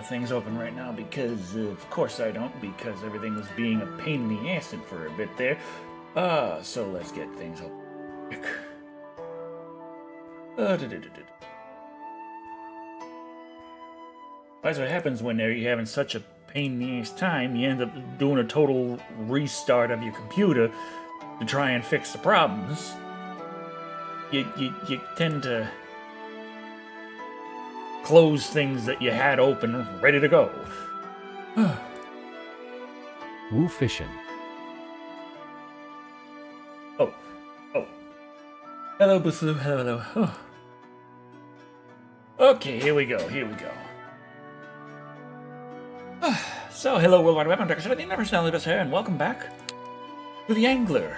the things open right now because, of course I don't, because everything was being a pain in the ass for a bit there. So let's get things open. That's what happens when you're having such a pain in the ass time. You end up doing a total restart of your computer to try and fix the problems. You tend to close things that you had open, ready to go. Woo fishing. Oh. Hello, Busu. Hello. Oh. Okay, here we go. So, hello, World Wide Web. I'm Dr. Shado, the Never Best here, and welcome back to the Angler.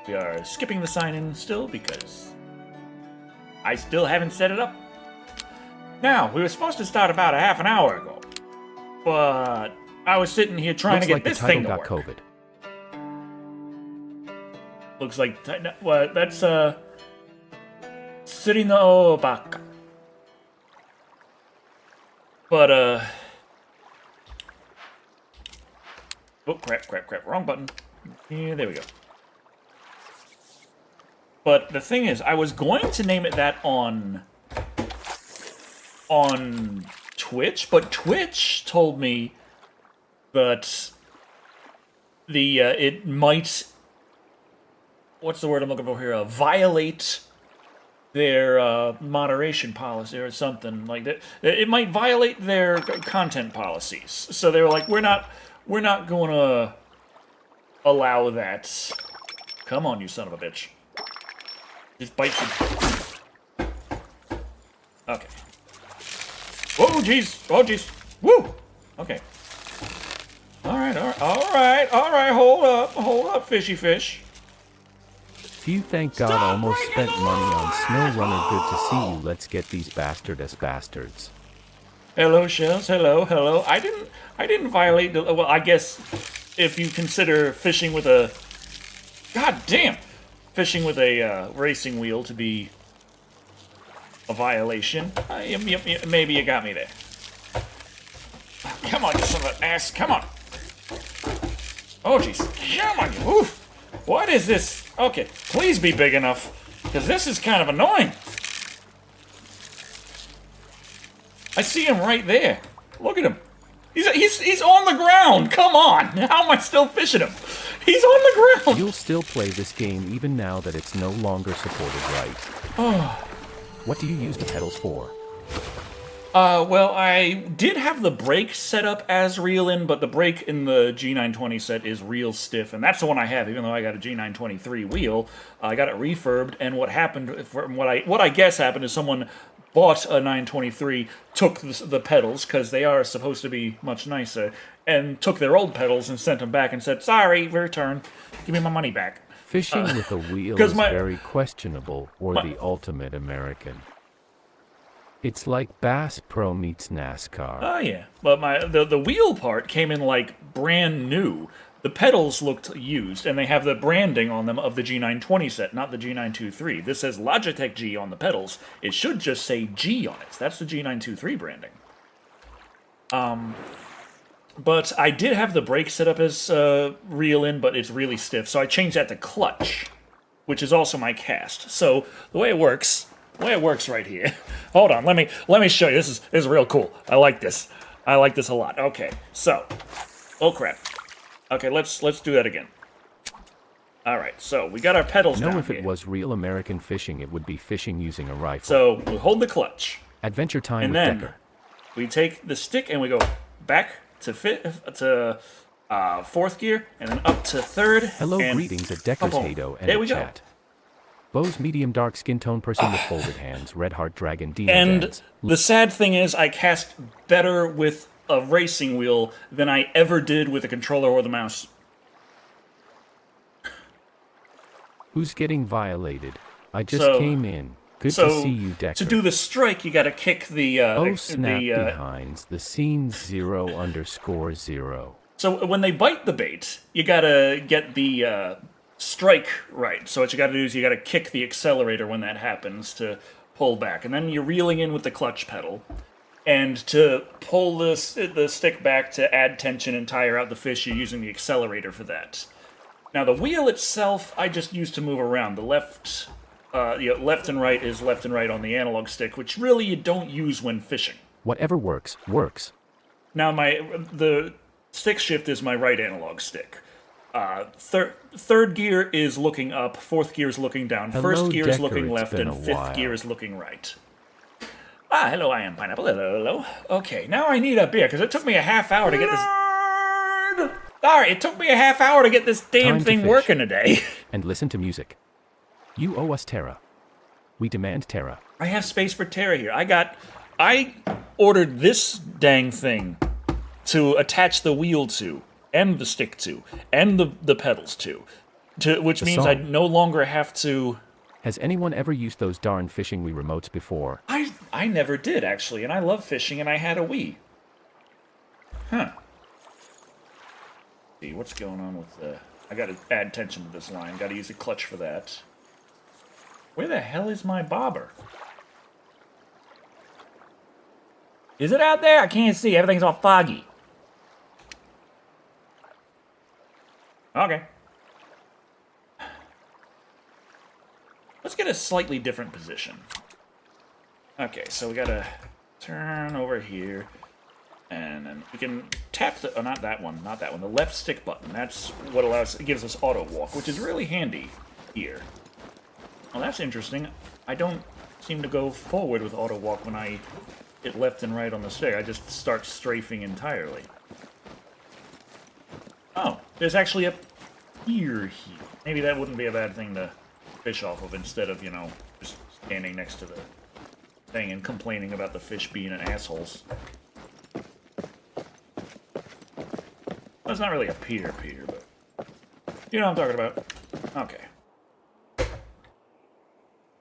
We are skipping the sign-in still because I still haven't set it up. Now, we were supposed to start about a half an hour ago, but I was sitting here trying to get this thing to work. COVID. Looks like what? That's釣りの馬鹿. But oh crap! Wrong button. Yeah, there we go. But the thing is, I was going to name it that on Twitch, but Twitch told me that it might, what's the word I'm looking for here? Violate their moderation policy or something like that. It might violate their content policies. So they were like, we're not going to allow that. Come on, you son of a bitch. Just bite you. Okay. Oh, jeez. Woo! Okay. All right. Hold up, fishy fish. Phew, thank God, almost spent money on SnowRunner. Good to see you. Let's get these bastards. Hello, Shells. Hello. I didn't violate the. Well, I guess if you consider fishing with a. God damn! Fishing with a racing wheel to be a violation. Maybe you got me there. Come on, you son of an ass. Come on. Oh, jeez. Come on, you. Oof. What is this? Okay, please be big enough, because this is kind of annoying. I see him right there. Look at him. He's on the ground. Come on. How am I still fishing him? He's on the ground. You'll still play this game even now that it's no longer supported, right? Oh. What do you use the pedals for? Well, I did have the brake set up as reel-in, but the brake in the G920 set is real stiff, and that's the one I have, even though I got a G923 wheel. I got it refurbed, and what happened, from what I guess happened, is someone bought a 923, took the pedals, because they are supposed to be much nicer, and took their old pedals and sent them back and said, sorry, return, give me my money back. Fishing with a wheel is very questionable, or the ultimate American. It's like Bass Pro meets NASCAR. Oh yeah, but the wheel part came in like brand new. The pedals looked used, and they have the branding on them of the G920 set, not the G923. This says Logitech G on the pedals. It should just say G on it. That's the G923 branding. But I did have the brake set up as reel-in, but it's really stiff, so I changed that to clutch, which is also my cast. So the way it works right here. Hold on, let me show you. This is real cool. I like this a lot. Okay, so, oh crap. Okay, let's do that again. All right, so we got our pedals down here. If it was real American fishing, it would be fishing using a rifle. So we hold the clutch. Adventure time and with then Decker. We take the stick and we go back to fourth gear and then up to third. Hello, greetings at Decker's Shado and there we chat. Bose medium dark skin tone person with folded hands, red heart dragon demon And dance. the sad thing is I cast better with a racing wheel than I ever did with a controller or the mouse. Who's getting violated? I just came in. Good to see you, Decker. To do the strike, you gotta kick the snap behinds. The scene 0_0. So when they bite the bait, you gotta get the strike right. So what you gotta do is you gotta kick the accelerator when that happens to pull back. And then you're reeling in with the clutch pedal. And to pull the stick back to add tension and tire out the fish, you're using the accelerator for that. Now, the wheel itself, I just use to move around. The left and right is left and right on the analog stick, which really you don't use when fishing. Whatever works, works. Now, the stick shift is my right analog stick. Third gear is looking up, fourth gear is looking down, first gear is looking left, and fifth gear is looking right. Hello, I am Pineapple. Hello. Okay, now I need a beer, because it took me a half hour to get this... Sorry, it took me a half hour to get this damn thing working today. And listen to music. You owe us Terra. We demand Terra. I have space for Terra here. I ordered this dang thing to attach the wheel to, and the stick to, and the pedals to which means I no longer have to... Has anyone ever used those darn fishing Wii remotes before? I never did, actually, and I love fishing, and I had a Wii. Huh. See, what's going on with the... I gotta add tension to this line. Gotta use a clutch for that. Where the hell is my bobber? Is it out there? I can't see. Everything's all foggy. Okay. Let's get a slightly different position. Okay, so we gotta turn over here. And then we can tap the... Oh, not that one. Not that one. The left stick button. That's what it gives us auto walk, which is really handy here. Well, that's interesting. I don't seem to go forward with auto walk when I hit left and right on the stick. I just start strafing entirely. Oh, there's actually a pier here. Maybe that wouldn't be a bad thing to fish off of instead of, just standing next to the thing and complaining about the fish being an assholes. Well, it's not really a pier, but you know what I'm talking about. Okay.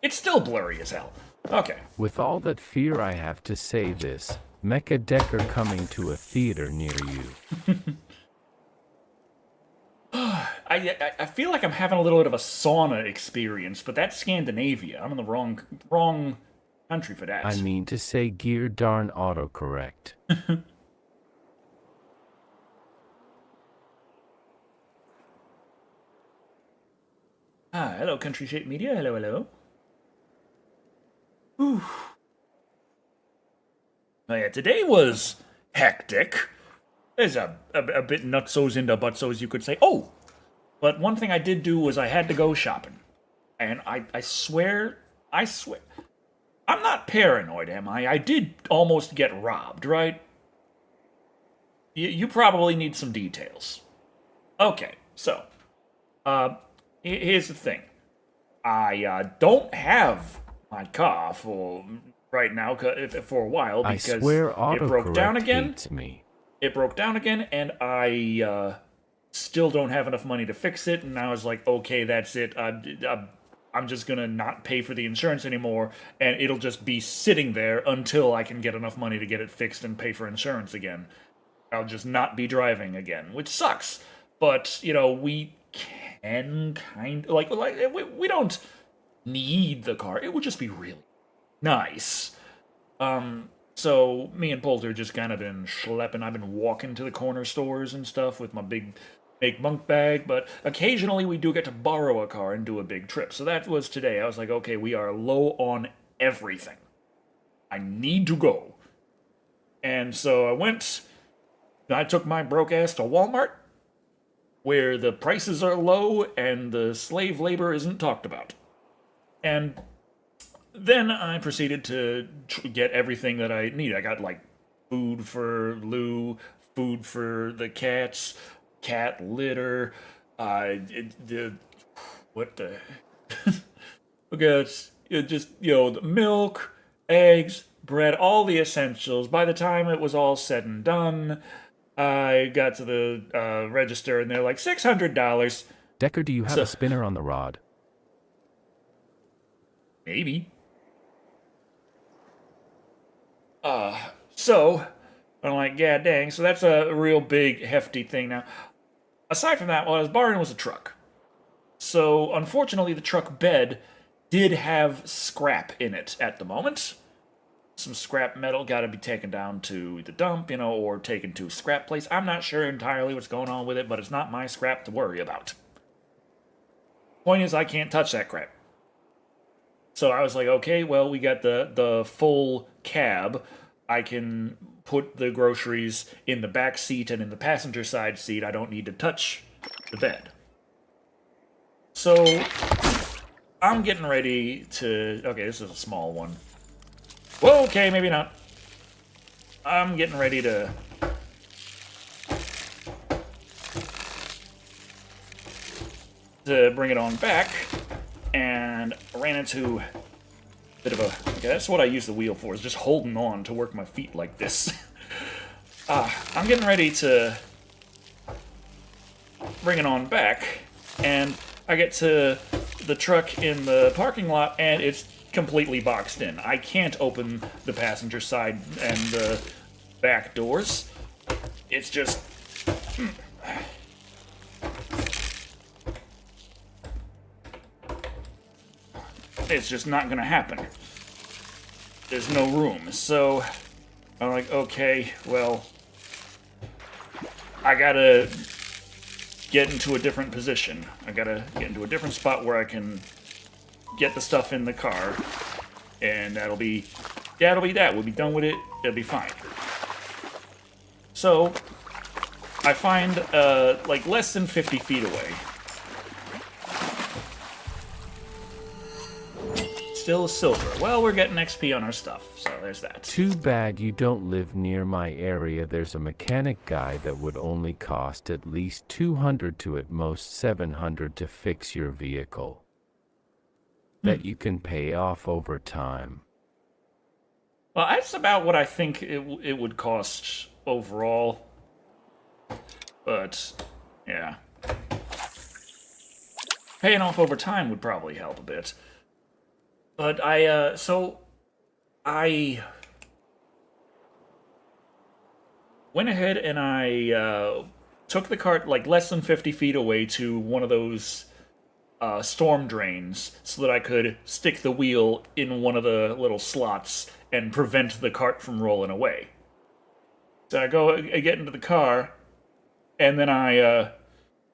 It's still blurry as hell. Okay. With all that fear, I have to say this. Mecha Decker coming to a theater near you. I feel like I'm having a little bit of a sauna experience, but that's Scandinavia. I'm in the wrong country for that. I mean to say gear darn autocorrect. Hello, Country Shape Media. Hello. Whew. Oh, yeah, today was hectic. There's a bit nutsos into butsos, you could say. Oh! But one thing I did do was I had to go shopping. And I swear... I'm not paranoid, am I? I did almost get robbed, right? You probably need some details. Okay, so... here's the thing. I don't have my car for right now, for a while, because I swear it broke down again. Hates me. It broke down again, and I still don't have enough money to fix it, and I was like, okay, that's it. I'm just gonna not pay for the insurance anymore, and it'll just be sitting there until I can get enough money to get it fixed and pay for insurance again. I'll just not be driving again, which sucks. But, we can kind of, we don't need the car. It would just be really nice. So me and Polter just kind of been schlepping. I've been walking to the corner stores and stuff with my big bunk bag, but occasionally we do get to borrow a car and do a big trip. So that was today. I was like, okay, we are low on everything. I need to go. And so I took my broke ass to Walmart, where the prices are low and the slave labor isn't talked about. And then I proceeded to get everything that I need. I got, food for Lou, food for the cats, cat litter, the milk, eggs, bread, all the essentials. By the time it was all said and done, I got to the register, and they're like, $600. Decker, do you have a spinner on the rod? Maybe. So I'm like, yeah, dang. So that's a real big, hefty thing. Now, aside from that, what I was borrowing was a truck. So, unfortunately, the truck bed did have scrap in it at the moment. some scrap metal got to be taken down to the dump, you know, or taken to a scrap place. I'm not sure entirely what's going on with it, but it's not my scrap to worry about. Point is, I can't touch that crap. So I was like, okay, well, we got the full cab. I can put the groceries in the back seat and in the passenger side seat. I don't need to touch the bed. So I'm getting ready to... Okay, this is a small one. Well, okay, maybe not. I'm getting ready to... bring it on back, and I ran into a bit of a... Okay, that's what I use the wheel for, is just holding on to work my feet like this. I'm getting ready to bring it on back, and I get to the truck in the parking lot, and it's completely boxed in. I can't open the passenger side and the back doors. It's just... It's just not gonna happen. There's no room. So I'm like, okay, well, I gotta get into a different position. I gotta get into a different spot where I can get the stuff in the car, and that'll be that. We'll be done with it. It'll be fine. So I find like less than 50 feet away. Still silver. Well, we're getting XP on our stuff, so there's that. Too bad you don't live near my area. There's a mechanic guy that would only cost at least 200 to at most 700 to fix your vehicle. That you can pay off over time. Well, that's about what I think it would cost overall. But, yeah. Paying off over time would probably help a bit. But I went ahead and I took the cart like less than 50 feet away to one of those storm drains so that I could stick the wheel in one of the little slots and prevent the cart from rolling away. So I get into the car, and then I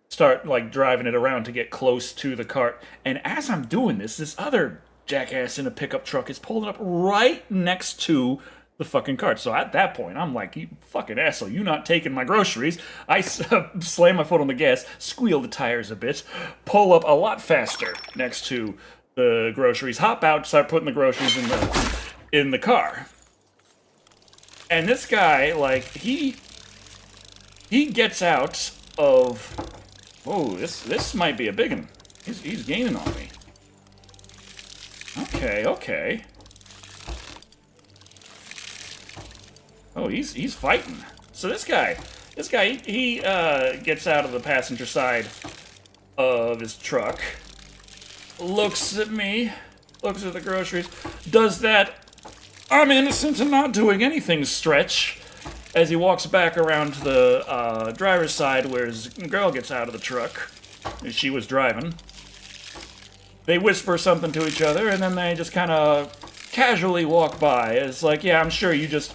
start like driving it around to get close to the cart. And as I'm doing this other jackass in a pickup truck is pulling up right next to the fucking cart. So at that point, I'm like, you fucking asshole, you not taking my groceries. I slam my foot on the gas, squeal the tires a bit, pull up a lot faster next to the groceries, hop out, start putting the groceries in the car. And this guy, like, he gets out of... Whoa, this might be a big one. He's gaining on me. Okay. Oh, he's fighting. So this guy, he gets out of the passenger side of his truck, looks at me, looks at the groceries, does that I'm innocent and not doing anything stretch as he walks back around to the driver's side where his girl gets out of the truck. She was driving. They whisper something to each other, and then they just kind of casually walk by. It's like, yeah, I'm sure you just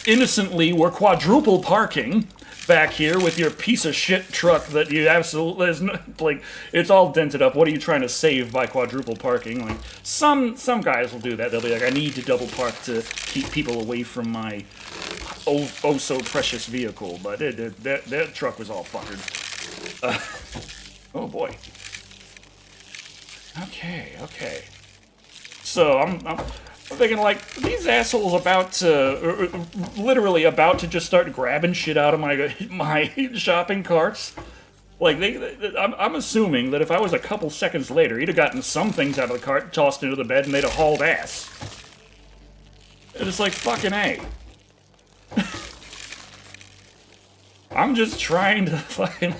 innocently were quadruple parking back here with your piece of shit truck that you absolutely... like, it's all dented up. What are you trying to save by quadruple parking? Like, some guys will do that. They'll be like, I need to double park to keep people away from my oh-so-precious vehicle. But that truck was all fuckered. Oh, boy. Okay. So I'm thinking, like, these assholes literally about to just start grabbing shit out of my shopping carts. Like, I'm assuming that if I was a couple seconds later, he'd have gotten some things out of the cart, tossed into the bed, and they'd have hauled ass. And it's like, fucking A. I'm just trying to fucking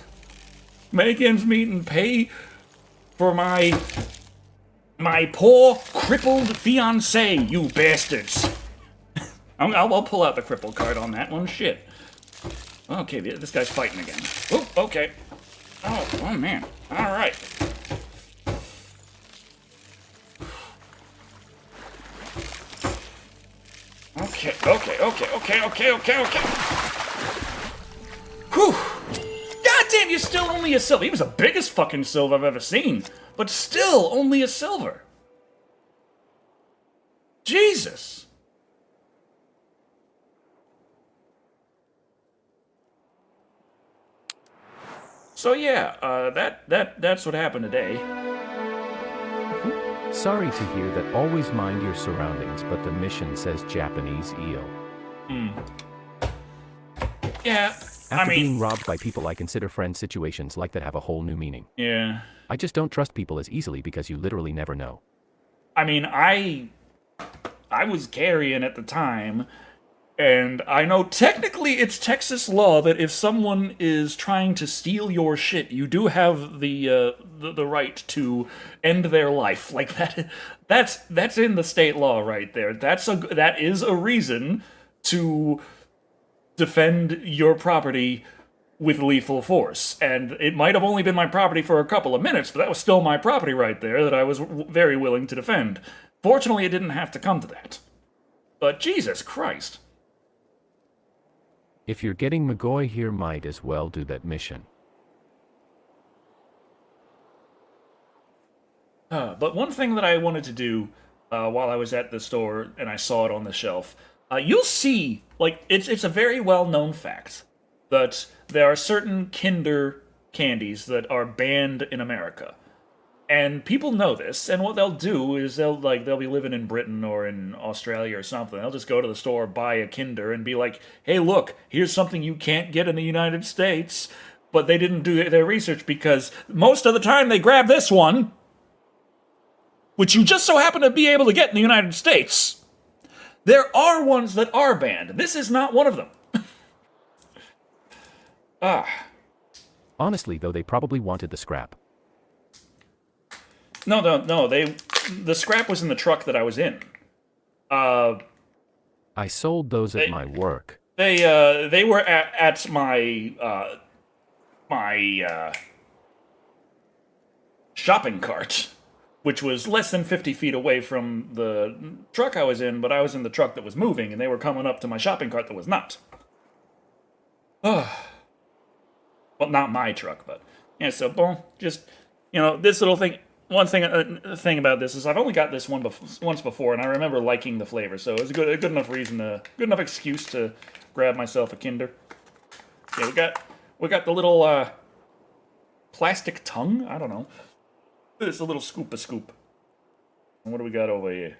make ends meet and pay for my poor, crippled fiancé, you bastards. I'll pull out the crippled card on that one, shit. Okay, this guy's fighting again. Oh, okay. Oh man. Alright. Okay. Whew. God damn, you're still only a silver. He was the biggest fucking silver I've ever seen. But still only a silver. Jesus. So yeah, that's what happened today. Sorry to hear that. Always mind your surroundings, but the mission says Japanese eel. Yeah, After being robbed by people I consider friends, situations like that have a whole new meaning. Yeah. I just don't trust people as easily because you literally never know. I mean, I was carrying at the time, and I know technically it's Texas law that if someone is trying to steal your shit, you do have the right to end their life. Like that's in the state law right there. That is a reason to defend your property with lethal force. And it might have only been my property for a couple of minutes, but that was still my property right there that I was very willing to defend. Fortunately, it didn't have to come to that. But Jesus Christ. If you're getting McGoy here, might as well do that mission. But one thing that I wanted to do while I was at the store and I saw it on the shelf, you'll see, like, it's a very well-known fact that there are certain Kinder candies that are banned in America. And people know this, and what they'll do is they'll be living in Britain or in Australia or something. They'll just go to the store, buy a Kinder, and be like, hey, look, here's something you can't get in the United States. But they didn't do their research because most of the time they grab this one, which you just so happen to be able to get in the United States. There are ones that are banned. This is not one of them. Honestly, though, they probably wanted the scrap. No. The scrap was in the truck that I was in. I sold those at my work. They were at my shopping cart, which was less than 50 feet away from the truck I was in, but I was in the truck that was moving, and they were coming up to my shopping cart that was not. Well, not my truck, but yeah. So, boom, just this little thing. One thing about this is I've only got this one once before, and I remember liking the flavor, so it was a good enough excuse to grab myself a Kinder. Yeah, we got the little plastic tongue. I don't know. It's a little scoop. And what do we got over here?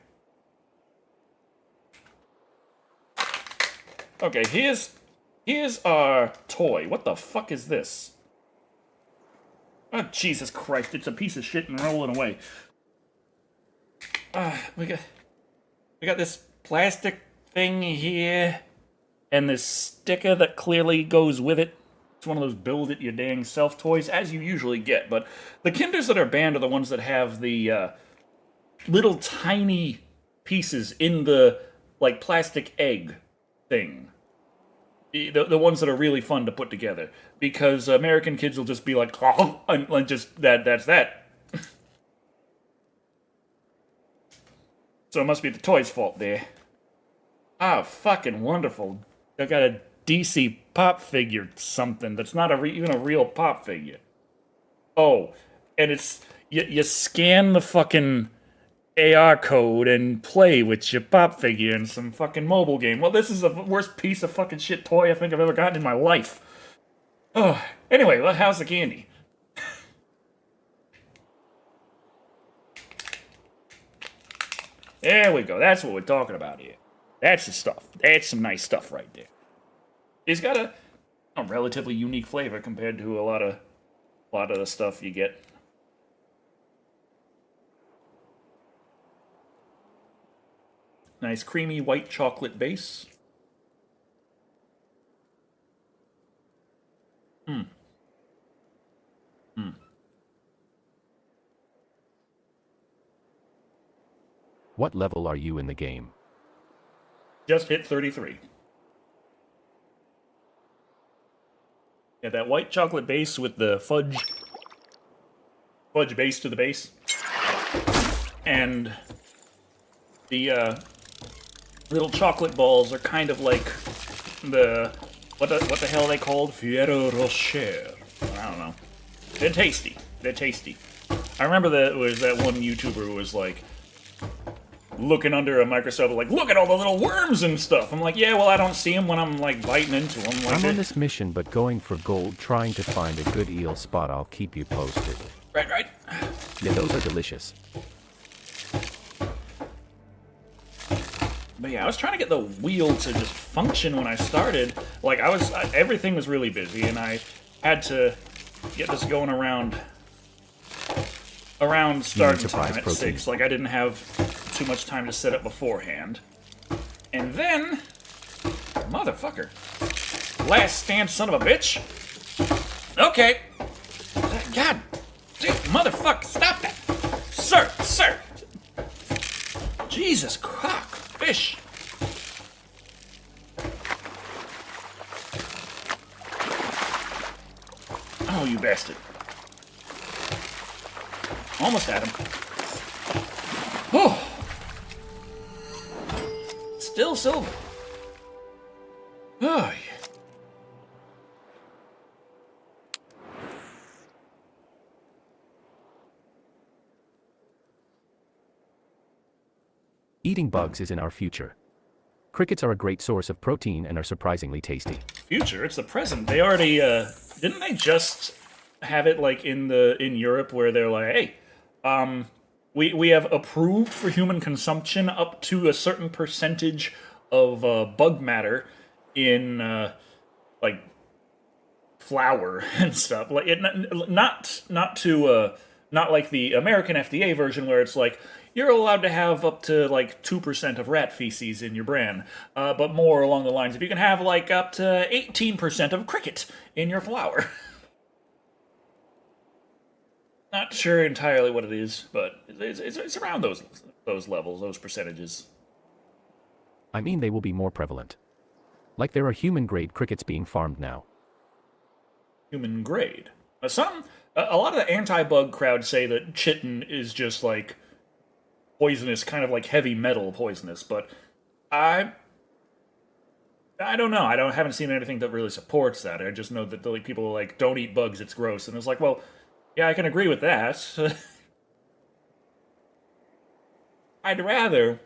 Okay, here's our toy. What the fuck is this? Oh, Jesus Christ, it's a piece of shit and rolling away. We got this plastic thing here, and this sticker that clearly goes with it. It's one of those build-it-your-dang-self toys, as you usually get, but the Kinders that are banned are the ones that have the little tiny pieces in the, like, plastic egg thing. The ones that are really fun to put together, because American kids will just be like, oh, and just that's that. So it must be the toy's fault there. Ah, fucking wonderful. I got a DC pop figure something that's not even a real pop figure. Oh, and it's you scan the fucking AR code and play with your pop figure in some fucking mobile game. Well, this is the worst piece of fucking shit toy I think I've ever gotten in my life. Oh, anyway, well, how's the candy? There we go. That's what we're talking about here. That's the stuff. That's some nice stuff right there. It's got a relatively unique flavor compared to a lot of the stuff you get. Nice creamy white chocolate base. What level are you in the game? Just hit 33. Yeah, that white chocolate base with the fudge base to the base. And the little chocolate balls are kind of like the what the hell are they called? Ferrero Rocher. I don't know. They're tasty. They're tasty. I remember that was that one YouTuber who was like looking under a microscope, like, look at all the little worms and stuff. I'm like, yeah, well, I don't see them when I'm like biting into them. Like, I'm on this mission, but going for gold, trying to find a good eel spot. I'll keep you posted. Right. Yeah, those are delicious. But yeah, I was trying to get the wheel to just function when I started. Like, everything was really busy, and I had to get this going around starting time at 6. Like, I didn't have too much time to set up beforehand. And then, motherfucker, last stand, son of a bitch. Okay, God, dude, motherfucker, stop that, sir. Jesus, cock, fish. Oh, you bastard. Almost had him. Oh. Still silver. Oh, yeah. Eating bugs is in our future. Crickets are a great source of protein and are surprisingly tasty. Future? It's the present. They already, didn't they just have it, like, in Europe where they're like, hey, we have approved for human consumption up to a certain percentage of bug matter in like flour and stuff. Like not like the American FDA version where it's like you're allowed to have up to like 2% of rat feces in your bran, but more along the lines of you can have like up to 18% of cricket in your flour. Not sure entirely what it is, but it's around those levels, those percentages. I mean, they will be more prevalent. Like there are human-grade crickets being farmed now. Human grade. A lot of the anti-bug crowd say that chitin is just like poisonous, kind of like heavy metal poisonous, but I don't know. I haven't seen anything that really supports that. I just know that like people are like, don't eat bugs, it's gross, and it's like, well, yeah, I can agree with that. I'd rather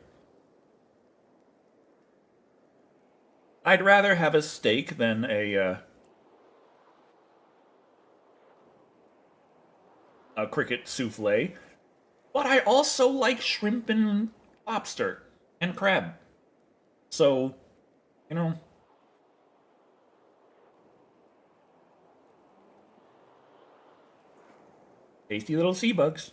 have a steak than a cricket souffle. But I also like shrimp and lobster and crab. So, you know, tasty little sea bugs.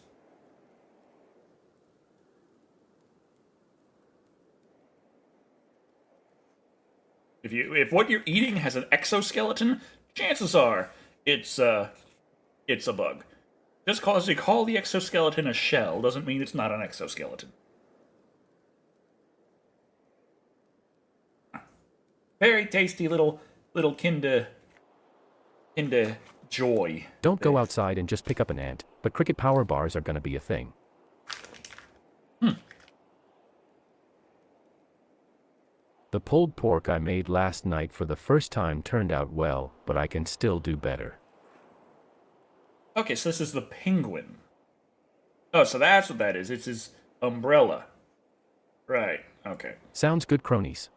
If what you're eating has an exoskeleton, chances are it's a bug. Just because they call the exoskeleton a shell doesn't mean it's not an exoskeleton. Very tasty little Kinder Joy. Don't go outside and just pick up an ant, but cricket power bars are gonna be a thing. The pulled pork I made last night for the first time turned out well, but I can still do better. Okay, so this is the penguin. Oh, so that's what that is. It's his umbrella. Right, okay. Sounds good, cronies.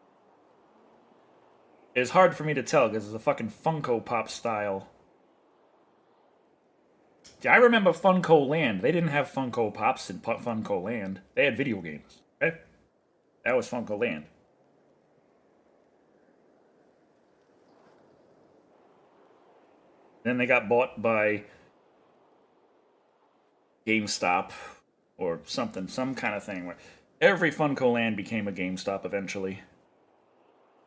It's hard for me to tell because it's a fucking Funko Pop style. Yeah, I remember Funko Land. They didn't have Funko Pops in Funko Land. They had video games. Okay? That was Funko Land. Then they got bought by GameStop or something, some kind of thing where every Funko Land became a GameStop eventually.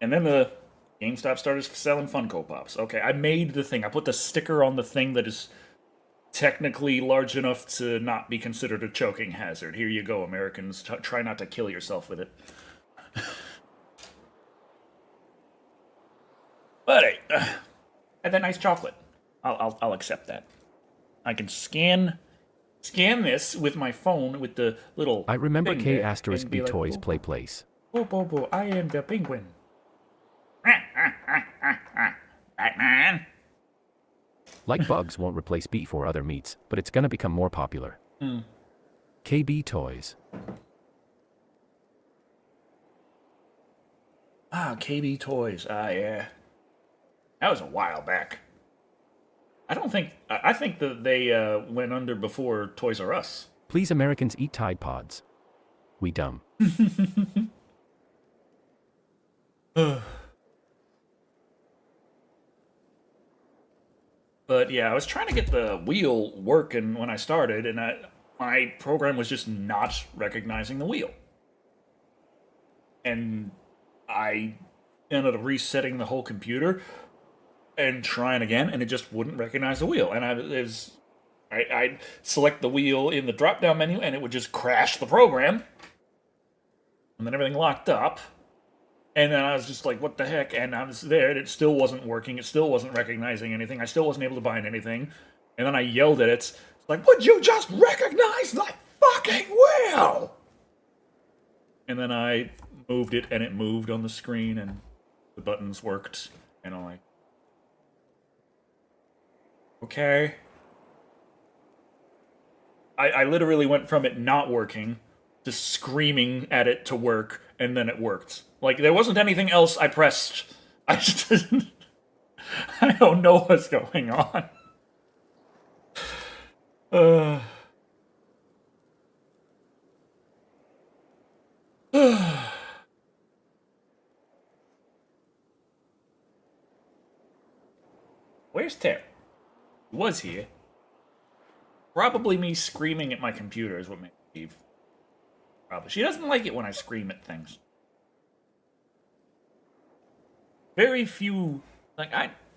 And then the GameStop started selling Funko Pops. Okay, I made the thing. I put the sticker on the thing that is technically large enough to not be considered a choking hazard. Here you go, Americans. Try not to kill yourself with it. But hey, had that nice chocolate. I'll accept that. I can scan this with my phone with the little. I remember thing K there asterisk and B be like, Toys "Ooh." Play Place. Oh, Bobo, I am the penguin. Batman. Like bugs won't replace beef or other meats, but it's gonna become more popular. KB Toys. Ah, KB Toys. Ah, yeah. That was a while back. I think that they went under before Toys R Us. Please Americans eat Tide Pods. We dumb. But yeah, I was trying to get the wheel working when I started, and my program was just not recognizing the wheel. And I ended up resetting the whole computer and trying again, and it just wouldn't recognize the wheel. And I'd select the wheel in the drop-down menu, and it would just crash the program. And then everything locked up. And then I was just like, what the heck? And I was there, and it still wasn't working. It still wasn't recognizing anything. I still wasn't able to bind anything. And then I yelled at it. It's like, would you just recognize the fucking wheel? And then I moved it, and it moved on the screen, and the buttons worked. And I'm like, okay. I literally went from it not working to screaming at it to work, and then it worked. Like, there wasn't anything else I pressed. I just didn't... I don't know what's going on. Where's Tara? He was here. Probably me screaming at my computer is what made me leave. Probably. She doesn't like it when I scream at things. Very few... Like,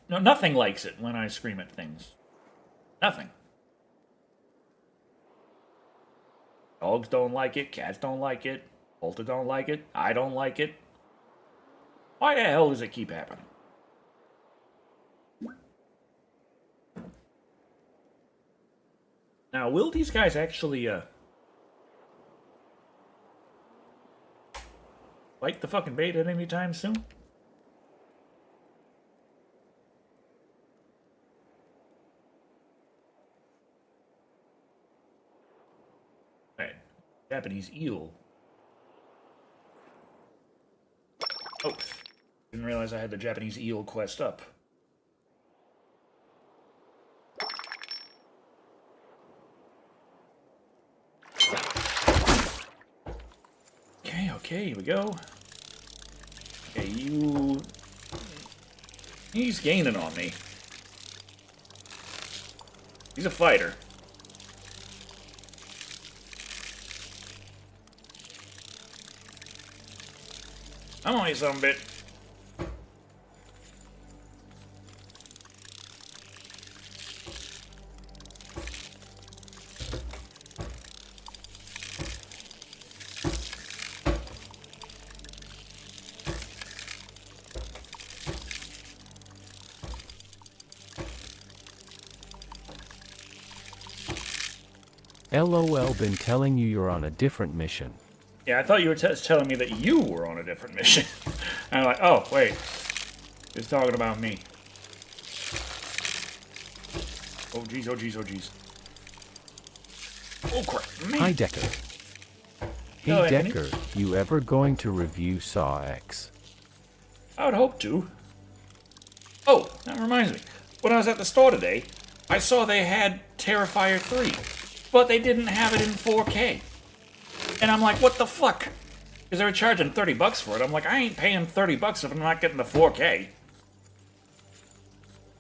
no, nothing likes it when I scream at things. Nothing. Dogs don't like it, cats don't like it, Volta don't like it, I don't like it. Why the hell does it keep happening? Now, will these guys actually, bite the fucking bait at any time soon? Right. Japanese eel. Oh, didn't realize I had the Japanese eel quest up. Okay, here we go. Okay, he's gaining on me. He's a fighter. I'm only some bit. LOL been telling you you're on a different mission. Yeah, I thought you were telling me that you were on a different mission. And I'm like, oh, wait. He's talking about me. Oh, jeez, oh, jeez, oh, jeez. Oh, crap. Man. Hi, Decker. Hey, Hello, Anthony. Decker, you ever going to review Saw X? I would hope to. Oh, that reminds me. When I was at the store today, I saw they had Terrifier 3, but they didn't have it in 4K. And I'm like, what the fuck? Because they were charging $30 for it. I'm like, I ain't paying $30 if I'm not getting the 4K.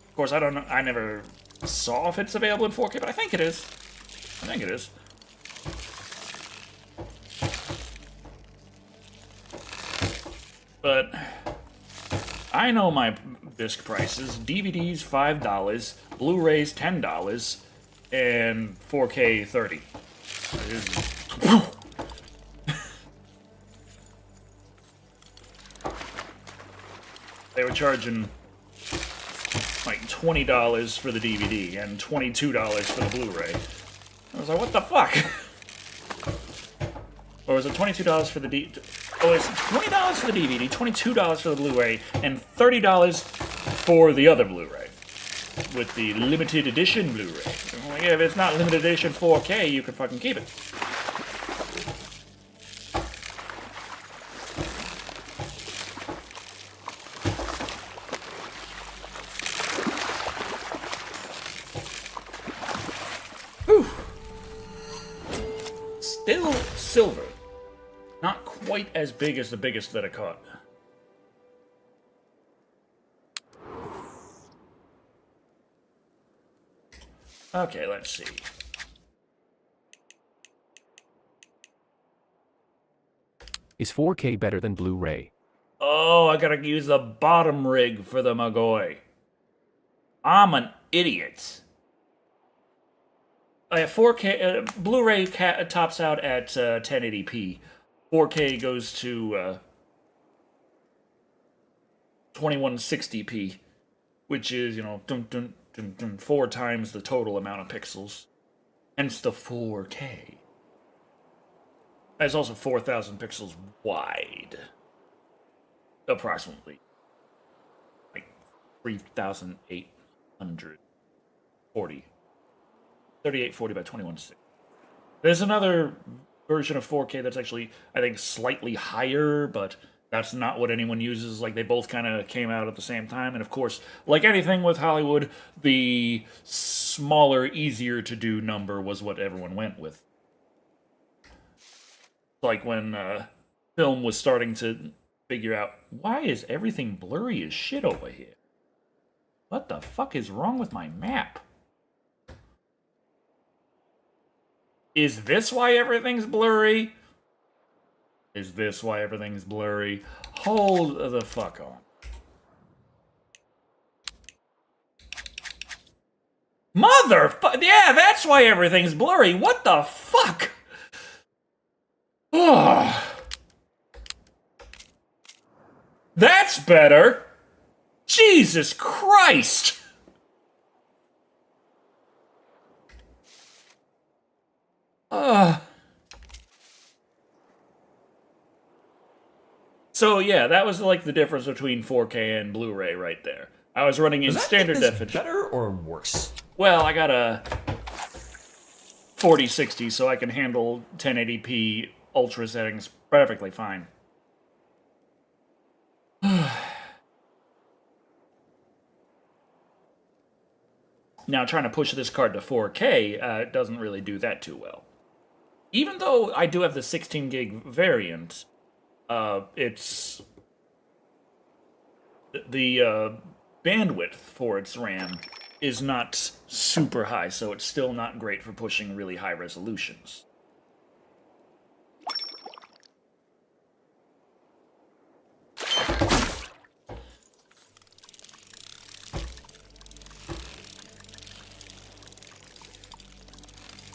Of course, I don't know. I never saw if it's available in 4K, but I think it is. I think it is. But I know my disc prices. DVDs $5, Blu-rays $10, and 4K $30. They were charging like $20 for the DVD and $22 for the Blu-ray. I was like, what the fuck? Or was it $22 for the Oh, it's $20 for the DVD, $22 for the Blu-ray, and $30 for the other Blu-ray. With the limited edition Blu-ray. Well, yeah, if it's not limited edition 4K, you can fucking keep it. Whew. Still silver. Not quite as big as the biggest that I caught. Okay, let's see. Is 4K better than Blu-ray? Oh, I gotta use the bottom rig for the Magoy. I'm an idiot. 4K, Blu-ray tops out at 1080p. 4K goes to 2160p, which is, you know, 4 times the total amount of pixels. Hence the 4K. It's also 4,000 pixels wide. Approximately. Like 3,840. 3840 by 2160. There's another version of 4K that's actually, I think, slightly higher, but that's not what anyone uses. Like, they both kind of came out at the same time. And of course, like anything with Hollywood, the smaller, easier to do number was what everyone went with. Like when film was starting to figure out, why is everything blurry as shit over here? What the fuck is wrong with my map? Is this why everything's blurry? Is this why everything's blurry? Hold the fuck on. Motherfucker! Yeah, that's why everything's blurry. What the fuck? Ugh. That's better. Jesus Christ. So yeah, that was like the difference between 4K and Blu-ray right there. I was running in standard definition. Better or worse? Well, I got a 4060, so I can handle 1080p ultra settings perfectly fine. Now, trying to push this card to 4K doesn't really do that too well. Even though I do have the 16 gig variant, it's the bandwidth for its RAM is not super high, so it's still not great for pushing really high resolutions.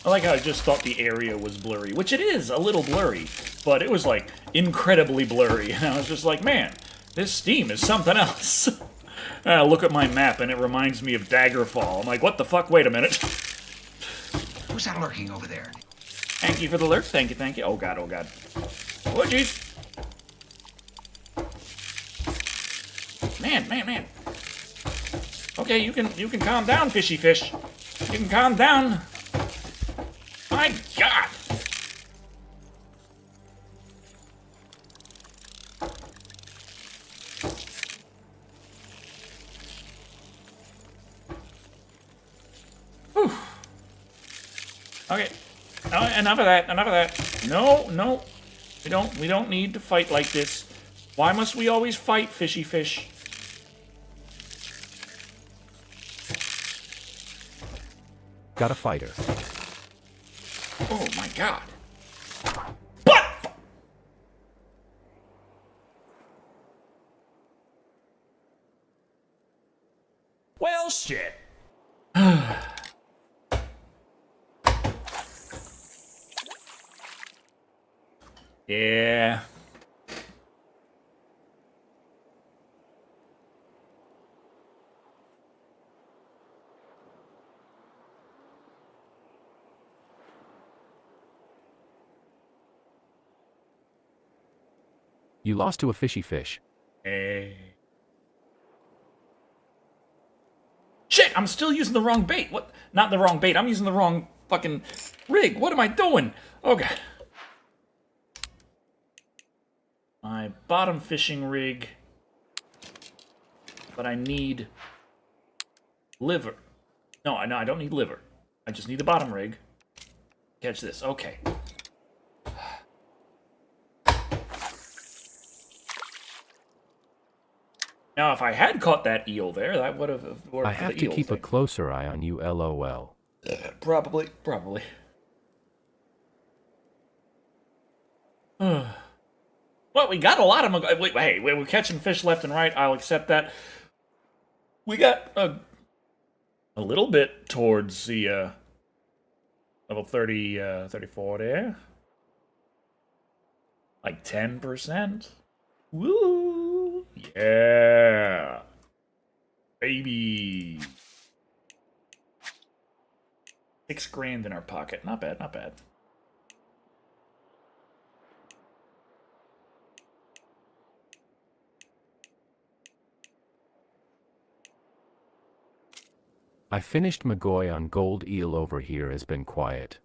I like how I just thought the area was blurry, which it is a little blurry, but it was like incredibly blurry, and I was just like, man, this Steam is something else. And I look at my map and it reminds me of Daggerfall. I'm like, what the fuck? Wait a minute. Who's that lurking over there? Thank you for the lurk. Thank you, thank you. Oh god, oh god. Oh jeez. Man, man, man. Okay, you can calm down, fishy fish. You can calm down. My god. Whew. Okay. Oh, enough of that. Enough of that. No, no. We don't need to fight like this. Why must we always fight, fishy fish? Got a fighter. Oh my god. What? Well, shit. Yeah. You lost to a fishy fish. Hey. Shit, I'm still using the wrong bait. What? Not the wrong bait. I'm using the wrong fucking rig. What am I doing? Okay. My bottom fishing rig. But I need liver. No, I don't need liver. I just need the bottom rig. Catch this. Okay. Now, if I had caught that eel there, that would have worked. I have to keep a closer eye on you, LOL. Probably. Well, we got a lot of them. Wait, hey, we're catching fish left and right. I'll accept that. We got a little bit towards the level 30, 34 there. Like 10%. Woo! Yeah! Baby! 6 grand in our pocket. Not bad, not bad. I finished McGoy on gold eel over here has been quiet.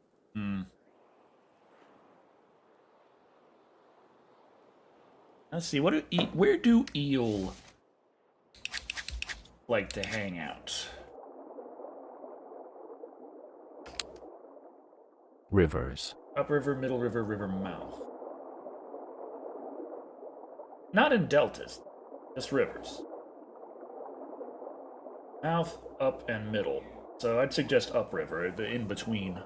Let's see, where do eel like to hang out? Rivers. Upriver, middle river, river mouth. Not in deltas, just rivers. Mouth, up, and middle. So I'd suggest upriver, the in-between.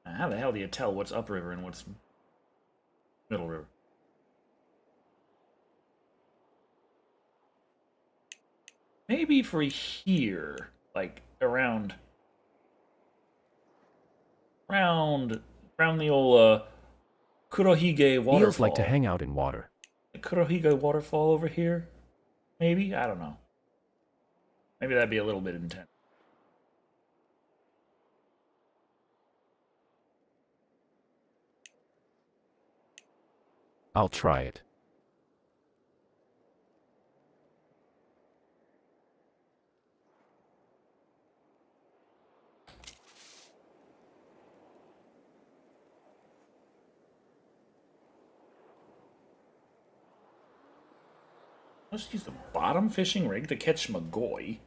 How the hell do you tell what's upriver and what's middle river? Maybe for here, like around the old Kurohige waterfall. Eels like to hang out in water. Kurohige waterfall over here? Maybe? I don't know. Maybe that'd be a little bit intense. I'll try it. Let's use the bottom fishing rig to catch McGoy.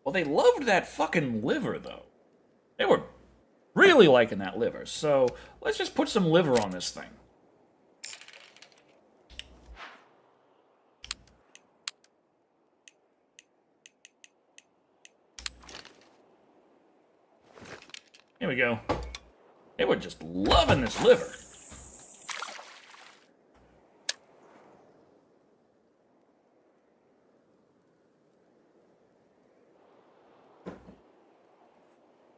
Well, they loved that fucking liver, though. They were really liking that liver, so let's just put some liver on this thing. Here we go. They were just loving this liver.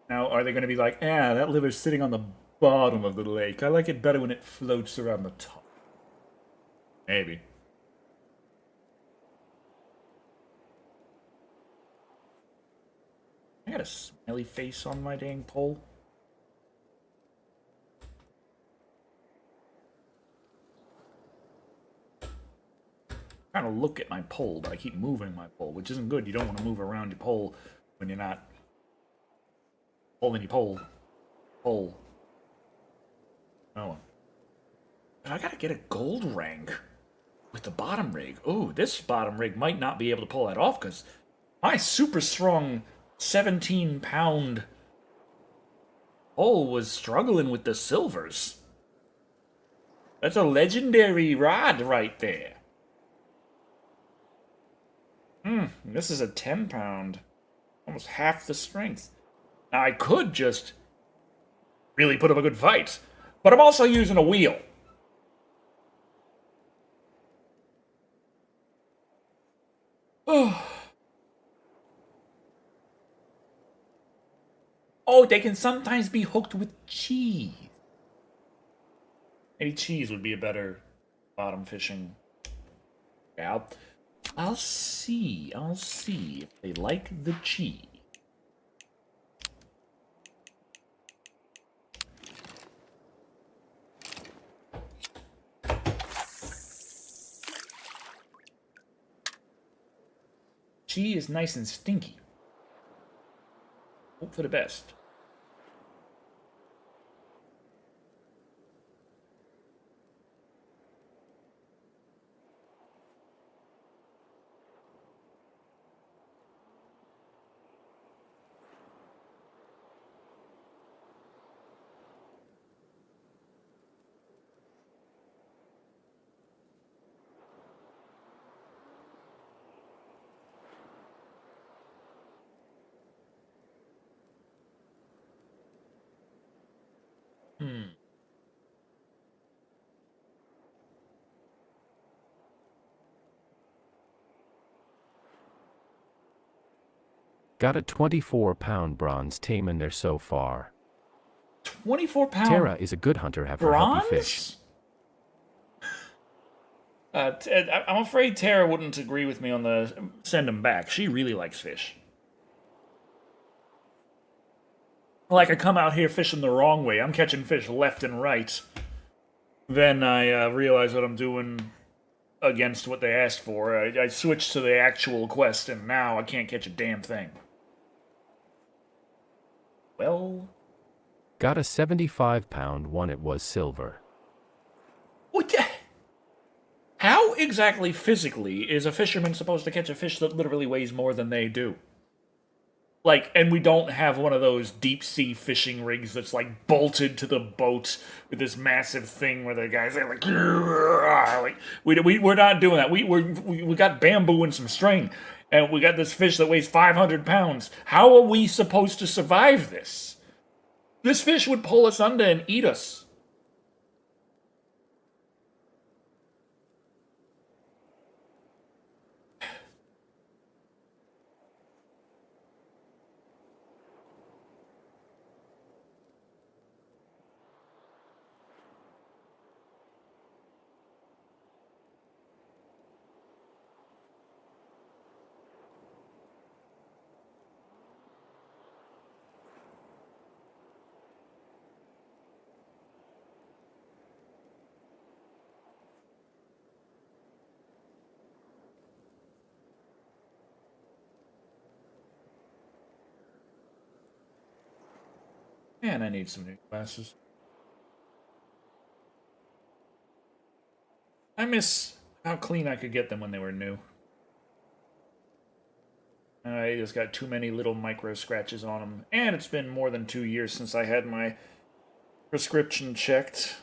Now, are they going to be like, that liver's sitting on the bottom of the lake. I like it better when it floats around the top. Maybe. I got a smiley face on my dang pole. I'm trying to look at my pole, but I keep moving my pole, which isn't good. You don't want to move around your pole when you're not holding your pole. Pole. Oh. But I gotta get a gold rank with the bottom rig. Ooh, this bottom rig might not be able to pull that off, because my super strong 17-pound pole was struggling with the silvers. That's a legendary rod right there. This is a 10-pound. Almost half the strength. Now, I could just really put up a good fight, but I'm also using a wheel. Oh, they can sometimes be hooked with cheese. Maybe cheese would be a better bottom fishing. Yeah, I'll see if they like the cheese. She is nice and stinky. Hope for the best. Got a 24-pound bronze tame in there so far. 24-pound Tara is a good hunter, have her help you fish. I'm afraid Tara wouldn't agree with me on the send him back. She really likes fish. Like, I come out here fishing the wrong way. I'm catching fish left and right. Then I realize what I'm doing against what they asked for. I switched to the actual quest, and now I can't catch a damn thing. Well... Got a 75-pound one, it was silver. What the... How exactly physically is a fisherman supposed to catch a fish that literally weighs more than they do? Like, and we don't have one of those deep-sea fishing rigs that's, like, bolted to the boat with this massive thing where the guys are like we're not doing that. We got bamboo and some string, and we got this fish that weighs 500 pounds. How are we supposed to survive this? This fish would pull us under and eat us. Man, I need some new glasses. I miss how clean I could get them when they were new. I just got too many little micro scratches on them. And it's been more than 2 years since I had my prescription checked.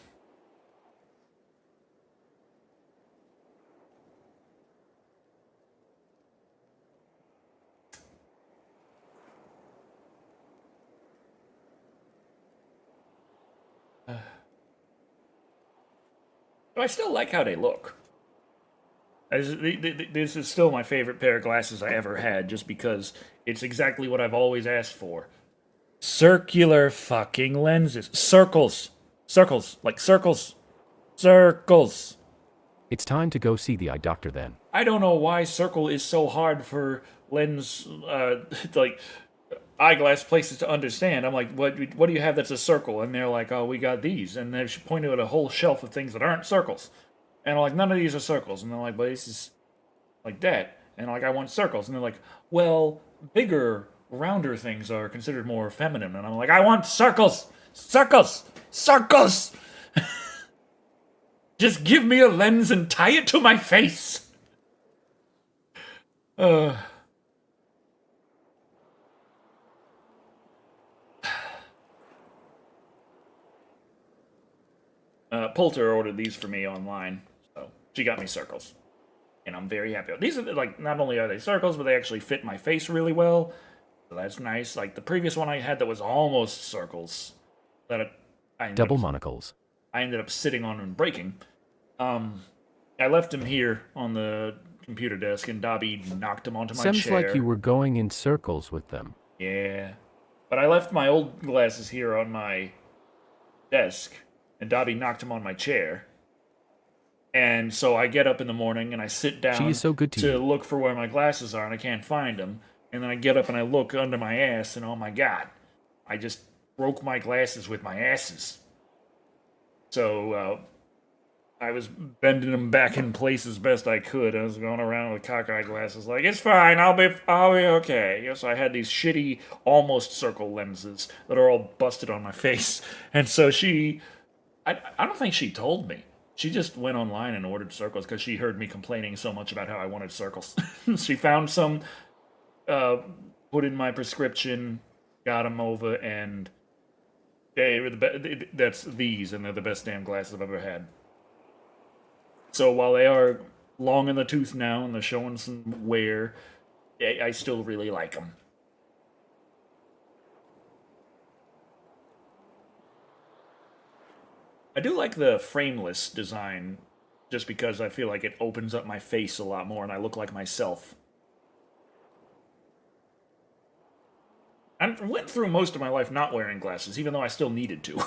But I still like how they look. This is still my favorite pair of glasses I ever had, just because it's exactly what I've always asked for. Circular fucking lenses. Circles. Circles. Like circles. Circles. It's time to go see the eye doctor then. I don't know why circle is so hard for lens, like, eyeglass places to understand. I'm like, what do you have that's a circle? And they're like, oh, we got these. And they point at a whole shelf of things that aren't circles. And I'm like, none of these are circles. And they're like, but this is like that. And I'm like, I want circles. And they're like, well, bigger, rounder things are considered more feminine. And I'm like, I want circles! Circles! Circles! Just give me a lens and tie it to my face! Poulter ordered these for me online, so she got me circles. And I'm very happy. These are, like, not only are they circles, but they actually fit my face really well. So that's nice. Like, the previous one I had that was almost circles. Double monocles. I ended up sitting on and breaking. I left him here on the computer desk, and Dobby knocked him onto my chair. Seems like you were going in circles with them. Yeah. But I left my old glasses here on my desk, and Dobby knocked him on my chair. And so I get up in the morning, and I sit down She is so good to you. look for where my glasses are, and I can't find them. And then I get up and I look under my ass, and oh my god, I just broke my glasses with my asses. So, I was bending them back in place as best I could. I was going around with cockeyed glasses, like it's fine. I'll be okay. Yes, I had these shitty, almost circle lenses that are all busted on my face, and so I don't think she told me. She just went online and ordered circles because she heard me complaining so much about how I wanted circles. She found some, put in my prescription, got them over, and they were that's these, and they're the best damn glasses I've ever had. So while they are long in the tooth now and they're showing some wear, I still really like them. I do like the frameless design, just because I feel like it opens up my face a lot more and I look like myself. I went through most of my life not wearing glasses, even though I still needed to.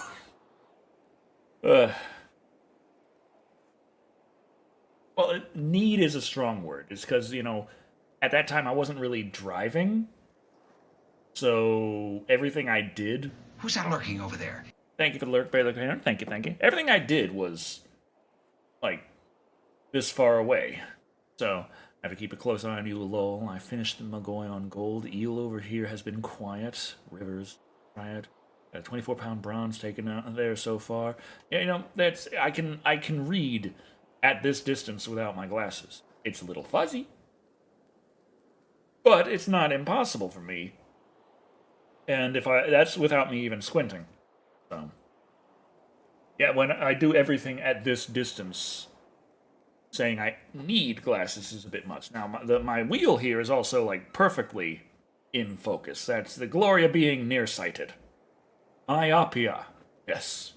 Well, need is a strong word. It's because, at that time I wasn't really driving. So everything I did. Who's that lurking over there? Thank you for the lurk, Baylor. Thank you, thank you. Everything I did was, like, this far away. So I have to keep a close eye on you, lol. I finished the Magoy on gold. Eel over here has been quiet. Rivers, quiet. Got a 24-pound bronze taken out there so far. Yeah, that's I can read at this distance without my glasses. It's a little fuzzy, but it's not impossible for me. And that's without me even squinting. So, yeah, when I do everything at this distance, saying I need glasses is a bit much. Now, my wheel here is also, like, perfectly in focus. That's the glory of being nearsighted. Myopia. Yes.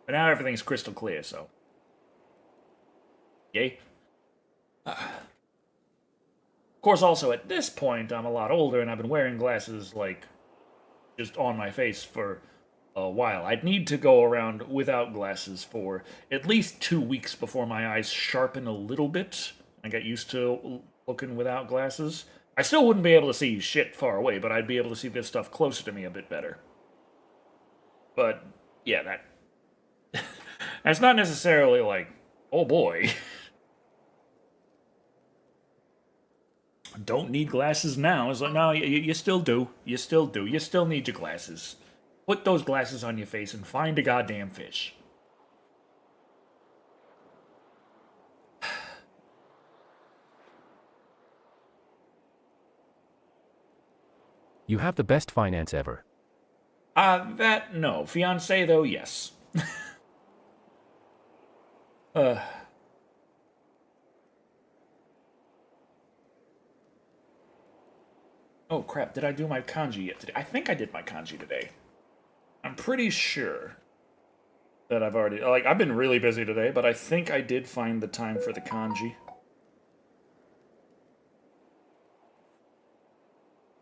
But now everything's crystal clear, so. Yay. Of course, also, at this point, I'm a lot older, and I've been wearing glasses, like, just on my face for a while. I'd need to go around without glasses for at least 2 weeks before my eyes sharpen a little bit. I get used to looking without glasses. I still wouldn't be able to see shit far away, but I'd be able to see this stuff closer to me a bit better. But, yeah, that's not necessarily like, oh boy. Don't need glasses now. It's like, no, you still do. You still do. You still need your glasses. Put those glasses on your face and find a goddamn fish. You have the best finance ever. No. Fiancé, though, yes. Oh, crap. Did I do my kanji yet today? I think I did my kanji today. I'm pretty sure that I've already... Like, I've been really busy today, but I think I did find the time for the kanji.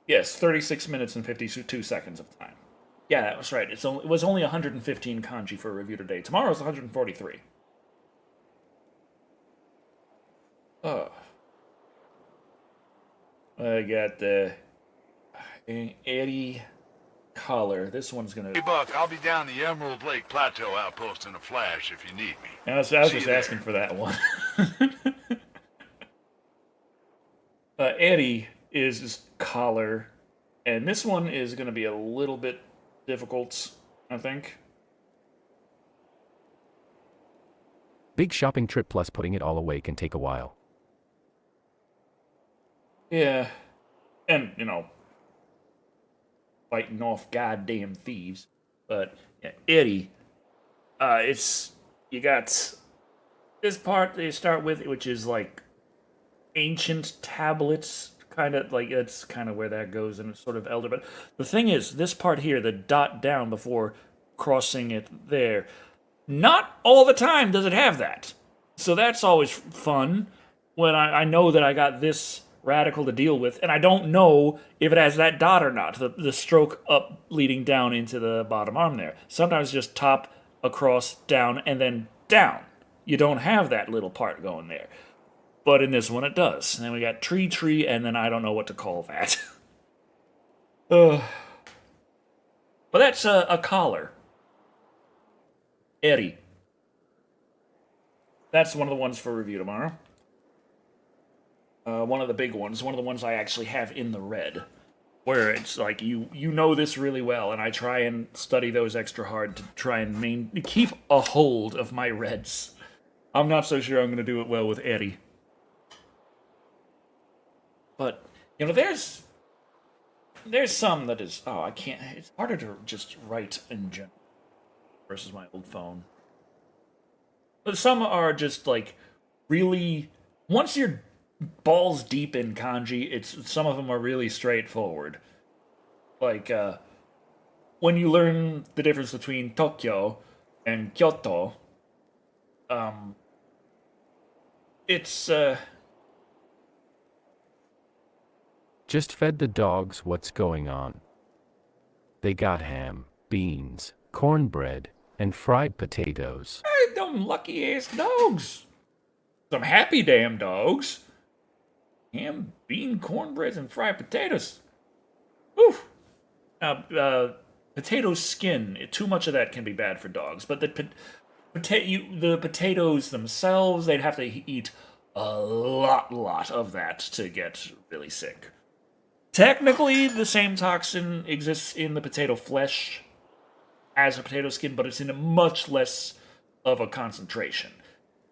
Yes, 36 minutes and 52 seconds of time. Yeah, that was right. It was only 115 kanji for a review today. Tomorrow's 143. Oh. I got the Eddie collar. This one's gonna... Hey, Buck, I'll be down the Emerald Lake Plateau outpost in a flash if you need me. I was just asking for that one. Eddie is just collar, and this one is going to be a little bit difficult, I think. Big shopping trip plus putting it all away can take a while. Yeah, and, fighting off goddamn thieves. But, yeah, Eddie, you got this part they start with, which is, like, ancient tablets, kind of, like, it's kind of where that goes, and it's sort of elder. But the thing is, this part here, the dot down before crossing it there, not all the time does it have that. So that's always fun, when I know that I got this radical to deal with, and I don't know if it has that dot or not, the stroke up leading down into the bottom arm there. Sometimes just top, across, down, and then down. You don't have that little part going there. But in this one it does. And then we got tree, and then I don't know what to call that. But that's a collar. Eddie. That's one of the ones for review tomorrow. One of the big ones. One of the ones I actually have in the red. Where it's like, you know this really well, and I try and study those extra hard to try and keep a hold of my reds. I'm not so sure I'm going to do it well with Eddie. But, you know, there's some that is... Oh, I can't... It's harder to just write in general versus my old phone. But some are just, like, really... Once you're balls deep in kanji, some of them are really straightforward. Like, when you learn the difference between Tokyo and Kyoto, it's, Just fed the dogs. What's going on? They got ham, beans, cornbread, and fried potatoes. hey, them lucky-ass dogs. Some happy damn dogs. Ham, bean, cornbread, and fried potatoes. Oof. Potato skin. Too much of that can be bad for dogs. But the potatoes themselves, they'd have to eat a lot of that to get really sick. Technically, the same toxin exists in the potato flesh as a potato skin, but it's in a much less of a concentration.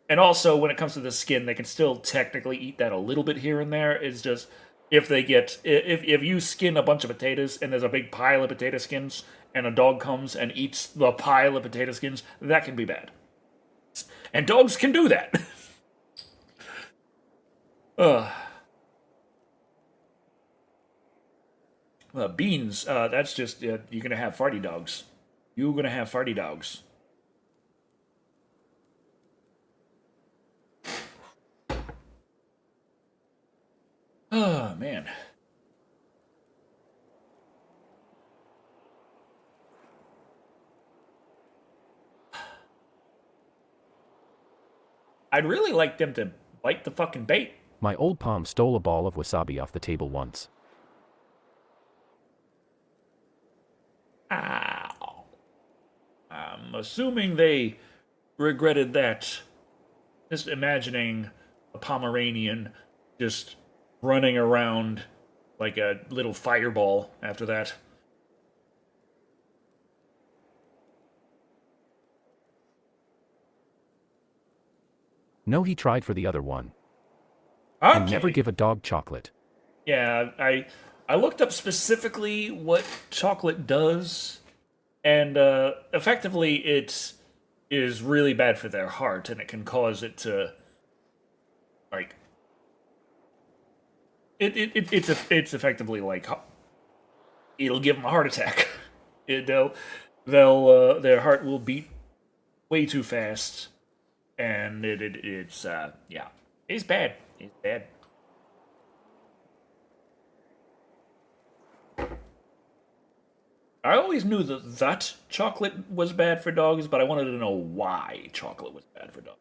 And also, when it comes to the skin, they can still technically eat that a little bit here and there. It's just, if you skin a bunch of potatoes and there's a big pile of potato skins, and a dog comes and eats the pile of potato skins, that can be bad. And dogs can do that. Beans, that's just, you're gonna have farty dogs. You're gonna have farty dogs. Oh, man. I'd really like them to bite the fucking bait. My old palm stole a ball of wasabi off the table once. Ow. I'm assuming they regretted that. Just imagining a Pomeranian just running around like a little fireball after that. No, he tried for the other one. Okay. And never give a dog chocolate. Yeah, I looked up specifically what chocolate does, and effectively it is really bad for their heart, and it can cause it to, like, it's effectively like, it'll give them a heart attack. Their heart will beat way too fast, and it's yeah, it's bad. It's bad. I always knew that chocolate was bad for dogs, but I wanted to know why chocolate was bad for dogs.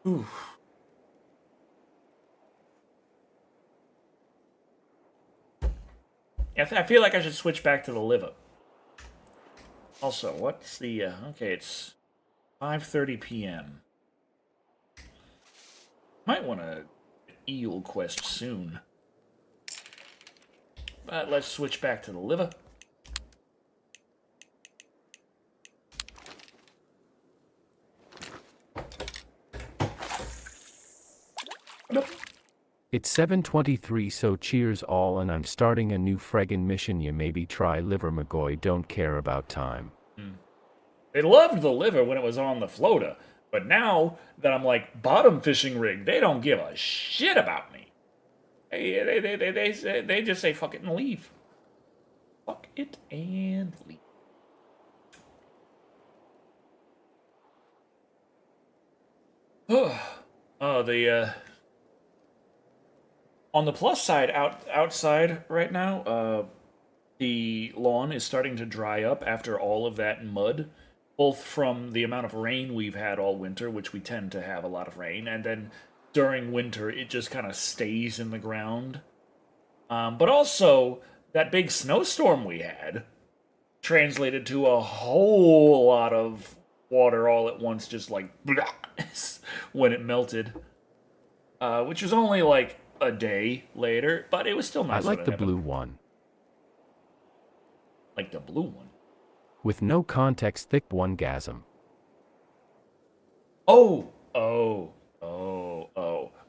Ooh. I feel like I should switch back to the liver. Also, what's the... okay, it's 5:30 p.m. Might want to eel quest soon. But let's switch back to the liver. Nope. It's 7:23, so cheers all, and I'm starting a new friggin' mission. You maybe try liver McGoy, don't care about time. They loved the liver when it was on the floater, but now that I'm like bottom fishing rig, they don't give a shit about me. They just say fuck it and leave. Fuck it and leave. On the plus side, outside right now, the lawn is starting to dry up after all of that mud. both from the amount of rain we've had all winter, which we tend to have a lot of rain, and then during winter it just kind of stays in the ground. But also, that big snowstorm we had translated to a whole lot of water all at once, just like when it melted. Which was only like a day later, but it was still nice. I like the blue one. Like the blue one? With no context, thick one-gasm. Oh.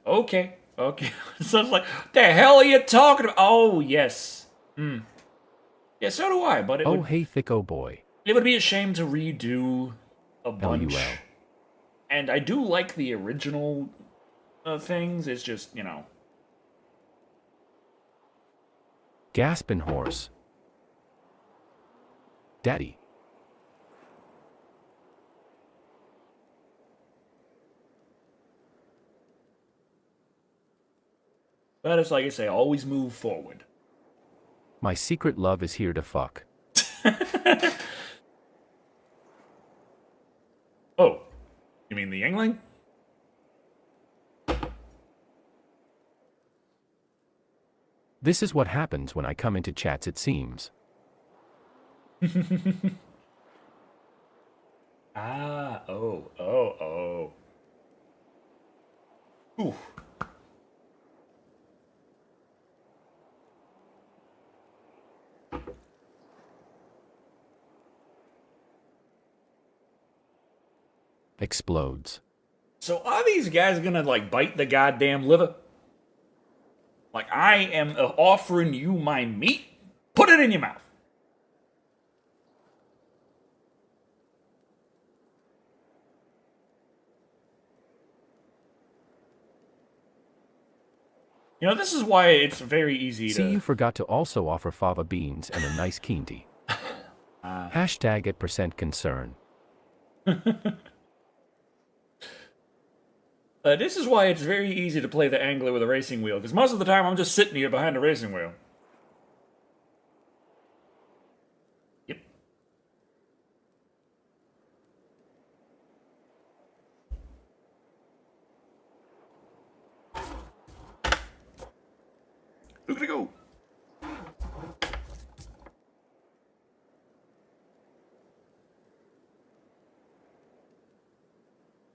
Okay. So it's like, the hell are you talking about? Oh, yes. Yeah, so do I, but Hey, thicko boy. It would be a shame to redo a bunch. LUL. And I do like the original things, it's just, Gaspin' horse. Daddy. But it's like I say, always move forward. My secret love is here to fuck. Oh, you mean the Yingling? This is what happens when I come into chats, it seems. Oh. Ooh. Explodes. So are these guys gonna, like, bite the goddamn liver? Like, I am offering you my meat? Put it in your mouth. This is why it's very easy to... See, you forgot to also offer fava beans and a nice kinty. Hashtag at %concern. This is why it's very easy to play the angler with a racing wheel, because most of the time I'm just sitting here behind a racing wheel. Yep. Look at it go.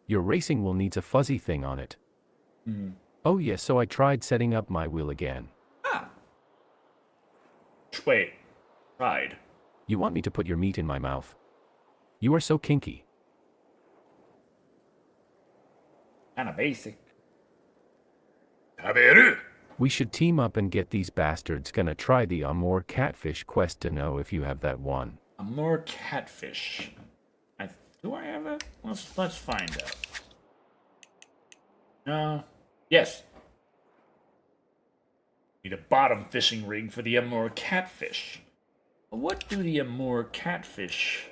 Your racing wheel needs a fuzzy thing on it. Oh yes, so I tried setting up my wheel again. Wait. Tried. You want me to put your meat in my mouth? You are so kinky. Kinda basic. We should team up and get these bastards. Gonna try the Amor catfish quest to know if you have that one. Amor catfish. Do I have that? Let's find out. Yes. Need a bottom fishing rig for the Amor catfish. What do the Amor catfish?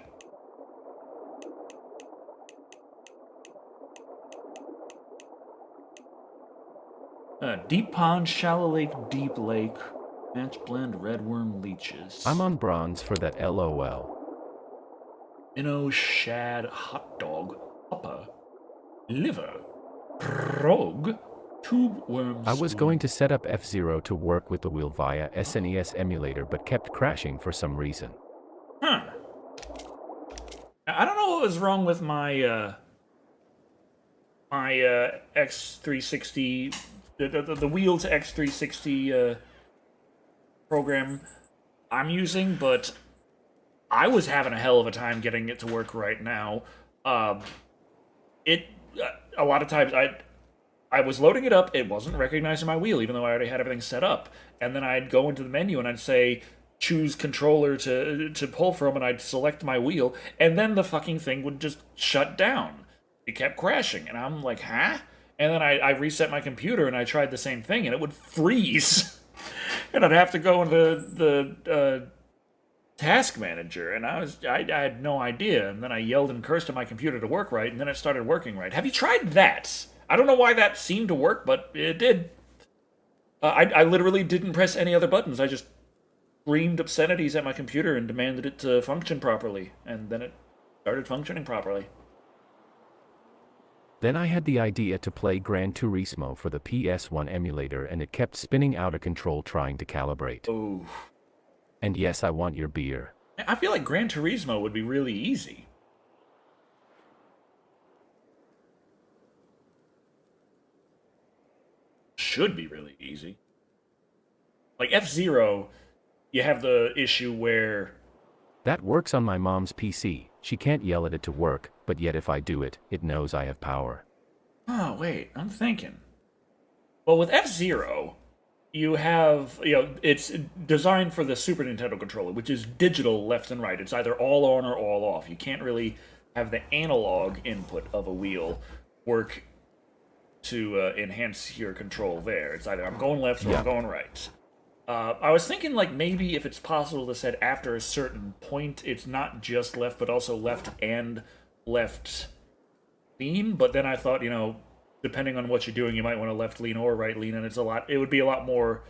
Deep pond, shallow lake, deep lake, match blend, redworm, leeches. I'm on bronze for that LOL. Minnow, shad, hot dog, upper, liver, frog, tube worms. I was going to set up F-Zero to work with the wheel via SNES emulator but kept crashing for some reason. Huh. I don't know what was wrong with my X360, the wheel to X360 program I'm using, but I was having a hell of a time getting it to work right now. A lot of times I was loading it up, it wasn't recognizing my wheel, even though I already had everything set up. And then I'd go into the menu and I'd say, choose controller to pull from, and I'd select my wheel, and then the fucking thing would just shut down. It kept crashing, and I'm like, huh? And then I reset my computer, and I tried the same thing, and it would freeze. And I'd have to go into the task manager, and I had no idea, and then I yelled and cursed at my computer to work right, and then it started working right. Have you tried that? I don't know why that seemed to work, but it did. I literally didn't press any other buttons. I just screamed obscenities at my computer and demanded it to function properly, and then it Started functioning properly. Then I had the idea to play Gran Turismo for the PS1 emulator and it kept spinning out of control trying to calibrate. Oh. And yes, I want your beer. I feel like Gran Turismo would be really easy. Should be really easy. Like F-Zero, you have the issue where... That works on my mom's PC. She can't yell at it to work, but yet if I do it, it knows I have power. Oh, wait, I'm thinking. Well, with F-Zero, you have, it's designed for the Super Nintendo controller, which is digital left and right. It's either all on or all off. You can't really have the analog input of a wheel work to enhance your control there. It's either I'm going left or I'm going right. I was thinking, like, maybe if it's possible to set after a certain point, it's not just left, but also left and left lean. But then I thought, depending on what you're doing, you might want to left lean or right lean, and it would be a lot more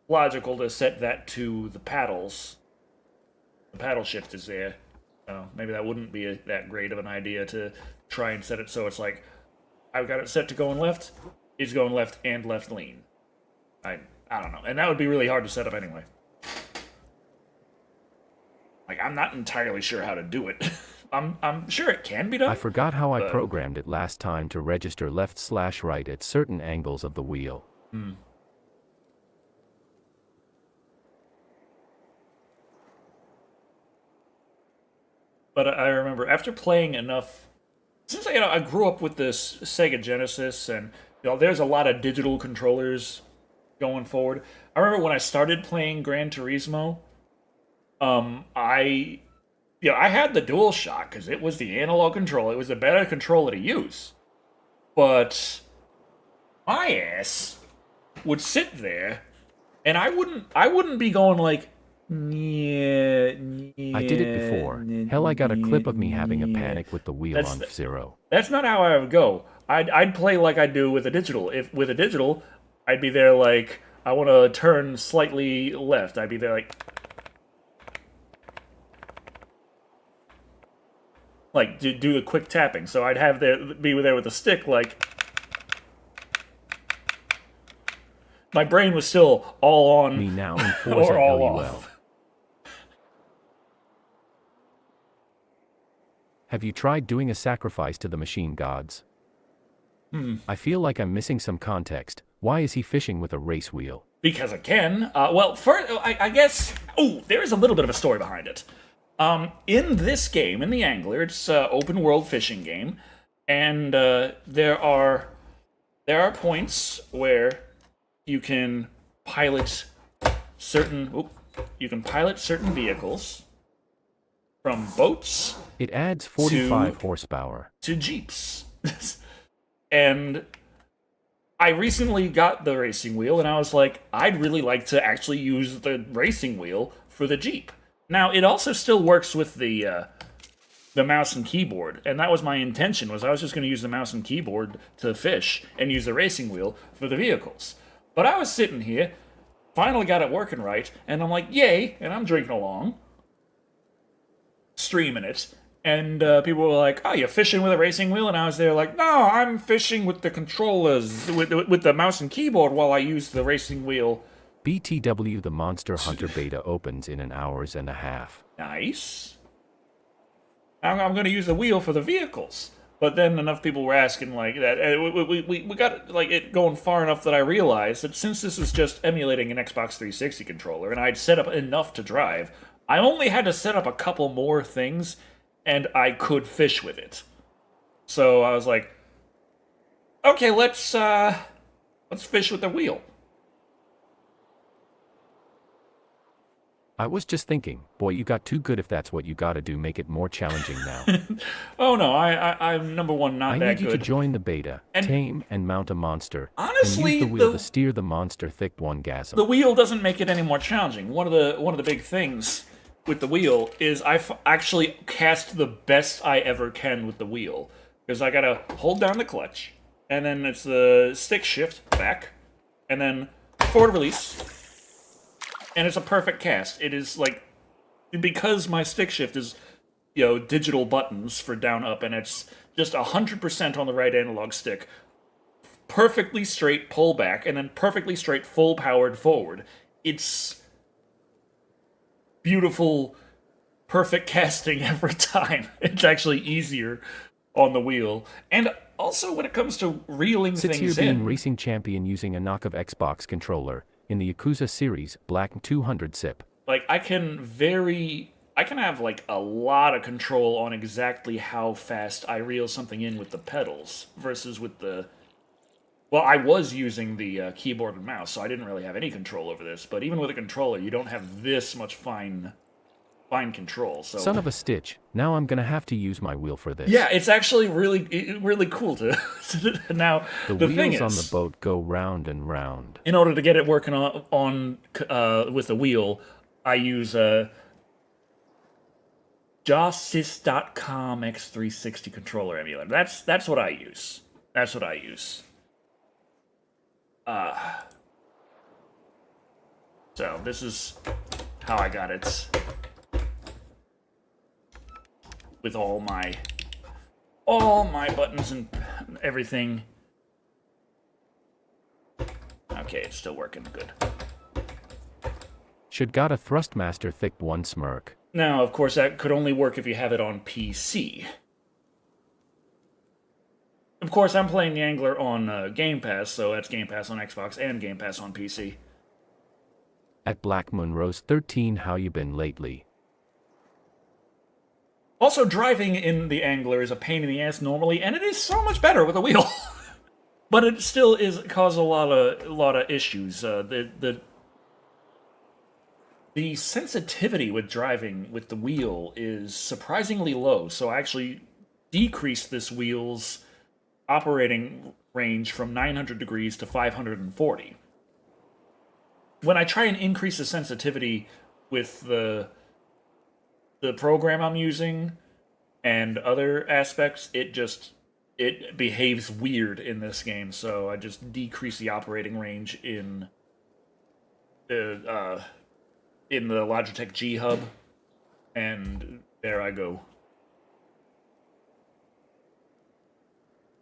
logical to set that to the paddles. The paddle shift is there. Maybe that wouldn't be that great of an idea to try and set it so it's like, I've got it set to going left, it's going left and left lean. I don't know. And that would be really hard to set up anyway. Like, I'm not entirely sure how to do it. I'm sure it can be done. I forgot how I programmed it last time to register left/right at certain angles of the wheel. But I remember after playing enough, since I grew up with this Sega Genesis, and there's a lot of digital controllers going forward. I remember when I started playing Gran Turismo, I had the DualShock because it was the analog controller. It was a better controller to use. But my ass would sit there, and I wouldn't be going like, yeah. I did it before. Hell, I got a clip of me having a panic with the wheel on F-Zero. That's not how I would go. I'd play like I do with a digital. If with a digital, I'd be there like, I want to turn slightly left. I'd be there like do the quick tapping. So I'd have be there with a stick like, my brain was still all on me now in Forza or all LUL. off. Have you tried doing a sacrifice to the machine gods? I feel like I'm missing some context. Why is he fishing with a race wheel? Because I can. Well, first, I guess... Oh, there is a little bit of a story behind it. In this game, in the Angler, it's an open-world fishing game, and there are points where you can pilot certain... you can pilot certain vehicles from boats... It adds 45 horsepower. ...to Jeeps. And I recently got the racing wheel, and I was like, I'd really like to actually use the racing wheel for the Jeep. Now, it also still works with the mouse and keyboard, and that was my intention, was I was just going to use the mouse and keyboard to fish and use the racing wheel for the vehicles. But I was sitting here, finally got it working right, and I'm like, yay, and I'm drinking along, streaming it. And people were like, oh, you're fishing with a racing wheel? And I was there like, no, I'm fishing with the controllers, with the mouse and keyboard while I use the racing wheel. BTW, the Monster Hunter beta opens in an hours and a half. Nice. I'm going to use the wheel for the vehicles. But then enough people were asking like that. We got like it going far enough that I realized that since this is just emulating an Xbox 360 controller, and I'd set up enough to drive, I only had to set up a couple more things, and I could fish with it. So I was like, okay, let's fish with the wheel. I was just thinking, boy, you got too good if that's what you gotta do, make it more challenging now. Oh no, I'm number one, not that I need you good. to join the beta, tame and mount a monster, Honestly, and use the wheel to steer the monster thick one gasm. The wheel doesn't make it any more challenging. One of the big things with the wheel is I actually cast the best I ever can with the wheel. Because I gotta hold down the clutch, and then it's the stick shift back, and then forward release, and it's a perfect cast. It is like, because my stick shift is digital buttons for down up, and it's just 100% on the right analog stick, perfectly straight pull back, and then perfectly straight full powered forward. It's beautiful, perfect casting every time. It's actually easier on the wheel. And also when it comes to reeling Sits here things being in, racing champion using a knock of Xbox controller in the Yakuza series Black 200 SIP. like I can have like a lot of control on exactly how fast I reel something in with the pedals versus with the. Well, I was using the keyboard and mouse, so I didn't really have any control over this. But even with a controller, you don't have this much fine control. So Son of a stitch. Now I'm gonna have to use my wheel for this. yeah, it's actually really cool to. Now The thing wheels on is, the boat go round and round. in order to get it working on with the wheel, I use Jawsys.com X360 controller emulator. That's what I use. That's what I use. So this is how I got it. With all my buttons and everything. Okay, it's still working good. Should got a Thrustmaster thick one smirk. Now, of course, that could only work if you have it on PC. Of course, I'm playing the Angler on Game Pass, so that's Game Pass on Xbox and Game Pass on PC. At Black Moon Rose 13, how you been lately? Also, driving in the Angler is a pain in the ass normally, and it is so much better with a wheel. But it still causes a lot of issues. The sensitivity with driving with the wheel is surprisingly low, so I actually decreased this wheel's operating range from 900 degrees to 540. When I try and increase the sensitivity with the program I'm using and other aspects, it behaves weird in this game, so I just decrease the operating range in the Logitech G Hub, and there I go.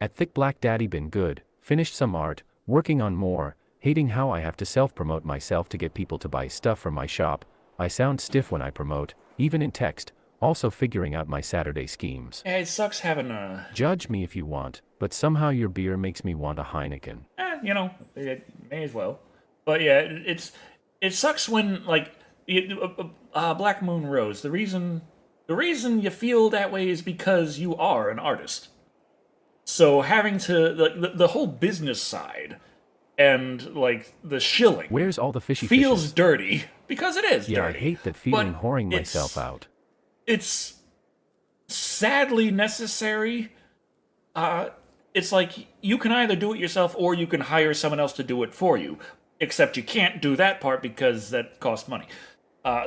At Thick Black Daddy been good, finished some art, working on more, hating how I have to self-promote myself to get people to buy stuff from my shop. I sound stiff when I promote, even in text, also figuring out my Saturday schemes. Yeah, it sucks having a... Judge me if you want, but somehow your beer makes me want a Heineken. It may as well. But yeah, it sucks when, like, Black Moon Rose, the reason you feel that way is because you are an artist. So having to, the whole business side and, like, the shilling Where's all the fishy feels fishes? dirty, because it is Yeah, dirty. I hate that feeling but whoring it's- myself out. It's sadly necessary. It's like, you can either do it yourself or you can hire someone else to do it for you. Except you can't do that part because that costs money.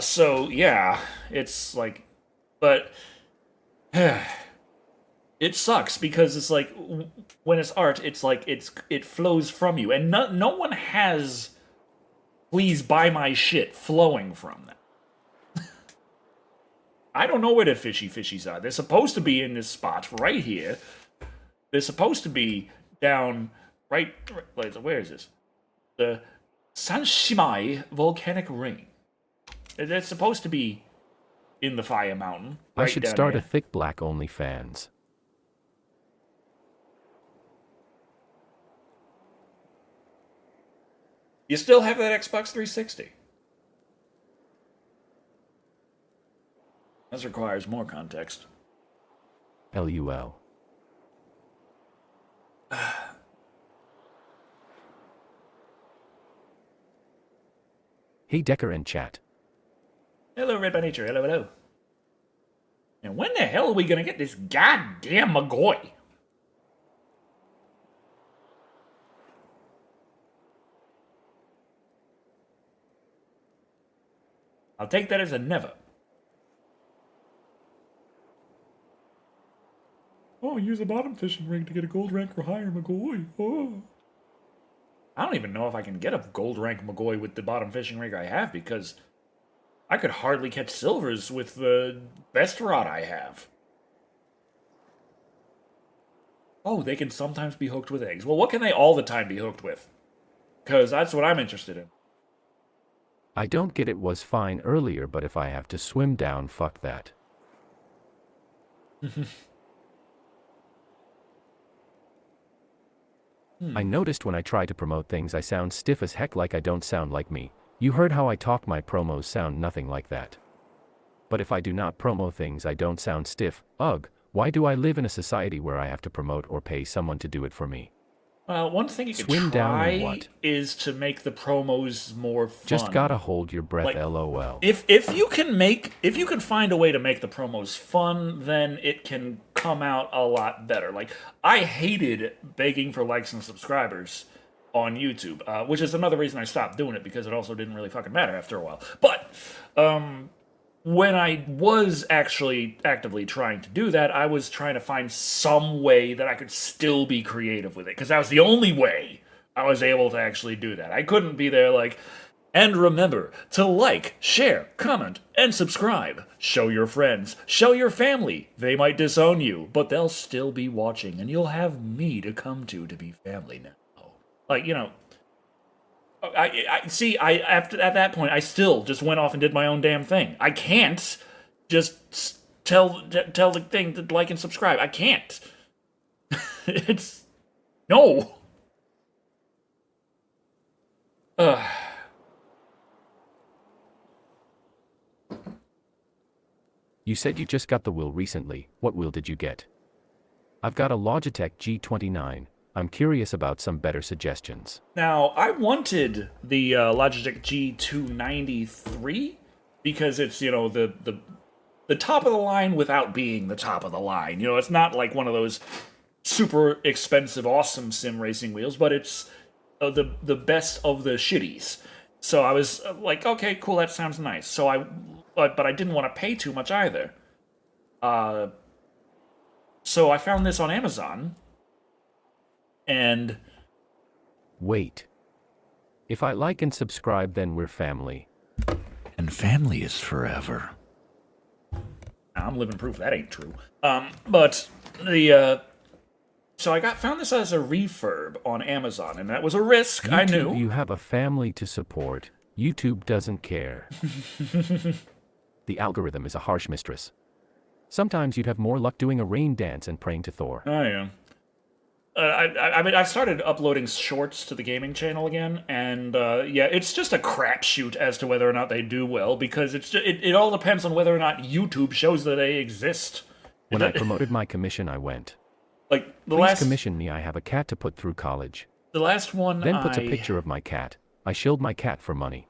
So, yeah, it's like... But... it sucks because it's like, when it's art, it's like, it flows from you. And no one has "please buy my shit" flowing from them. I don't know where the fishy fishies are. They're supposed to be in this spot right here. They're supposed to be down right where is this? The Sanshimai volcanic ring. They're supposed to be in the Fire Mountain. I right should down start here. a Thick Black OnlyFans. You still have that Xbox 360. This requires more context. LUL. Hey Decker and chat. Hello, Red by Nature. Hello, hello. And when the hell are we gonna get this goddamn McGoy? I'll take that as a never. Oh, use a bottom fishing ring to get a gold rank or higher McGoy. Oh. I don't even know if I can get a gold rank McGoy with the bottom fishing rig I have, because I could hardly catch silvers with the best rod I have. Oh, they can sometimes be hooked with eggs. Well, what can they all the time be hooked with? Because that's what I'm interested in. I don't get it was fine earlier, but if I have to swim down, fuck that. I noticed when I try to promote things I sound stiff as heck, like I don't sound like me. You heard how I talk, my promos sound nothing like that. But if I do not promo things I don't sound stiff. Ugh, why do I live in a society where I have to promote or pay someone to do it for me? Well, one thing you could Swim down and try what? is to make the promos more fun. Just gotta hold your breath, Like, lol. If you can find a way to make the promos fun, then it can come out a lot better. Like, I hated begging for likes and subscribers on YouTube, which is another reason I stopped doing it, because it also didn't really fucking matter after a while. But when I was actually actively trying to do that, I was trying to find some way that I could still be creative with it, because that was the only way I was able to actually do that. I couldn't be there like, and remember to like, share, comment, and subscribe. Show your friends, show your family. They might disown you, but they'll still be watching, and you'll have me to come to be family now. Like, you know, after at that point, I still just went off and did my own damn thing. I can't just tell the thing to like and subscribe. I can't. It's no. You said you just got the wheel recently. What wheel did you get? I've got a Logitech G29. I'm curious about some better suggestions. Now, I wanted the Logitech G293 because it's, you know, the top of the line without being the top of the line. You know, it's not like one of those super expensive, awesome sim racing wheels, but it's the best of the shitties. So I was like, okay, cool, that sounds nice. So but I didn't want to pay too much either. So I found this on Amazon. And wait. If I like and subscribe, then we're family. And family is forever. I'm living proof that ain't true. But the so I found this as a refurb on Amazon, and that was a risk. YouTube, I knew. You have a family to support. YouTube doesn't care. The algorithm is a harsh mistress. Sometimes you'd have more luck doing a rain dance and praying to Thor. Oh yeah. I mean, I've started uploading shorts to the gaming channel again, and yeah, it's just a crapshoot as to whether or not they do well, because it all depends on whether or not YouTube shows that they exist. When I promoted my commission, I went, like the please last commission me. I have a cat to put through college. The last one Then puts a picture of my cat. I shilled my cat for money.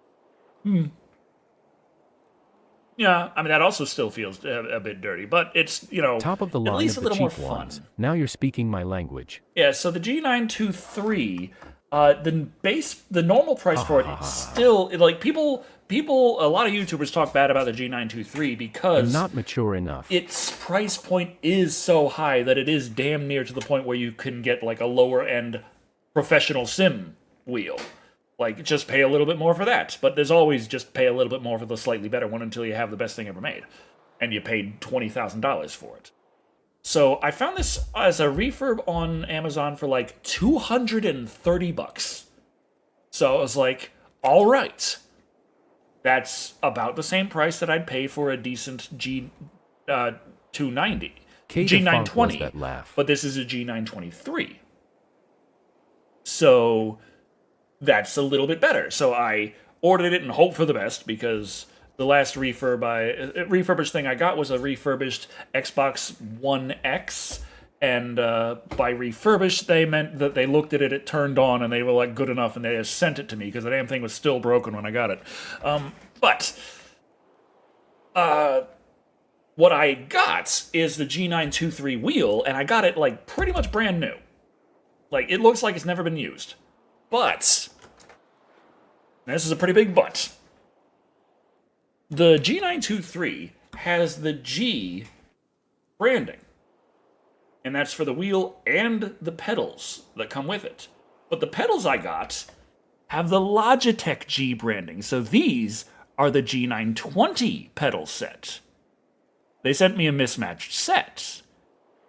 Yeah, I mean, that also still feels a bit dirty, but it's, you know, Top of the line at least of a the little more cheap fun. ones. Now you're speaking my language. Yeah, so the G923, the normal price for it is still, like, people, a lot of YouTubers talk bad about the G923 because I'm not mature enough. its price point is so high that it is damn near to the point where you can get, like, a lower-end professional sim wheel. Like, just pay a little bit more for that. But there's always just pay a little bit more for the slightly better one until you have the best thing ever made. And you paid $20,000 for it. So I found this as a refurb on Amazon for like $230. So I was like, all right. That's about the same price that I'd pay for a decent G290. G920. That laugh. But this is a G923. So that's a little bit better. So I ordered it and hoped for the best, because the last refurbished thing I got was a refurbished Xbox One X, and by refurbished they meant that they looked at it, it turned on, and they were like good enough, and they just sent it to me because the damn thing was still broken when I got it. But what I got is the G923 wheel, and I got it like pretty much brand new. Like, it looks like it's never been used. But, this is a pretty big but, the G923 has the G branding. And that's for the wheel and the pedals that come with it. But the pedals I got have the Logitech G branding. So these are the G920 pedal set. They sent me a mismatched set.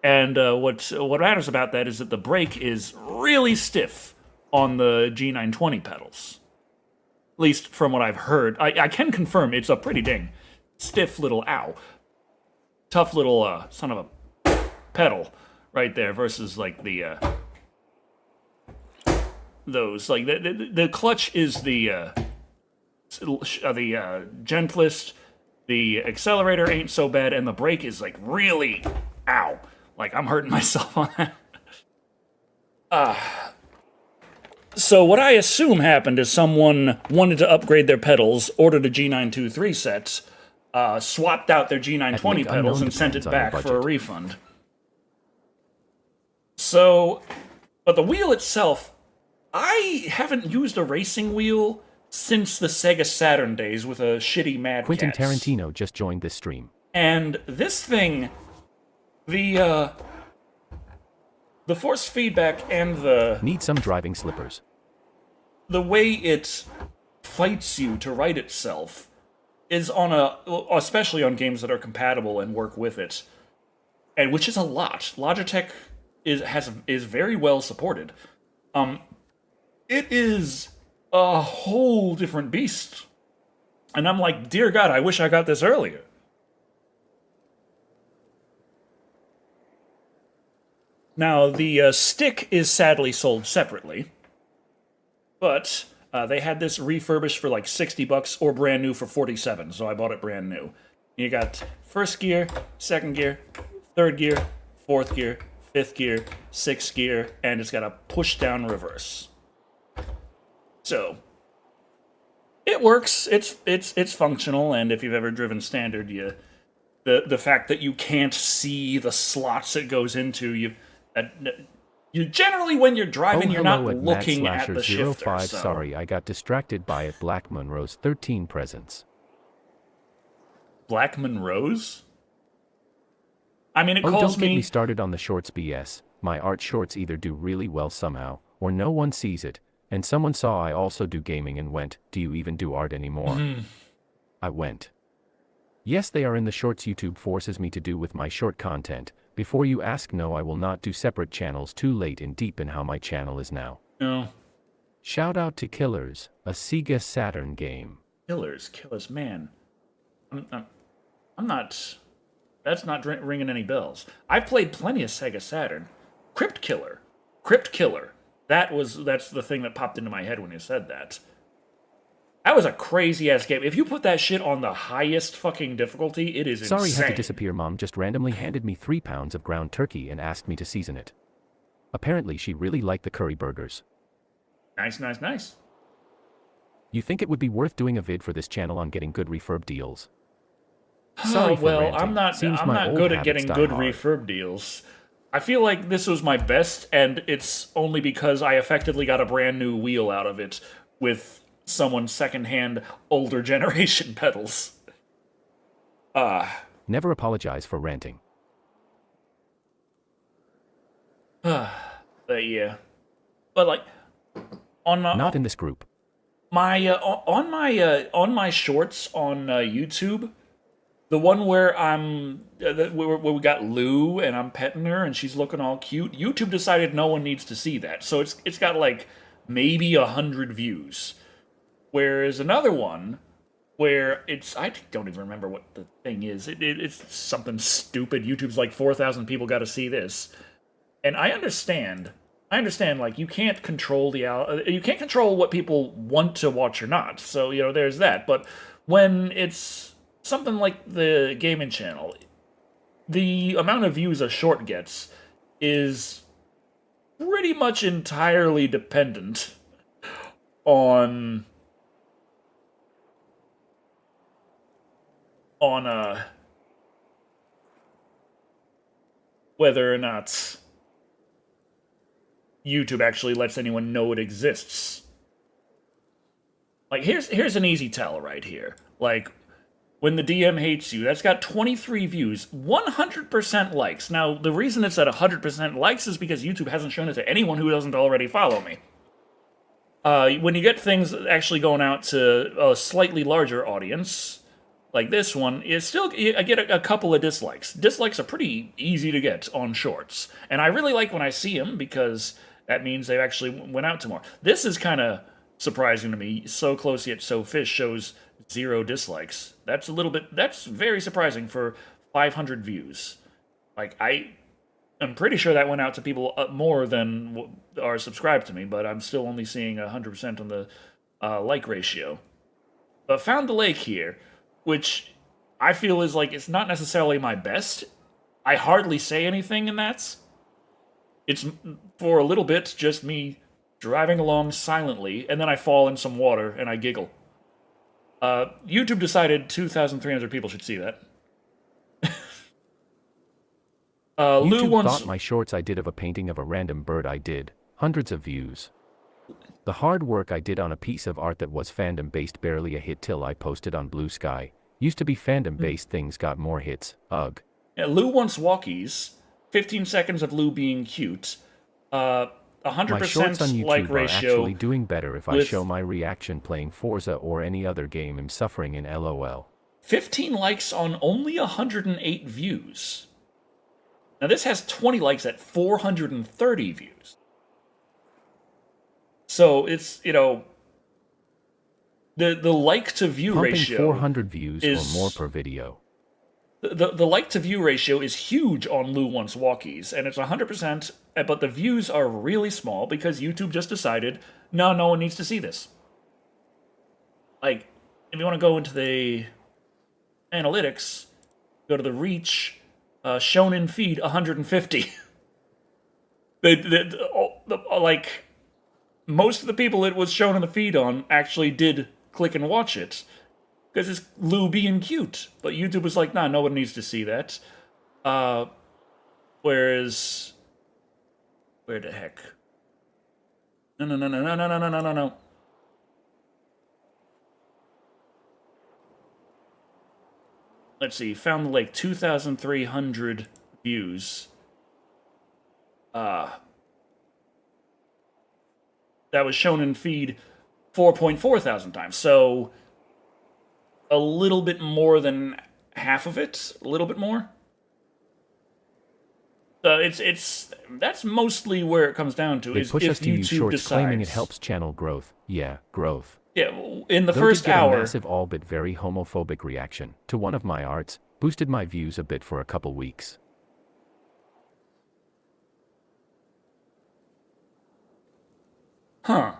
And what matters about that is that the brake is really stiff on the G920 pedals. At least from what I've heard. I can confirm it's a pretty dang stiff little, tough little son of a pedal right there versus like the those. Like the clutch is the gentlest, the accelerator ain't so bad, and the brake is like really, like I'm hurting myself on that. So what I assume happened is someone wanted to upgrade their pedals, ordered a G923 set, swapped out their G920 pedals, and sent it back for a refund. So, but the wheel itself, I haven't used a racing wheel since the Sega Saturn days with a shitty Mad Quentin Catz. Tarantino just joined this stream. And this thing, the force feedback and Need some driving slippers. the way it fights you to right itself is especially on games that are compatible and work with it, and which is a lot. Logitech is very well supported. It is a whole different beast, and I'm like, dear God, I wish I got this earlier. Now, the stick is sadly sold separately, but they had this refurbished for like $60 or brand new for $47, so I bought it brand new. You got first gear, second gear, third gear, fourth gear, fifth gear, sixth gear, and it's got a push-down reverse. So, it works. It's functional, and if you've ever driven standard, the fact that you can't see the slots it goes into, you generally, when you're driving, you're not looking at the shifter. So. Sorry, I got distracted by it. Black Monroe's 13 presents. Black Monroe's? I mean, it Oh, calls don't get me started on the shorts BS. My art shorts either do really well somehow, or no one sees it, and someone saw I also do gaming and went, "Do you even do art anymore?" I went. Yes, they are in the shorts YouTube forces me to do with my short content. Before you ask, no, I will not do separate channels. Too late in deep in how my channel is now. No. Shout out to Killers, a Sega Saturn game. Killers, man. I'm not. That's not ringing any bells. I've played plenty of Sega Saturn. Crypt Killer. That's the thing that popped into my head when you said that. That was a crazy-ass game. If you put that shit on the highest fucking difficulty, it is insane. Sorry, had to disappear. Mom just randomly handed me 3 pounds of ground turkey and asked me to season it. Apparently, she really liked the curry burgers. Nice. You think it would be worth doing a vid for this channel on getting good refurb deals? Sorry for well, ranting. I'm not good at getting good refurb deals. I feel like this was my best, and it's only because I effectively got a brand new wheel out of it with someone's secondhand older generation pedals. Never apologize for ranting. But yeah. But like on Not in this group. on my shorts on YouTube, the one where where we got Lou and I'm petting her and she's looking all cute, YouTube decided no one needs to see that. So it's got like maybe 100 views. Whereas another one where I don't even remember what the thing is. It's something stupid. YouTube's like 4,000 people got to see this. And I understand like you can't control you can't control what people want to watch or not. So, there's that. But when it's something like the gaming channel, the amount of views a short gets is pretty much entirely dependent on whether or not YouTube actually lets anyone know it exists. Like, here's an easy tell right here. Like, when the DM hates you, that's got 23 views, 100% likes. Now, the reason it's at 100% likes is because YouTube hasn't shown it to anyone who doesn't already follow me. When you get things actually going out to a slightly larger audience, like this one, I get a couple of dislikes. Dislikes are pretty easy to get on shorts, and I really like when I see them because that means they actually went out to more. This is kind of surprising to me. So Close Yet So Fish shows 0 dislikes. That's very surprising for 500 views. Like, I'm pretty sure that went out to people more than are subscribed to me, but I'm still only seeing 100% on the like ratio. But Found the Lake here, which I feel is like, it's not necessarily my best. I hardly say anything in that. It's, for a little bit, just me driving along silently, and then I fall in some water and I giggle. YouTube decided 2,300 people should see that. Lou YouTube once thought my shorts I did of a painting of a random bird I did, hundreds of views. The hard work I did on a piece of art that was fandom-based barely a hit till I posted on Blue Sky. Used to be fandom-based things got more hits, ugh. Yeah, Lou wants walkies. 15 seconds of Lou being cute. 100% My shorts on YouTube like are ratio. actually doing better if I with- show my reaction playing Forza or any other game I'm suffering in LOL. 15 likes on only 108 views. Now this has 20 likes at 430 views. So it's, the like to view Pumping ratio 400 views is or more per video. The like to view ratio is huge on Lou Wants Walkies, and it's 100%, but the views are really small because YouTube just decided, no one needs to see this. Like, if you want to go into the analytics, go to the reach, shown in feed 150. Like, most of the people it was shown in the feed on actually did click and watch it. Because it's Lou being cute. But YouTube was like, nah, no one needs to see that. Whereas... Where the heck? No. Let's see, Found the Lake, 2,300 views. That was shown in feed 4.4 thousand times, so a little bit more than half of it, a little bit more. That's mostly where it comes down to. They Is push if us to use YouTube shorts decides, claiming it helps channel growth. Yeah, growth. Yeah, in the Though first did get hour, a massive albeit very homophobic reaction to one of my arts, boosted my views a bit for a couple weeks. Huh.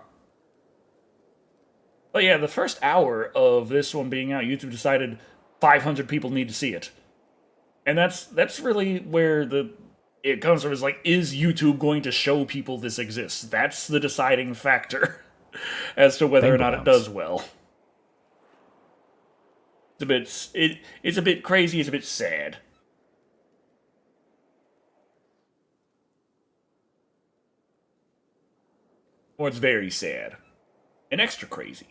But yeah, the first hour of this one being out, YouTube decided 500 people need to see it. And that's really where it comes from, is like, is YouTube going to show people this exists? That's the deciding factor as to whether or not it does well. It's a bit crazy, it's a bit sad. Or it's very sad. And extra crazy.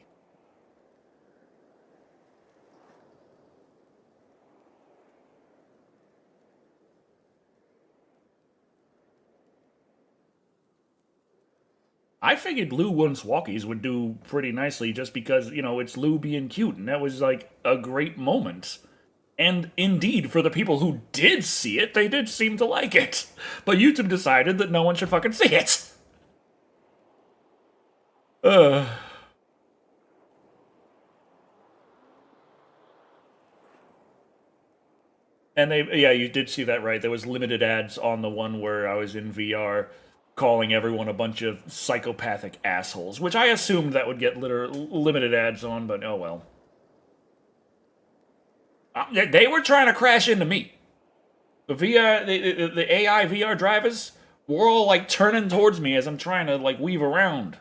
I figured Lou Wants Walkies would do pretty nicely just because, it's Lou being cute, and that was, like, a great moment. And indeed, for the people who did see it, they did seem to like it. But YouTube decided that no one should fucking see it. And you did see that right. There was limited ads on the one where I was in VR calling everyone a bunch of psychopathic assholes, which I assumed that would get limited ads on, but oh well. They were trying to crash into me. The AI VR drivers were all like turning towards me as I'm trying to like weave around.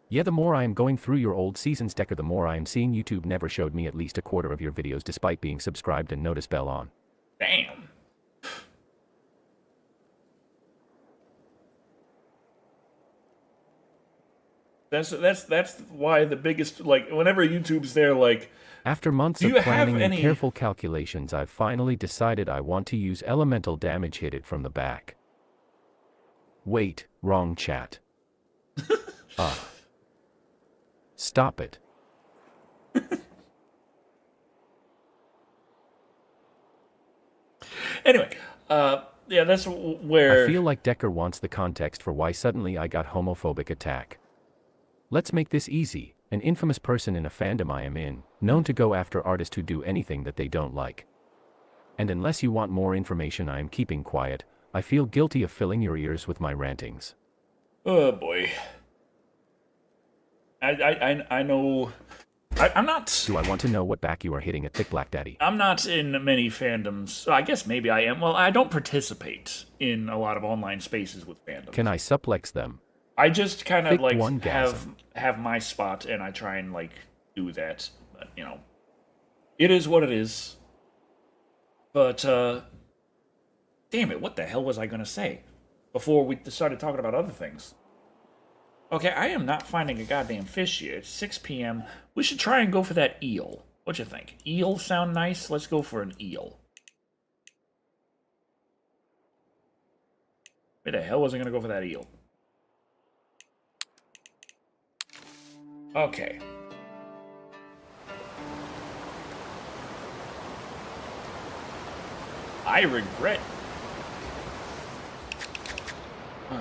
Yeah, the more I am going through your old seasons, Decker, the more I am seeing YouTube never showed me at least a quarter of your videos despite being subscribed and notice bell on. Damn. That's why the biggest, like, whenever YouTube's there, like, after months do of you have planning and any careful calculations, I've finally decided I want to use elemental damage, hit it from the back. Wait, wrong chat. Stop it. Anyway, yeah, that's where... I feel like Decker wants the context for why suddenly I got homophobic attack. Let's make this easy. An infamous person in a fandom I am in, known to go after artists who do anything that they don't like. And unless you want more information, I am keeping quiet. I feel guilty of filling your ears with my rantings. Oh boy. I know... I'm not... Do I want to know what back you are hitting at Thick Black Daddy? I'm not in many fandoms. I guess maybe I am. Well, I don't participate in a lot of online spaces with fandoms. Can I suplex them? I just kind of, Thick like, one-gasm. have my spot, and I try and, like, do that. But, you know, it is what it is. But, damn it, what the hell was I gonna say before we started talking about other things? Okay, I am not finding a goddamn fish here. It's 6 p.m. We should try and go for that eel. What you think? Eel sound nice? Let's go for an eel. Where the hell was I gonna go for that eel? Okay. I regret. Okay.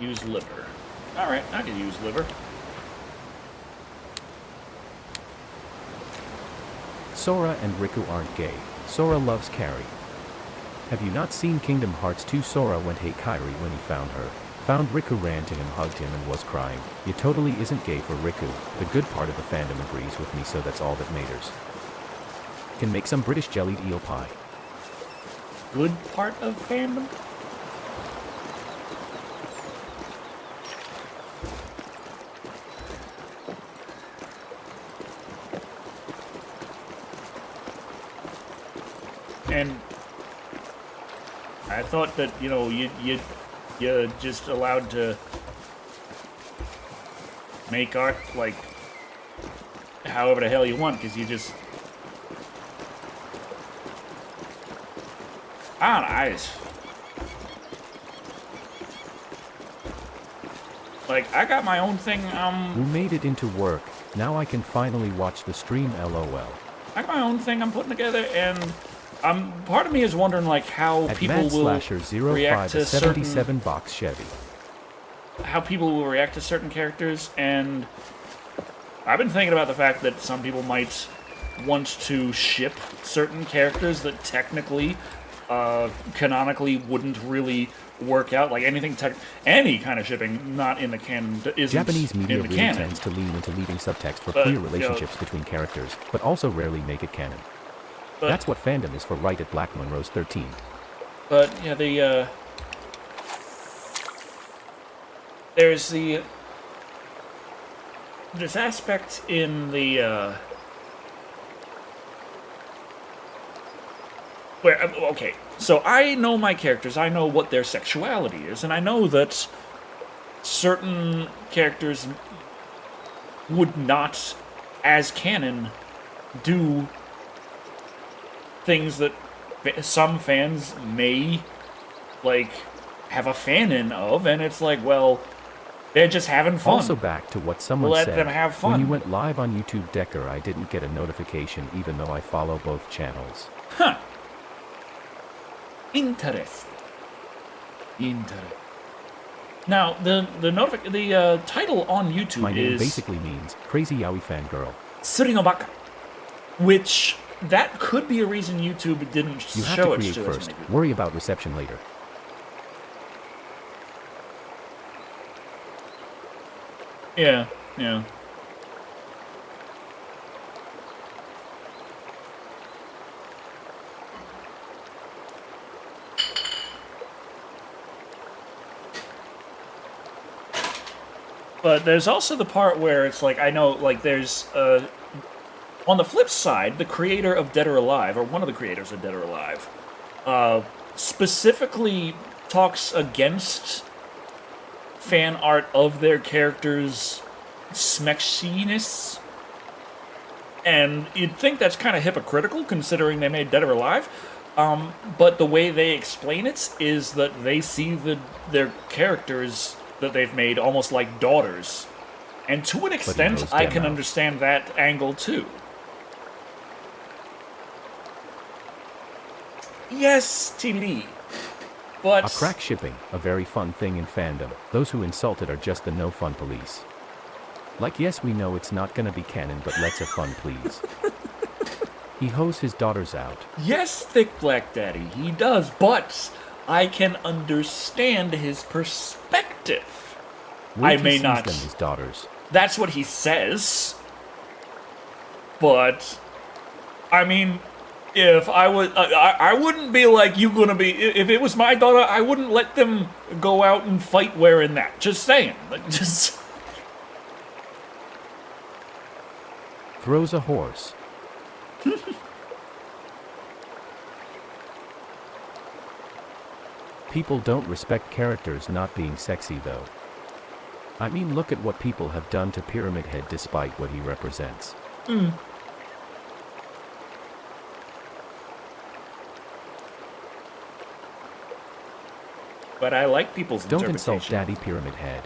Use liver. Alright, I can use liver. Sora and Riku aren't gay. Sora loves Kairi. Have you not seen Kingdom Hearts 2? Sora went hey Kairi when he found her. Found Riku, ranting and hugged him and was crying. You totally isn't gay for Riku. The good part of the fandom agrees with me, so that's all that matters. Can make some British jellied eel pie. Good part of fandom? And I thought that, you know, you're just allowed to make art, like, however the hell you want, because you just... I don't know, like, I got my own thing, We made it into work. Now I can finally watch the stream, lol. I got my own thing I'm putting together, and part of me is wondering, like, how At people Mad will Slasher react 05 to a 77 box Chevy. how people will react to certain characters, and I've been thinking about the fact that some people might want to ship certain characters that technically, canonically wouldn't really work out. Like any kind of shipping not in the canon isn't Japanese media in the really canon. tends to lean into leaving subtext for But, clear you know, relationships between characters, but also rarely make it canon. But, That's what fandom is for, right at Black Monroe's 13. But yeah, there's this aspect in the where okay, so I know my characters, I know what their sexuality is, and I know that certain characters would not, as canon, do things that some fans may, like, have a fan-in of, and it's like, well, they're just having fun. Also back to what someone Let said, them have fun. when you went live on YouTube, Decker, I didn't get a notification even though I follow both channels. Huh. Interesting. Now, the title on YouTube My name is basically means Crazy Yaoi Fangirl.釣りの馬鹿, which that could be a reason YouTube didn't You have show to it create to as first, many people. worry about reception later. Yeah, yeah. But there's also the part where it's like, I know, like, there's, on the flip side, the creator of Dead or Alive, or one of the creators of Dead or Alive, specifically talks against fan art of their characters' smexiness. And you'd think that's kind of hypocritical, considering they made Dead or Alive. But the way they explain it is that they see their characters that they've made almost like daughters. And to an extent, knows I them can out. understand that angle too. Yes, TBD. But A crack shipping, a very fun thing in fandom. Those who insult it are just the no-fun police. Like, yes, we know it's not gonna be canon, but let's have fun, please. He hoes his daughters out. yes, Thick Black Daddy, he does, but I can understand his perspective. Wait I till may he sees not. them his daughters. That's what he says. But I mean, if I would, I wouldn't be like you gonna be. If it was my daughter, I wouldn't let them go out and fight wearing that. Just saying. Like, just Throws a horse. People don't respect characters not being sexy though. I mean, look at what people have done to Pyramid Head despite what he represents. But I like people's Don't interpretation. insult Daddy Pyramid Head.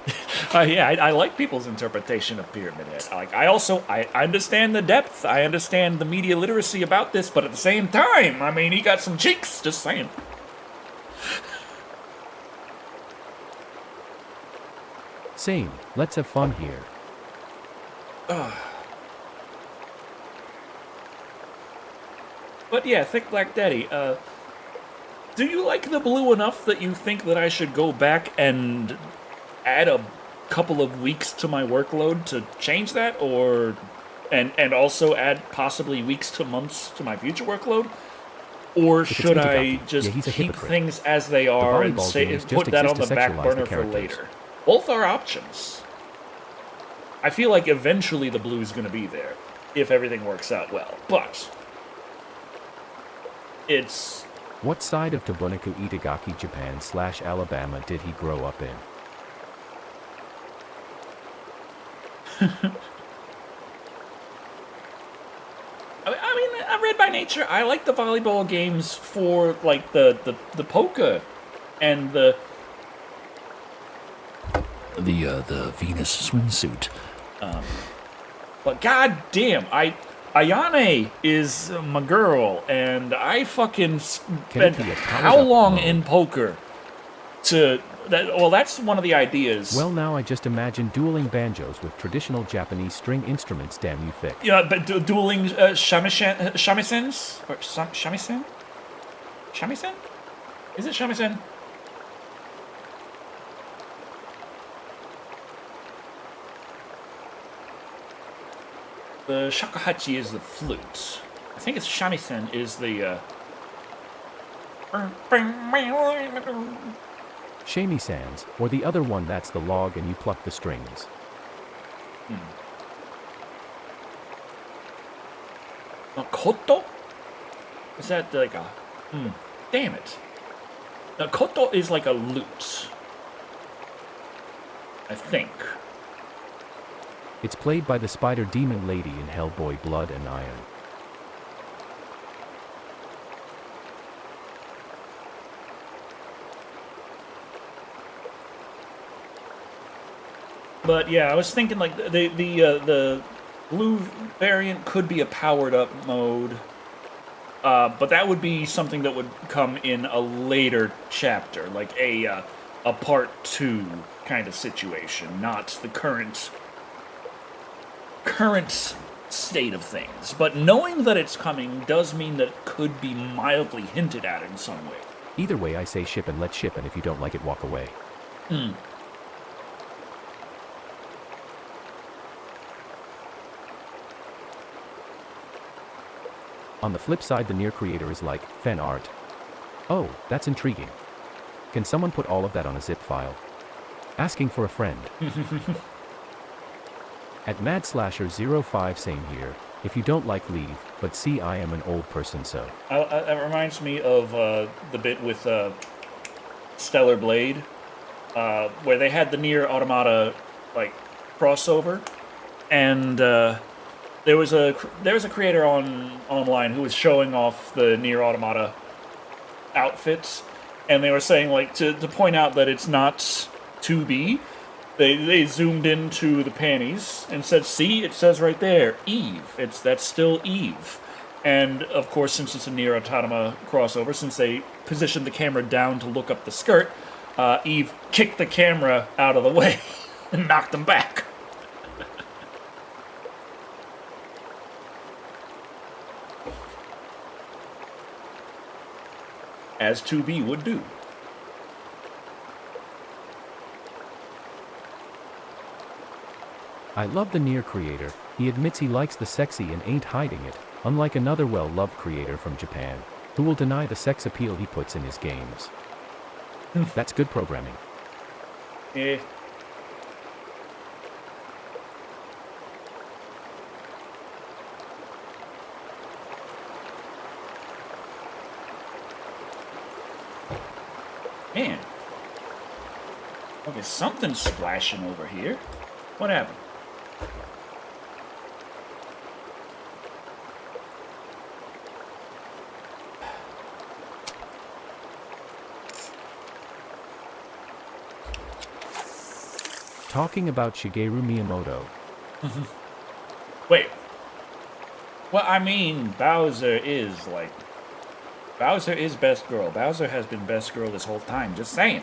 Yeah, I like people's interpretation of Pyramid Head. Like, I understand the depth. I understand the media literacy about this, but at the same time, I mean, he got some cheeks. Just saying. Same, let's have fun here. But yeah, Thick Black Daddy, do you like the blue enough that you think that I should go back and add a couple of weeks to my workload to change that, or and also add possibly weeks to months to my future workload? Or it's should I Itagaki, just yeah, he's a keep hypocrite. things as they are and volleyball say games put just that on the exist to back sexualize burner the for characters. later? Both are options. I feel like eventually the blue's going to be there if everything works out well, but it's What side of Tobuniku Itagaki, Japan / Alabama did he grow up in? I mean, I'm red by nature. I like the volleyball games for like the polka and the Venus swimsuit. but goddamn, Ayane is my girl, and I fucking spent Can it be a how powered up long mode? in poker to that? Well, that's one of the ideas. Well, now I just imagine dueling banjos with traditional Japanese string instruments. Damn you thick. yeah, but dueling shamisens or shamisen? Shamisen? Is it shamisen? The shakuhachi is the flute. I think it's shamisen is the. Shamie Sands, or the other one that's the log and you pluck the strings. Koto? Is that like a... damn it. Koto is like a lute. I think. It's played by the spider demon lady in Hellboy Blood and Iron. But yeah, I was thinking like the blue variant could be a powered up mode. But that would be something that would come in a later chapter, like a part 2 kind of situation, not the current state of things. But knowing that it's coming does mean that it could be mildly hinted at in some way. Either way, I say ship and let's ship, and if you don't like it, walk away. On the flip side, the Nier creator is like, fan art. Oh, that's intriguing. Can someone put all of that on a zip file? Asking for a friend. At MadSlasher05, same here. If you don't like, leave, but see, I am an old person, so. That reminds me of the bit with Stellar Blade, where they had the Nier Automata like crossover, and there was a creator online who was showing off the Nier Automata outfits, and they were saying, like, to point out that it's not 2B, they zoomed into the panties and said, see, it says right there, Eve. That's still Eve. And, of course, since it's a Nier Automata crossover, since they positioned the camera down to look up the skirt, Eve kicked the camera out of the way and knocked them back. As 2B would do. I love the Nier creator. He admits he likes the sexy and ain't hiding it, unlike another well-loved creator from Japan, who will deny the sex appeal he puts in his games. That's good programming. Eh. Man. Okay, something's splashing over here. What happened? Talking about Shigeru Miyamoto. Wait. Well, I mean, Bowser is best girl. Bowser has been best girl this whole time. Just saying.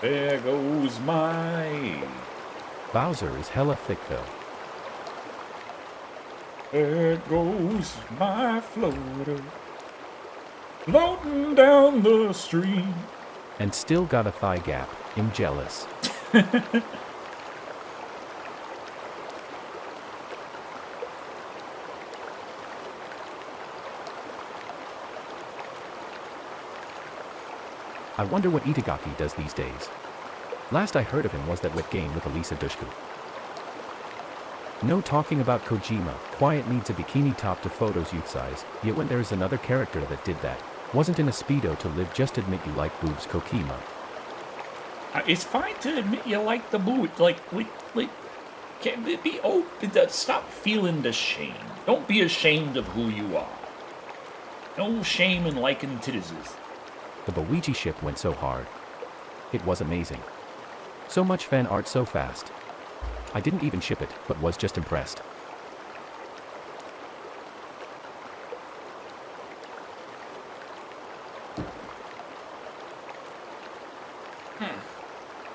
There goes my... Bowser is hella thick though. There goes my floater, floating down the stream. And still got a thigh gap. I'm jealous. I wonder what Itagaki does these days. Last I heard of him was that wet game with Elisa Dushku. No talking about Kojima. Quiet needs a bikini top to photos youth size, yet when there is another character that did that, wasn't in a speedo to live, just admit you like boobs, Kokima. It's fine to admit you like the boot. Like, can't it be open? Stop feeling the shame. Don't be ashamed of who you are. No shame in liking titties. The Boichi ship went so hard. It was amazing. So much fan art so fast. I didn't even ship it, but was just impressed.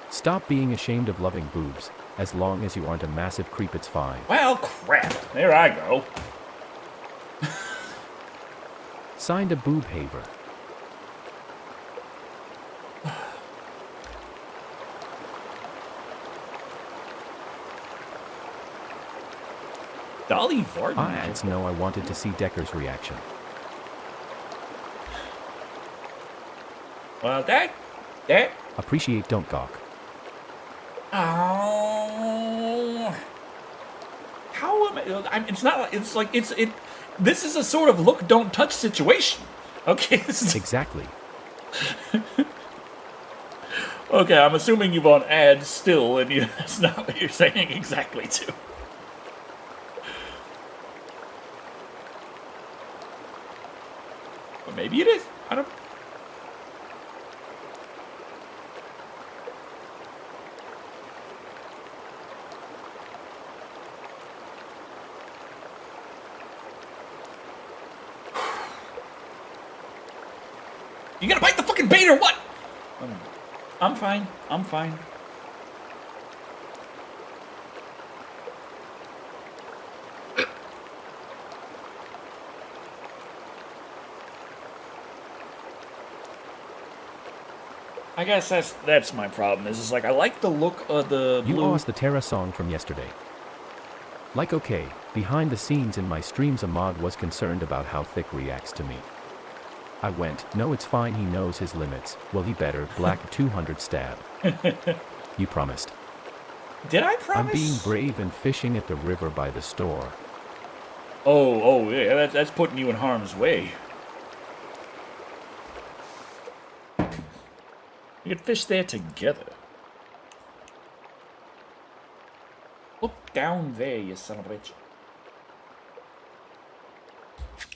Stop being ashamed of loving boobs. As long as you aren't a massive creep, it's fine. Well, crap. There I go. Signed a boob haver. Dolly Varden. Ads know I wanted to see Decker's reaction. Well, that. Appreciate, don't gawk. Oh. How am I? It's not like it's This is a sort of look, don't touch situation. Okay. This is, Exactly. okay, I'm assuming you've on ads still, and that's not what you're saying exactly to. But maybe it is. I don't. You gonna bite the fucking bait or what? I'm fine. I'm fine. I guess that's my problem. Is like I like the look of the You blue. owe us the Terra song from yesterday. Like, okay, behind the scenes in my streams, Ahmad was concerned about how thick reacts to me. I went, no, it's fine, he knows his limits. Well, he better. Black 200 stab. You promised. Did I promise? I'm being brave and fishing at the river by the store. Oh, yeah, that's putting you in harm's way. You could fish there together. Look down there, you son of a bitch.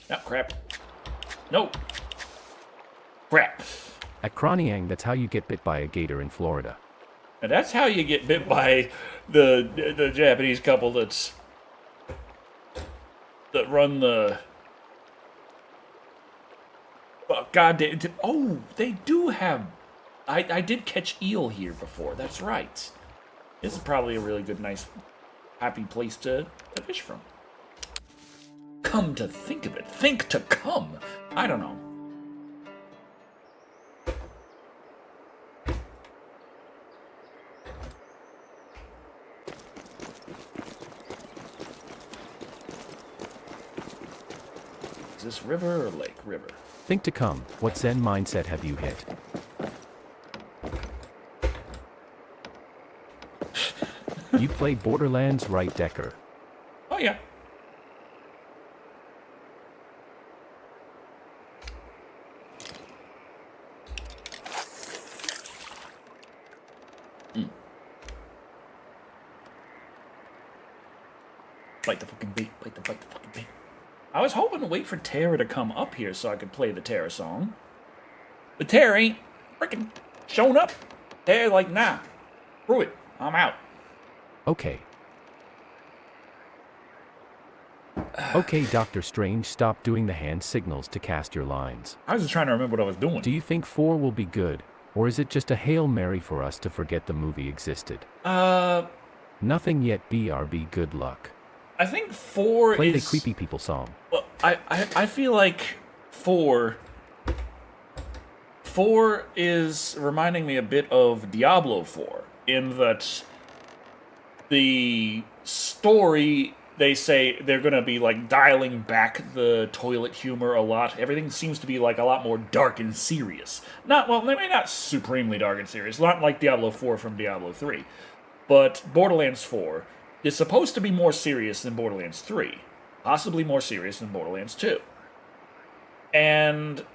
Oh, crap. No. Crap. At Kraniang, that's how you get bit by a gator in Florida. And that's how you get bit by the Japanese couple that run the... Oh, God, oh, they do have... I did catch eel here before, that's right. This is probably a really good, nice, happy place to fish from. Come to think of it. Think to come. I don't know. Is this river or lake? River. Think to come. What Zen mindset have you hit? You play Borderlands, right, Decker? Oh, yeah. Bite the fucking bait. Bite the fucking bait. I was hoping to wait for Tara to come up here so I could play the Tara song. But Tara ain't freaking showing up. They're like, nah. Screw it. I'm out. Okay. Okay, Doctor Strange, stop doing the hand signals to cast your lines. I was just trying to remember what I was doing. Do you think 4 will be good, or is it just a Hail Mary for us to forget the movie existed? Nothing yet, BRB, good luck. I think 4 Play is... the Creepy People song. Well, I feel like 4 is reminding me a bit of Diablo 4, in that the story, they say they're going to be, like, dialing back the toilet humor a lot. Everything seems to be, like, a lot more dark and serious. Well, maybe not supremely dark and serious, not like Diablo 4 from Diablo 3, but Borderlands 4 is supposed to be more serious than Borderlands 3, possibly more serious than Borderlands 2. And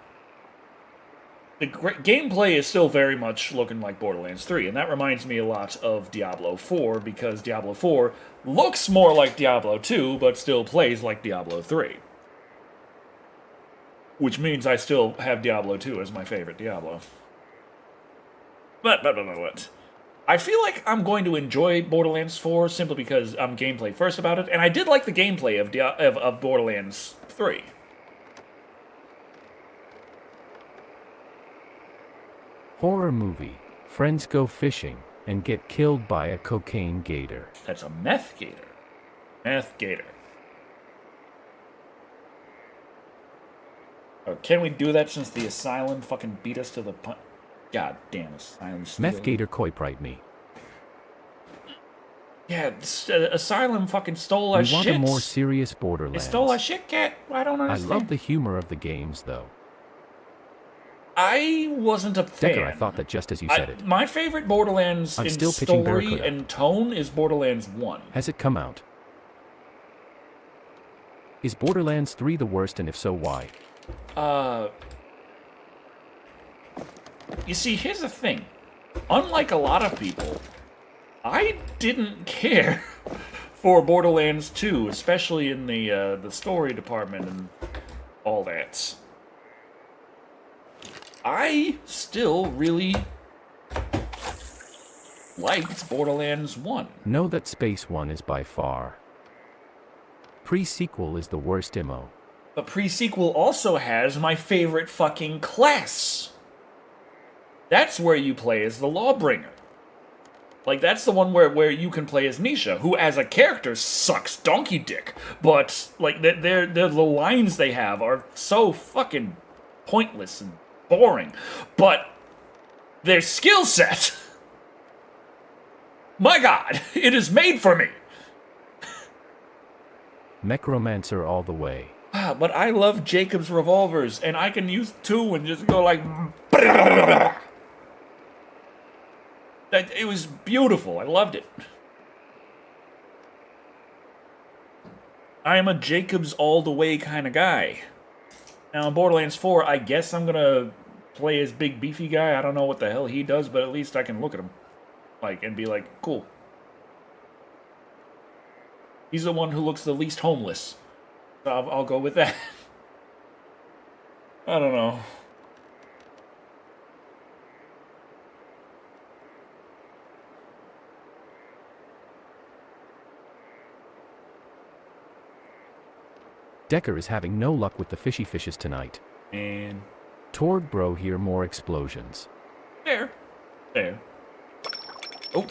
the gameplay is still very much looking like Borderlands 3, and that reminds me a lot of Diablo 4, because Diablo 4 looks more like Diablo 2, but still plays like Diablo 3. Which means I still have Diablo 2 as my favorite Diablo. But I feel like I'm going to enjoy Borderlands 4 simply because I'm gameplay first about it, and I did like the gameplay of Borderlands 3. Horror movie. Friends go fishing and get killed by a cocaine gator. That's a meth gator. Meth gator. Oh, can we do that since the asylum fucking beat us to the punch? God damn, asylum. Meth gator coiprite me. Yeah, asylum fucking stole our We shit. want a more serious Borderlands. They stole our shit, cat. I don't understand. I love the humor of the games, though. I wasn't a fan. Decker, I thought that just as you said it. My favorite Borderlands I'm in still pitching story Barracuda. and tone is Borderlands 1. Has it come out? Is Borderlands 3 the worst, and if so, why? You see, here's the thing. Unlike a lot of people, I didn't care for Borderlands 2, especially in the story department and all that. I still really liked Borderlands 1. Know that Space 1 is by far. Pre-sequel is the worst MO. But pre-sequel also has my favorite fucking class. That's where you play as the Lawbringer. Like, that's the one where you can play as Nisha, who as a character sucks donkey dick. But, like, the lines they have are so fucking pointless and boring. But their skill set, my God, it is made for me. Necromancer all the way. But I love Jacob's revolvers, and I can use 2 and just go like... It was beautiful. I loved it. I am a Jacobs all the way kind of guy. Now in Borderlands 4, I guess I'm gonna play his big beefy guy. I don't know what the hell he does, but at least I can look at him, like, and be like, cool. He's the one who looks the least homeless. So I'll go with that. I don't know. Decker is having no luck with the fishy fishes tonight. And Tord bro, hear more explosions. there. Oh,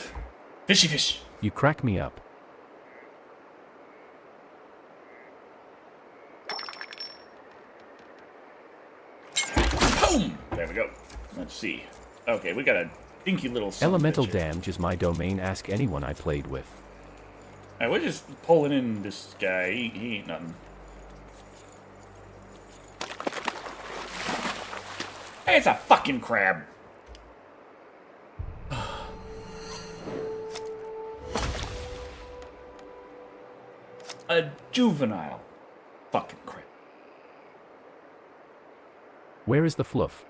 fishy fish. You crack me up. Boom! There we go. Let's see. Okay, we got a dinky little Elemental bitch. damage is my domain, ask anyone I played with. Alright, we're just pulling in this guy. He ain't nothing. Hey, it's a fucking crab. A juvenile fucking crab. Where is the fluff?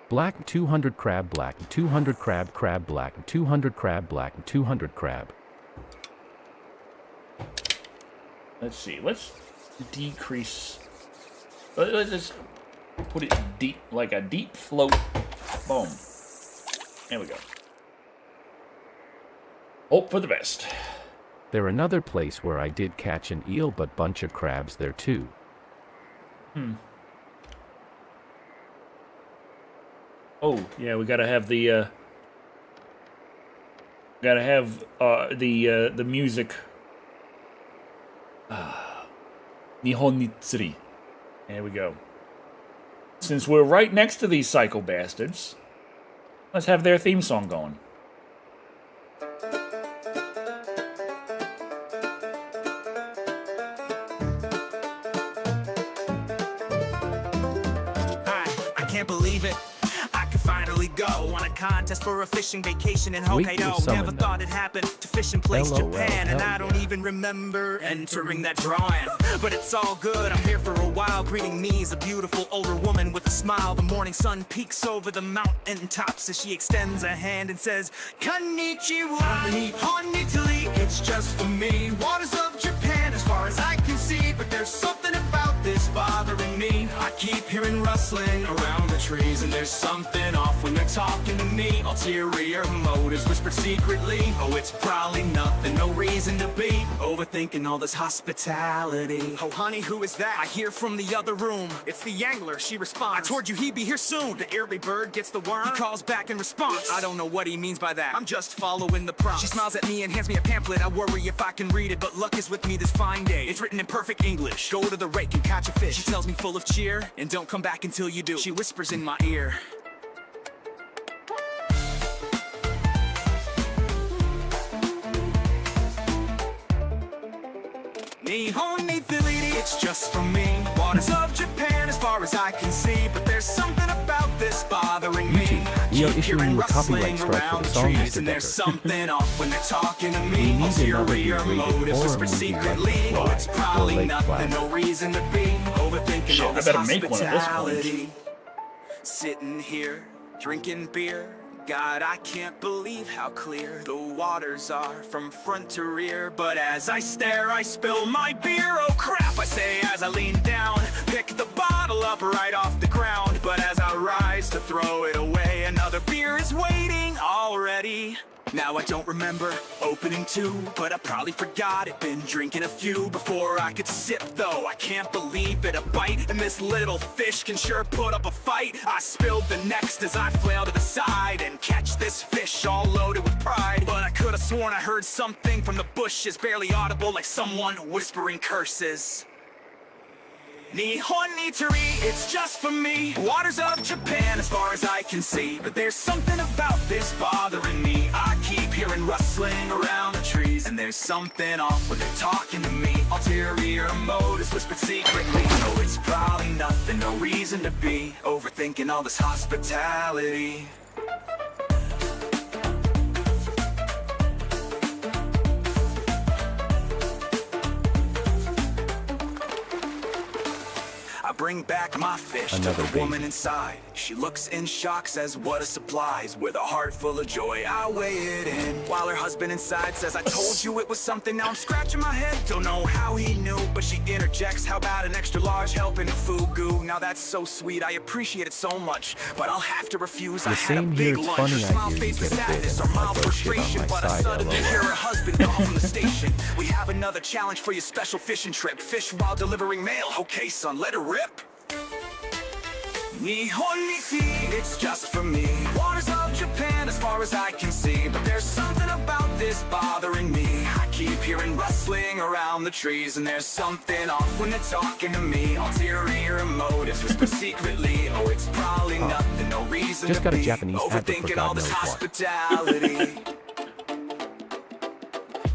Black 200 crab, black 200 crab, crab black 200 crab, black 200 crab. Let's see. Let's decrease. Let's just put it deep, like a deep float. Boom. There we go. Hope for the best. There another place where I did catch an eel but bunch of crabs there too. Oh, yeah, we gotta have the the music. Nihon Nitsuri. There we go. Since we're right next to these psycho bastards, let's have their theme song going. I can't believe it. I could finally go on a contest for a fishing vacation in Wait, Hokkaido. we'll summon Never them. thought it happened to fishing place LOL, Japan, and hell I don't yeah. even remember entering that drawing. But it's all good. I'm here for a while. Greeting me is a beautiful older woman with a smile. The morning sun peeks over the mountain tops as she extends a hand and says, "Konnichiwa, Honitali, it's just for me. Waters of Japan, as far as I can see, but there's something about this bothering me. I keep hearing rustling around the trees, and there's something off when they're talking to me. Ulterior motives whispered secretly. Oh, it's probably nothing, no reason to be overthinking all this hospitality. Oh, honey, who is that? I hear from the other room. It's the angler, she responds. I told you he'd be here soon. The early bird gets the worm. He calls back in response. I don't know what he means by that. I'm just following the prompt. She smiles at me and hands me a pamphlet. I worry if I can read it, but luck is with me this fine day. It's written in perfect English. Go to the rake and catch a fish. She tells me full of cheer, and don't come back until you do. She whispers in my ear. Nihon Nithiliti, it's just for me. Waters of Japan, as far as I can see, but there's something about this bothering me. YouTube, we are Keep issuing hearing you a copyright rustling strike for around the the song, trees, Mr. and there's Decker. something off when they're talking to We me. need another Ulterior degraded motives horror whisper movie like secretly. Oh, it's Fly or probably Lake nothing, Fly. no reason to be overthinking Shit, all I this better make one at this point. hospitality. Sitting here, drinking beer. God, I can't believe how clear the waters are from front to rear. But as I stare, I spill my beer. Oh crap, I say as I lean down, pick the bottle up right off the ground. But as I rise to throw it away, another beer is waiting already. Now I don't remember opening two, but I probably forgot it. Been drinking a few before I could sip though. I can't believe it, a bite, and this little fish can sure put up a fight. I spilled the next as I flail to the side and catch this fish all loaded with pride. But I could have sworn I heard something from the bushes, barely audible, like someone whispering curses. Nihon Nitari, it's just for me. Waters of Japan, as far as I can see, but there's something about this bothering me. I keep hearing rustling around the trees, and there's something off when they're talking to me. Ulterior motives whispered secretly. Oh, it's probably nothing, no reason to be overthinking all this hospitality. bring back my fish to Another the woman inside. She looks in shock, says what a surprise. With a heart full of joy, I weigh it in. While her husband inside says, I told you it was something. Now I'm scratching my head, don't know how he knew. But she interjects, how about an extra large helping of fugu? Now that's so sweet, I appreciate it so much, but I'll have to refuse. I had a same big here, it's lunch. funny Her I smile hear you fades with get a bit sadness, of or mild my bullshit on frustration. my But I side, suddenly LOL. hear her husband call from the station. We have another challenge for your special fishing trip. Fish while delivering mail. Okay, son, let it rip. Nihoniti, it's just for me. Waters of Japan as far as I can see. But there's something about this bothering me. I keep hearing rustling around the trees, and there's something off when they're talking to me. Ulterior motives whisper secretly. Oh, it's probably nothing, no reason Just to got a be Japanese hat, but for overthinking God all this knows what. hospitality.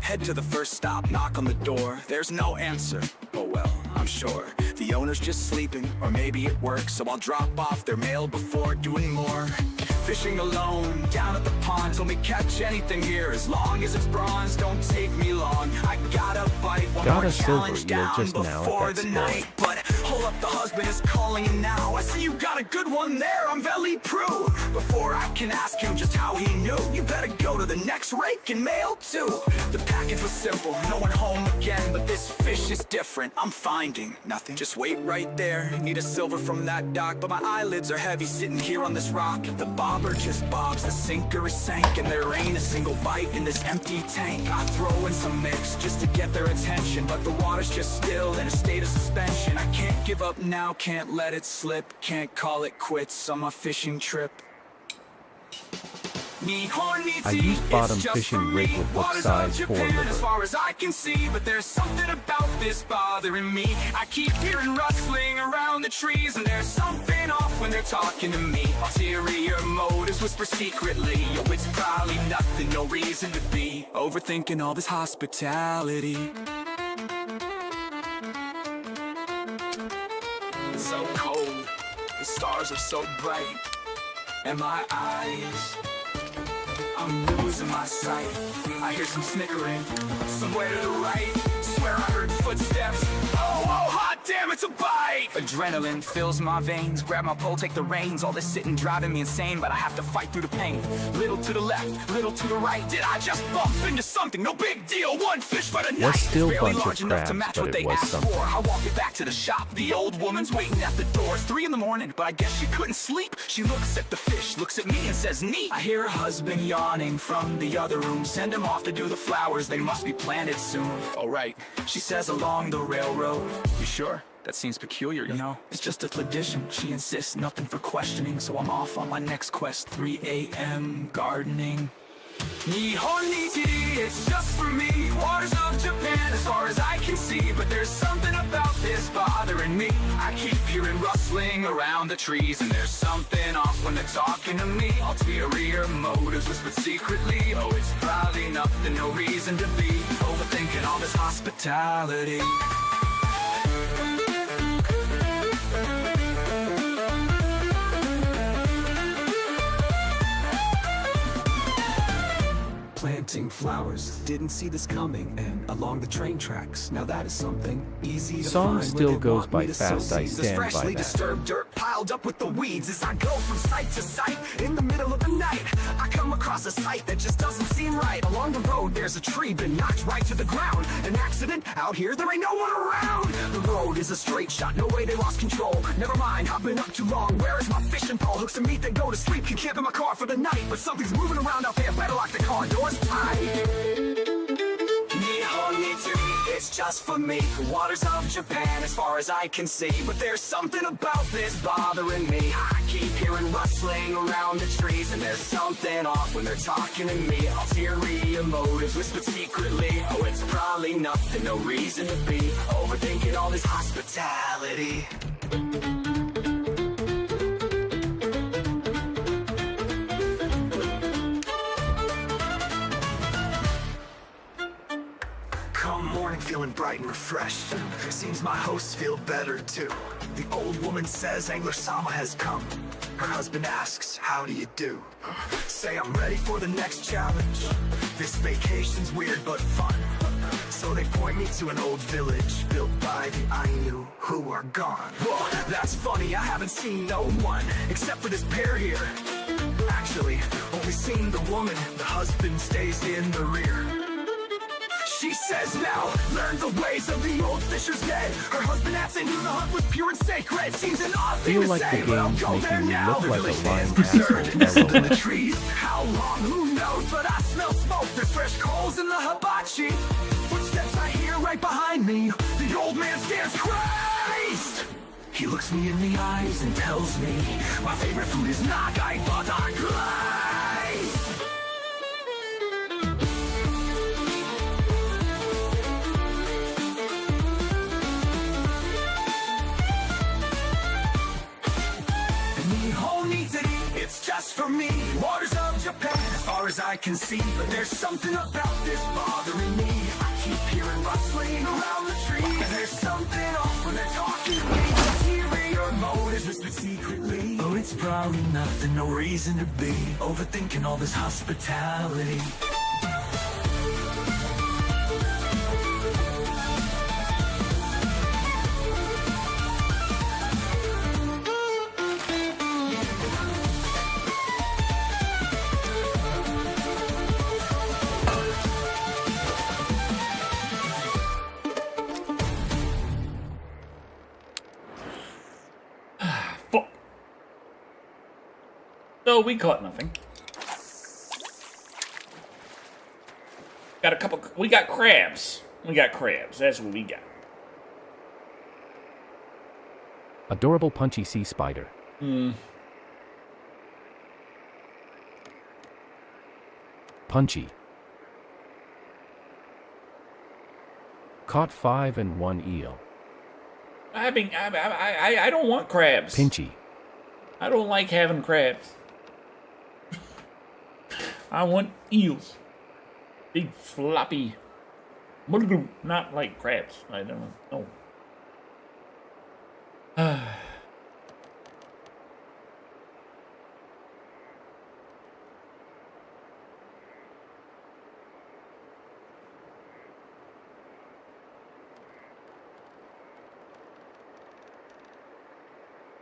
Head to the first stop, knock on the door. There's no answer. Oh well, I'm sure the owner's just sleeping, or maybe it works. So I'll drop off their mail before doing more. Fishing alone, down at the pond. Told me catch anything here, as long as it's bronze. Don't take me long. I gotta bite one Got more a silver challenge eel down just now at before that the spot. night. But hold up, the husband is calling you now. I see you got a good one there, I'm very prue. Before I can ask him just how he knew, you better go to the next rake and mail too. The package was simple, no one home again. But this fish is different, I'm finding nothing. Just wait right there, need a silver from that dock. But my eyelids are heavy sitting here on this rock. The bobber just bobs, the sinker is sank, and there ain't a single bite in this empty tank. I throw in some mix just to get their attention, but the water's just still in a state of suspension. I can't give up now, can't let it slip, can't call it quits on my fishing trip. I used bottom fishing rig with hook size 4 As liver. far as I can see, but there's something about this bothering me. I keep hearing rustling around the trees, and there's something off when they're talking to me. Ulterior motives whisper secretly. Yo, it's probably nothing, no reason to be overthinking all this hospitality. It's so cold, the stars are so bright, and my eyes, I'm losing my sight. I hear some snickering somewhere to the right. Swear I heard footsteps. Oh, hot damn, it's a bite! Adrenaline fills my veins. Grab my pole, take the reins. All this sitting driving me insane, but I have to fight through the pain. Little to the left, little to the right. Did I just bump into something? No big deal. One fish for the night. still Barely bunch of large enough to crabs, match but what it they was asked something. for. I walk it back to the shop. The old woman's waiting at the door. It's 3 in the morning, but I guess she couldn't sleep. She looks at the fish, looks at me and says, neat. I hear her husband yawning from the other room. Send him off to do the flowers, they must be planted soon. Oh right, she says along the railroad. You sure? That seems peculiar, you know? It's just a tradition. She insists, nothing for questioning. So I'm off on my next quest, 3 a.m. gardening. Nihoniti, it's just for me. Waters of Japan as far as I can see. But there's something about this bothering me. I keep hearing rustling around the trees, and there's something off when they're talking to me. Ulterior motives whispered secretly. Oh, it's probably nothing, no reason to be overthinking all this hospitality. Planting flowers, didn't see this coming, and along the train tracks, now that is something easy to Song find. still when they goes want by me to fast, sow I seeds. stand This by freshly that. disturbed dirt piled up with the weeds. As I go from site to site in the middle of the night, I come across a sight that just doesn't seem right. Along the road, there's a tree been knocked right to the ground. An accident out here, there ain't no one around. The road is a straight shot, no way they lost control. Never mind, I've been up too long. Where is my fishing pole? Hooks to meet, then go to sleep. Can camp in my car for the night, but something's moving around out there. Better lock the car doors tight. It's just for me. The waters of Japan as far as I can see. But there's something about this bothering me. I keep hearing rustling around the trees, and there's something off when they're talking to me. Ulterior motives whispered secretly. Oh, it's probably nothing, no reason to be overthinking all this hospitality. Come morning feeling bright and refreshed. Seems my hosts feel better too. The old woman says Angler Sama has come. Her husband asks, how do you do? Say I'm ready for the next challenge. This vacation's weird but fun. So they point me to an old village built by the Ainu who are gone. Whoa, that's funny, I haven't seen no one except for this pair here. Actually, only seen the woman, the husband stays in the rear. She says now, learn the ways of the old fisher's dead. Her husband absent knew the hunt was pure and sacred. Seems an odd thing Feel to like say, the but I'll game's go there making you now. look The like a village lying stands preserved, asshole, nestled in the LOL. trees. How long, who knows, but I smell smoke. There's fresh coals in the hibachi. Footsteps I hear right behind me. The old man stands crazed. He looks me in the eyes and tells me my favorite food is nagai, but I'm glazed. It's just for me, waters of Japan, as far as I can see. But there's something about this bothering me. I keep hearing rustling around the trees, and there's something off when they're talking to me. Ulterior motives whispered secretly. Oh, it's probably nothing, no reason to be overthinking all this hospitality. Fuck. So we caught nothing. Got a couple. We got crabs. We got crabs. That's what we got. Adorable punchy sea spider. Punchy. Caught 5 and 1 eel. I mean, I don't want crabs. Pinchy. I don't like having crabs. I want eels. Big floppy. Not like crabs. I don't know.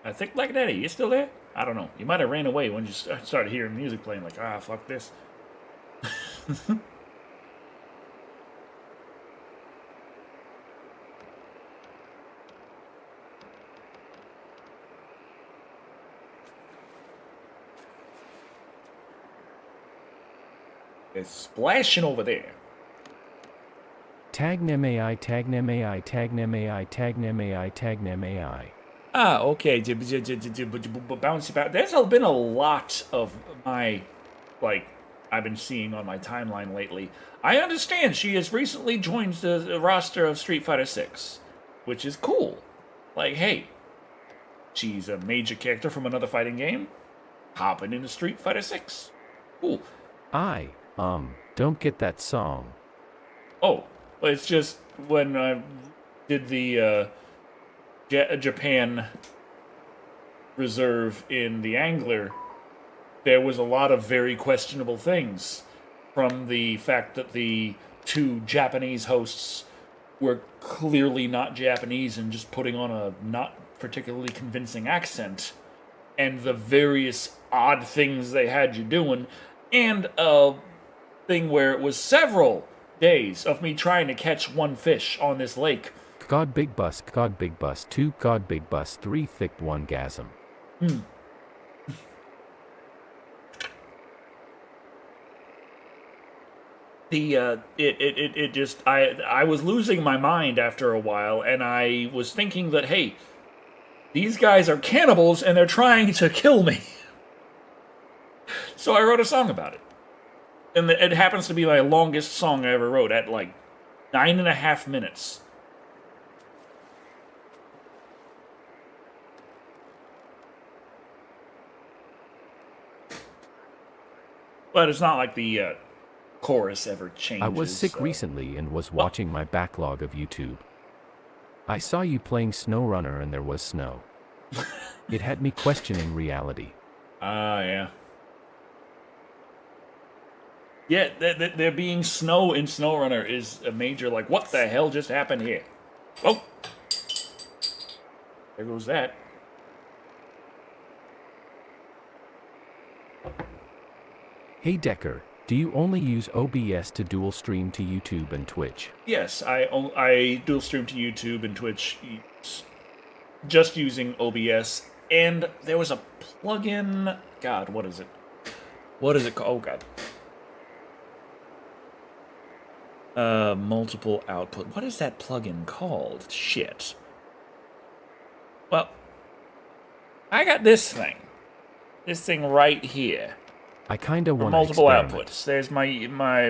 I think Black Daddy, you still there? I don't know. You might have ran away when you started hearing music playing. Like, fuck this. It's splashing over there. Tagnem AI, Tagnem AI, Tagnem AI, Tagnem AI, Tagnem AI. Okay. Bouncy back. There's been a lot of my, I've been seeing on my timeline lately. I understand she has recently joined the roster of Street Fighter 6, which is cool. Like, hey, she's a major character from another fighting game, hopping into Street Fighter 6. Cool. Don't get that song. Oh, it's just when I did the Japan reserve in the Angler, there was a lot of very questionable things, from the fact that the two Japanese hosts were clearly not Japanese and just putting on a not particularly convincing accent, and the various odd things they had you doing, and a thing where it was several days of me trying to catch one fish on this lake. God Big Bus, 2, God Big Bus 3, thick one gasm. It just, I was losing my mind after a while, and I was thinking that, hey, these guys are cannibals and they're trying to kill me. So I wrote a song about it. And it happens to be my longest song I ever wrote, at 9.5 minutes. But it's not like the chorus ever changes. I was sick recently and was watching my backlog of YouTube. I saw you playing SnowRunner and there was snow. It had me questioning reality. Yeah. Yeah, there being snow in SnowRunner is a major, like, what the hell just happened here? Oh! There goes that. Hey Decker, do you only use OBS to dual stream to YouTube and Twitch? Yes, I dual stream to YouTube and Twitch just using OBS, and there was a plugin. God, what is it? What is it called? Oh God. Multiple output. What is that plugin called? Shit. Well, I got this thing. This thing right here. I kinda want to Multiple experiment. outputs. There's my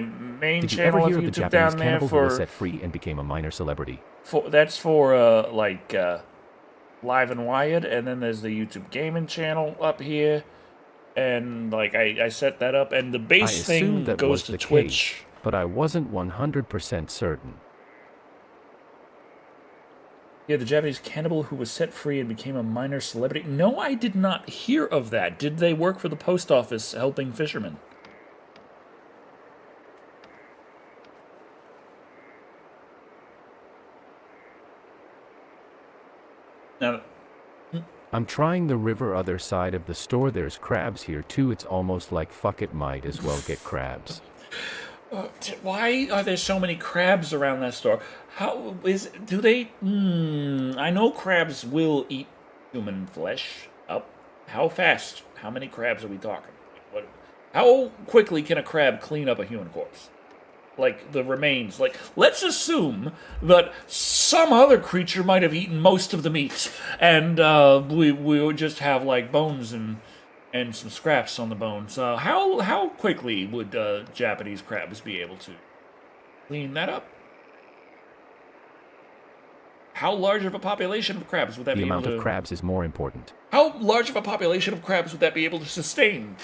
main Did you ever channel of hear of the YouTube Japanese down there cannibal who was for set free and became a minor celebrity? that's for like Live and Wired, and then there's the YouTube gaming channel up here, and like I set that up, and the I base thing assumed that goes was to the Twitch. case, but I wasn't 100% certain. Yeah, the Japanese cannibal who was set free and became a minor celebrity. No, I did not hear of that. Did they work for the post office helping fishermen? Now, I'm trying the river other side of the store. There's crabs here too. It's almost like fuck it, might as well get crabs. why are there so many crabs around that store? Do they? I know crabs will eat human flesh. How fast? How many crabs are we talking? How quickly can a crab clean up a human corpse? Like the remains. Like, let's assume that some other creature might have eaten most of the meat, and we would just have like bones and some scraps on the bones. How quickly would Japanese crabs be able to clean that up? How large of a population of crabs would that The be able amount to... of crabs is more important. How large of a population of crabs would that be able to sustain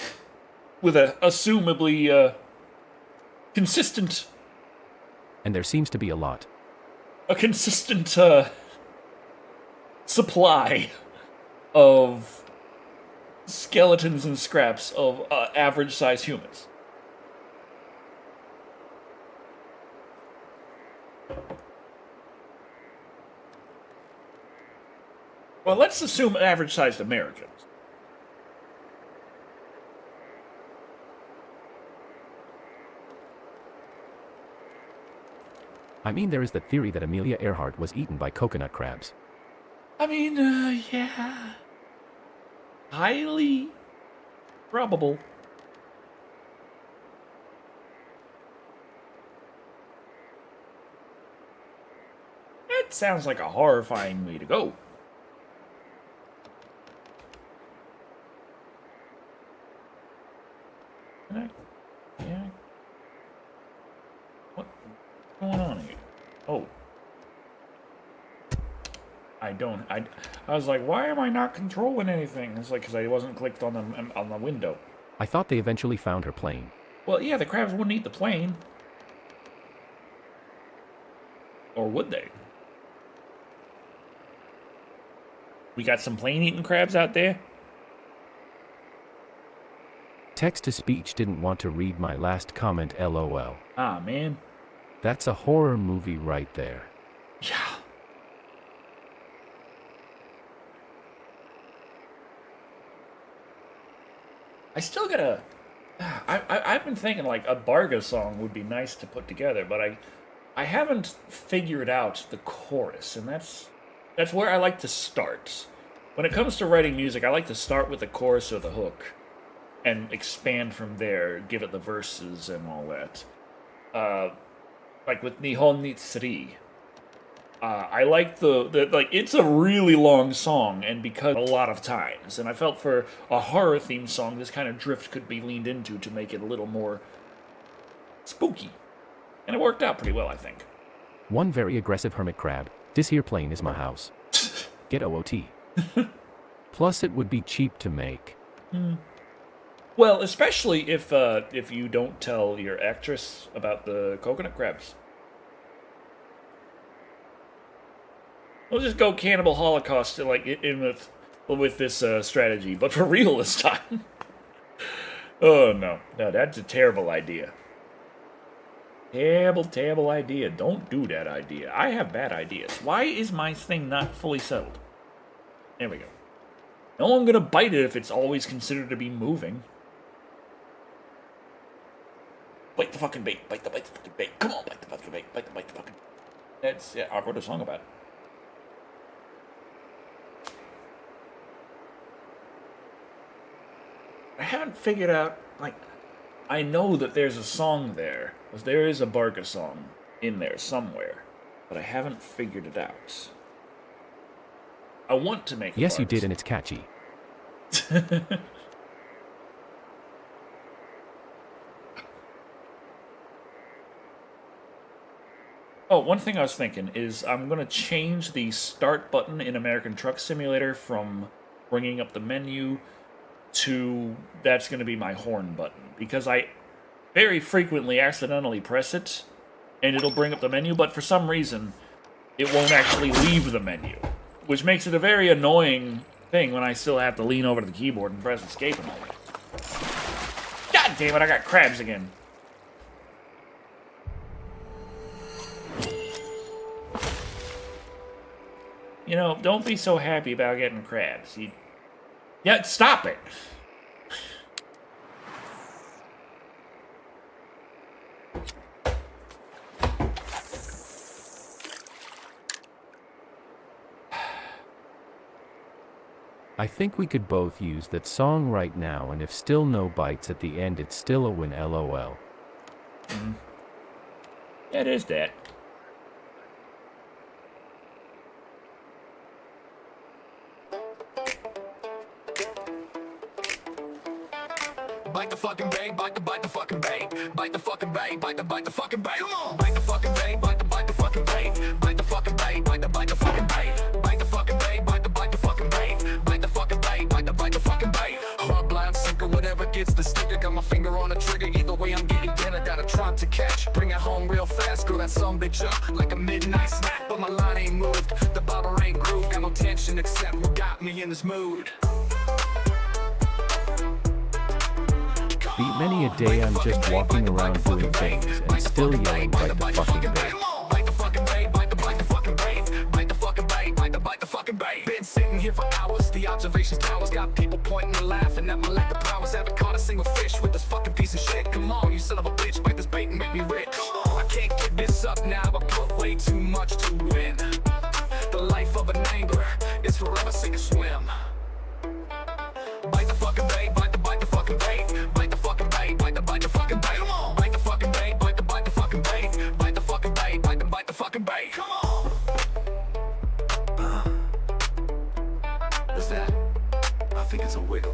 with a assumably consistent... And there seems to be a lot. A consistent supply of skeletons and scraps of average-sized humans. Well, let's assume average-sized Americans. I mean, there is the theory that Amelia Earhart was eaten by coconut crabs. I mean, yeah. Highly probable. That sounds like a horrifying way to go. Yeah. What's going on here? Oh. I was like, why am I not controlling anything? It's like, because I wasn't clicked on the window. I thought they eventually found her plane. Well, yeah, the crabs wouldn't eat the plane. Or would they? We got some plane-eating crabs out there? Text-to-speech didn't want to read my last comment, LOL. Ah, man. That's a horror movie right there. Yeah. I still gotta... I've been thinking, like, a Barga song would be nice to put together, but I haven't figured out the chorus, and that's where I like to start. When it comes to writing music, I like to start with the chorus or the hook, and expand from there, give it the verses and all that. Like with Nihon ni Tsuri. I like like, it's a really long song, and because a lot of times, and I felt for a horror theme song, this kind of drift could be leaned into to make it a little more spooky. And it worked out pretty well, I think. One very aggressive hermit crab. This here plane is my house. Get OOT. Plus it would be cheap to make. Well, especially if you don't tell your actress about the coconut crabs. We'll just go Cannibal Holocaust like in with this strategy, but for real this time. Oh no, that's a terrible idea. Terrible, terrible idea. Don't do that idea. I have bad ideas. Why is my thing not fully settled? There we go. No, I'm gonna bite it if it's always considered to be moving. Bite the fucking bait. Bite the fucking bait. Come on, bite the fucking bait. Bite the fucking... That's... Yeah, I wrote a song about it. I haven't figured out, like... I know that there's a song there, because there is a Barca song in there somewhere, but I haven't figured it out. I want to make a Yes, you Barca did, song. and it's catchy. Oh, one thing I was thinking is I'm going to change the start button in American Truck Simulator from bringing up the menu to that's going to be my horn button, because I very frequently accidentally press it and it'll bring up the menu, but for some reason it won't actually leave the menu, which makes it a very annoying thing when I still have to lean over to the keyboard and press escape and all that. God damn it, I got crabs again. You know, don't be so happy about getting crabs. Yeah, stop it! I think we could both use that song right now, and if still no bites at the end, it's still a win, lol. Yeah, it is that. Bite the fucking bait, bite the fucking bait, bite the fucking bait, bite the fucking bait. Come on, bite the fucking bait, bite the fucking bait, bite the fucking bait, bite the fucking bait, bite the fucking bait, bite the fucking bait, bite the fucking bait, bite the fucking bait. Hard blind sinker, whatever gets the sticker, got my finger on the trigger. Either way, I'm getting dinner, got a trying to catch. Bring it home real fast, girl, that some bitch up like a midnight snack. But my line ain't moved, the bottle ain't grooved, got no tension except what got me in this mood. Beat many a day I'm just walking around doing things and still yelling bite the fucking bait. Bite the fucking bait, bite the fucking bait, bite the fucking bait, bite the fucking bait. Been sitting here for hours, the observation towers got people pointing and laughing at my lack of powers. Haven't caught a single fish with this fucking piece of shit. Come on, you son of a bitch, bite this bait and make me rich. I can't give this up now, I put way too much to win. The life of an angler is forever sink or swim. Bite the fucking bait, bite the fucking bait, bite the fucking bait, bite the fucking bait. Come on, bite the fucking bait, bite the fucking bait, bite the fucking bait, bite the fucking bait. Come on. What's that? I think it's a wiggle.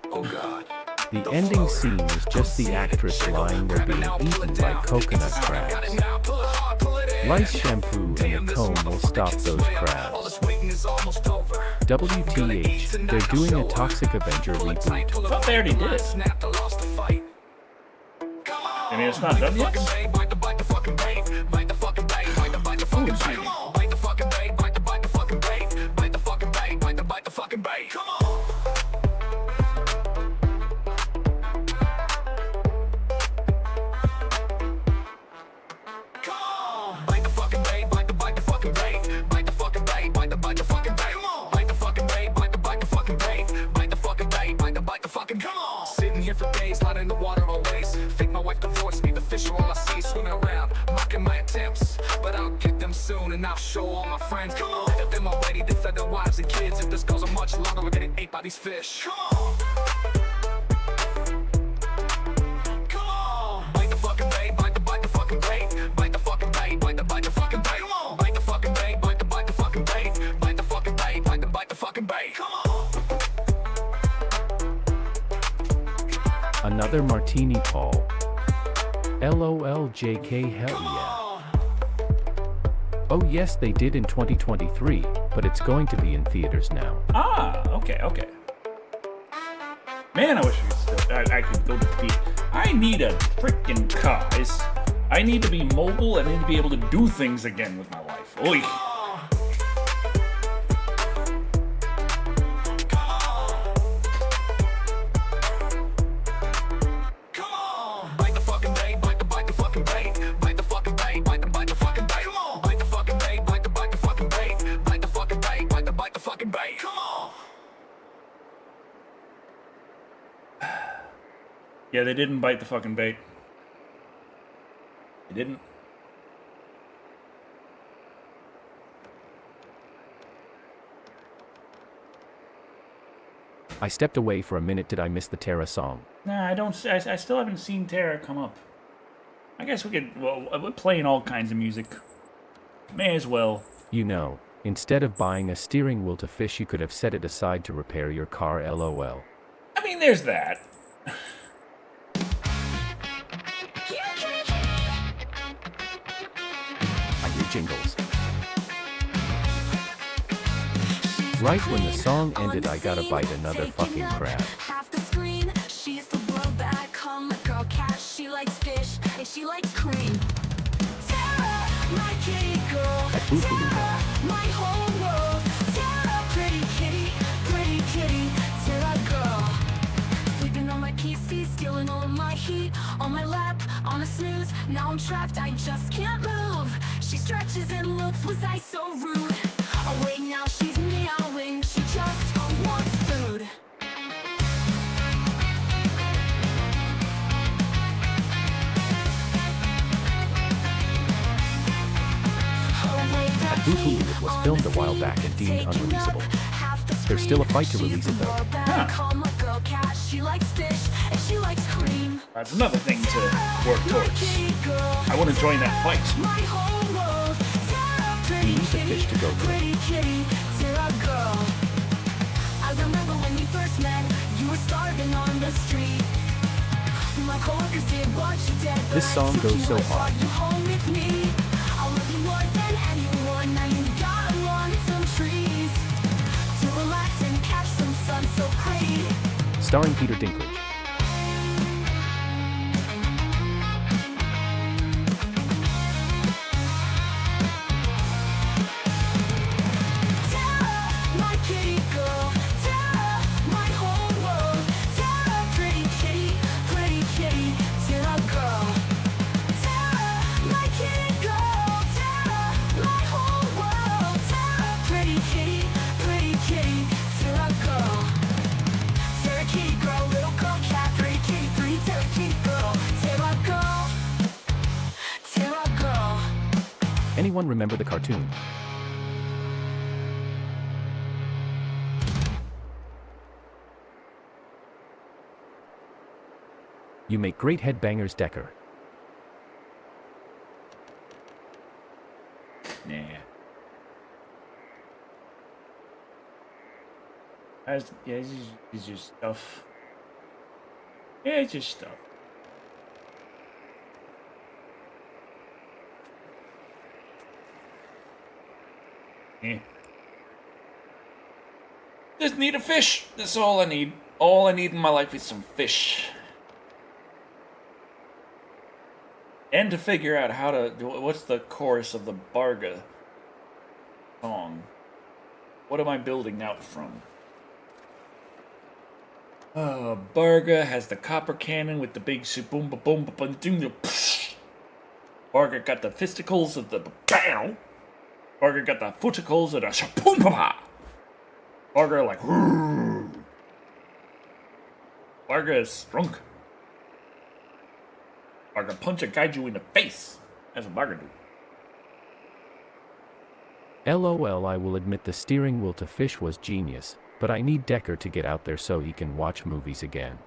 Oh God. The ending scene is just the actress lying there being eaten by coconut crabs. Rice shampoo and a comb will stop those crabs. WTH, they're doing a Toxic Avenger reboot. I thought they already did. I mean, it's not done yet? Sitting here for days, not in the water always. Think my wife divorced me, the fish are all I see swimming around, mocking my attempts. But I'll get them soon and I'll show all my friends. Come on, that them already, they fed their wives and kids. If this goes on much longer, we're getting ate by these fish. Come on. Come on. Bite the fucking bait, bite the fucking bait, bite the fucking bait, bite the fucking bait. Come on. Bite the fucking bait, bite the fucking bait, bite the fucking bait, bite the fucking bait. Come on. Another martini, Paul. LOL JK, hell yeah. Oh yes, they did in 2023, but it's going to be in theaters now. Ah, okay, okay. Man, I wish I could go to the beach. I need a freaking car, guys. I need to be mobile. I need to be able to do things again with my life. Oy. Bite the fucking bait, bite the fucking Yeah, they didn't bite the fucking bait. They didn't. I stepped away for a minute. Did I miss the Terra song? Nah, I don't. I still haven't seen Terra come up. I guess we could. Well, we're playing all kinds of music. May as well. You know, instead of buying a steering wheel to fish, you could have set it aside to repair your car, lol. I mean, there's that. I hear jingles. Right when the song ended, I gotta bite another fucking crab. Half the screen, she's the world back home. My girl Cat, she likes fish and she likes cream. Tara, my kitty girl. Tara, my whole world. Tara, pretty kitty, Tara girl. Sleeping on my PC, stealing all of my heat. On my lap, on a snooze. Now I'm trapped, I just can't move. She stretches and looks, was I so rude? Oh wait, now she's meowing, she just wants food. At Boo-Hoo was filmed a while back and deemed unreleasable. There's still a fight to release it though. That's another thing to work towards. I want to join that fight. You need the fish to go through. I remember when we first met, you were starving on the street. My coworkers did what you did, but This song goes so hard. you home with me. I love you more than anyone. Now you gotta want some trees to relax and catch some sun so pretty. Starring Peter Dinklage. Tara, my kitty girl. Tara, my whole world. Tara, pretty kitty, Tara girl. Tara, my kitty girl. Tara, my whole world. Tara, pretty kitty, Tara girl. Tara kitty girl, little girl cat, pretty kitty, Tara kitty girl. Tara girl. Tara girl. Anyone remember the cartoon? You make great headbangers, Decker. Nah. Yeah, it's just stuff. Yeah, it's just stuff. Yeah. Just need a fish. That's all I need. All I need in my life is some fish. And to figure out how to... What's the chorus of the Barga song? What am I building out from? Barga has the copper cannon with the big boom ba boom ba boom doom. Barga got the fisticles of the bow. Barga got the footicles of the shapoom pa. Barga like... Barga is strong. Barga punch a kaiju in the face. That's what Barga do. LOL, I will admit the steering wheel to fish was genius, but I need Decker to get out there so he can watch movies again.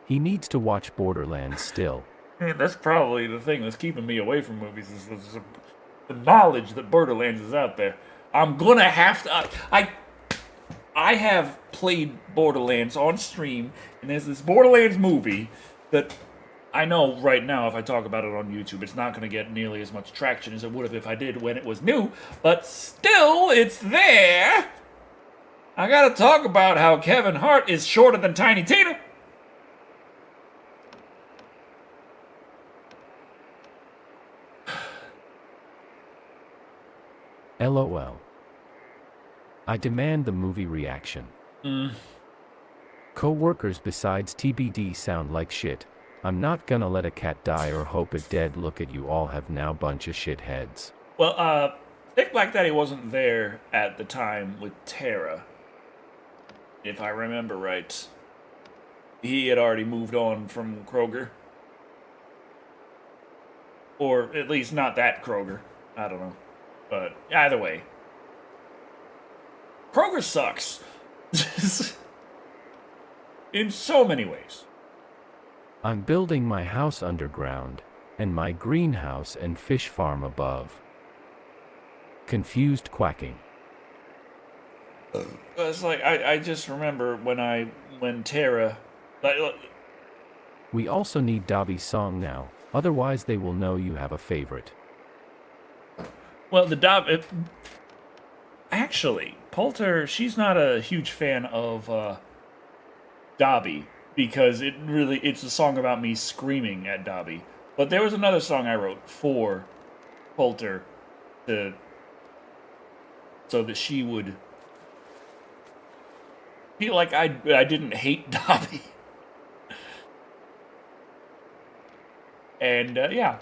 He needs to watch Borderlands still. Man, that's probably the thing that's keeping me away from movies is the knowledge that Borderlands is out there. I'm gonna have to... I have played Borderlands on stream, and there's this Borderlands movie that I know right now if I talk about it on YouTube, it's not going to get nearly as much traction as it would have if I did when it was new, but still, it's there! I gotta talk about how Kevin Hart is shorter than Tiny Tina. LOL. I demand the movie reaction. Co-workers besides TBD sound like shit. I'm not gonna let a cat die or hope it dead. Look at you all have now bunch of shitheads. Well, Thick Black Daddy wasn't there at the time with Terra, if I remember right. he had already moved on from Kroger. Or at least not that Kroger. I don't know. But either way. Kroger sucks. In so many ways. I'm building my house underground, and my greenhouse and fish farm above. Confused quacking. It's like, I just remember when Tara... We also need Dobby's song now, otherwise they will know you have a favorite. Well, actually, Poulter, she's not a huge fan of Dobby, because it's a song about me screaming at Dobby. But there was another song I wrote for Poulter so that she would feel like I didn't hate Dobby. And yeah,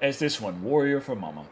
as this one, Warrior for Mama.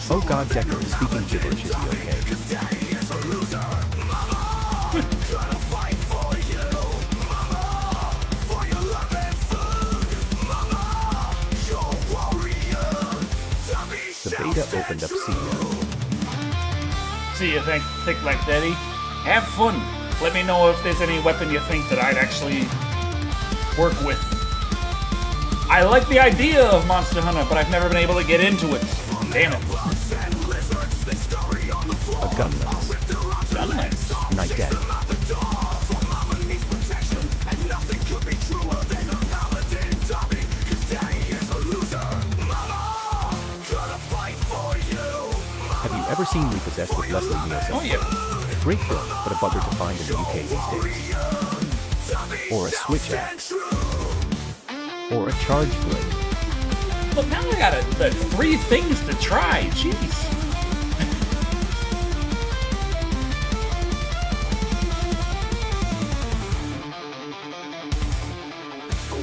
Oh god, Decker is speaking gibberish, is he okay? The beta opened up See you, Thick Black Daddy. Have fun. Let me know if there's any weapon you think that I'd actually work with. I like the idea of Monster Hunter, but I've never been able to get into it. Damn it. A gunlance. Gunlance? Night Daddy. Have you ever seen Repossessed with Leslie Nielsen? Oh yeah. Great film, but a bugger to find in the UK these days. Or a switch axe. Or a charge blade. Look, now I got 3 things to try. Jeez.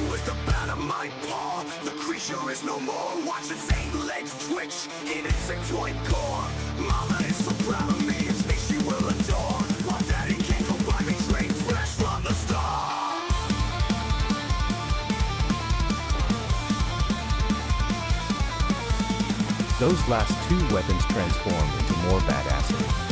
With the bat of my paw, the creature is no more. Watch its 8 legs twitch in insectoid core. Mama is so proud of me, it's me she will adore. While daddy can't go buy me trade fresh from the start. Those last 2 weapons transform into more badassery.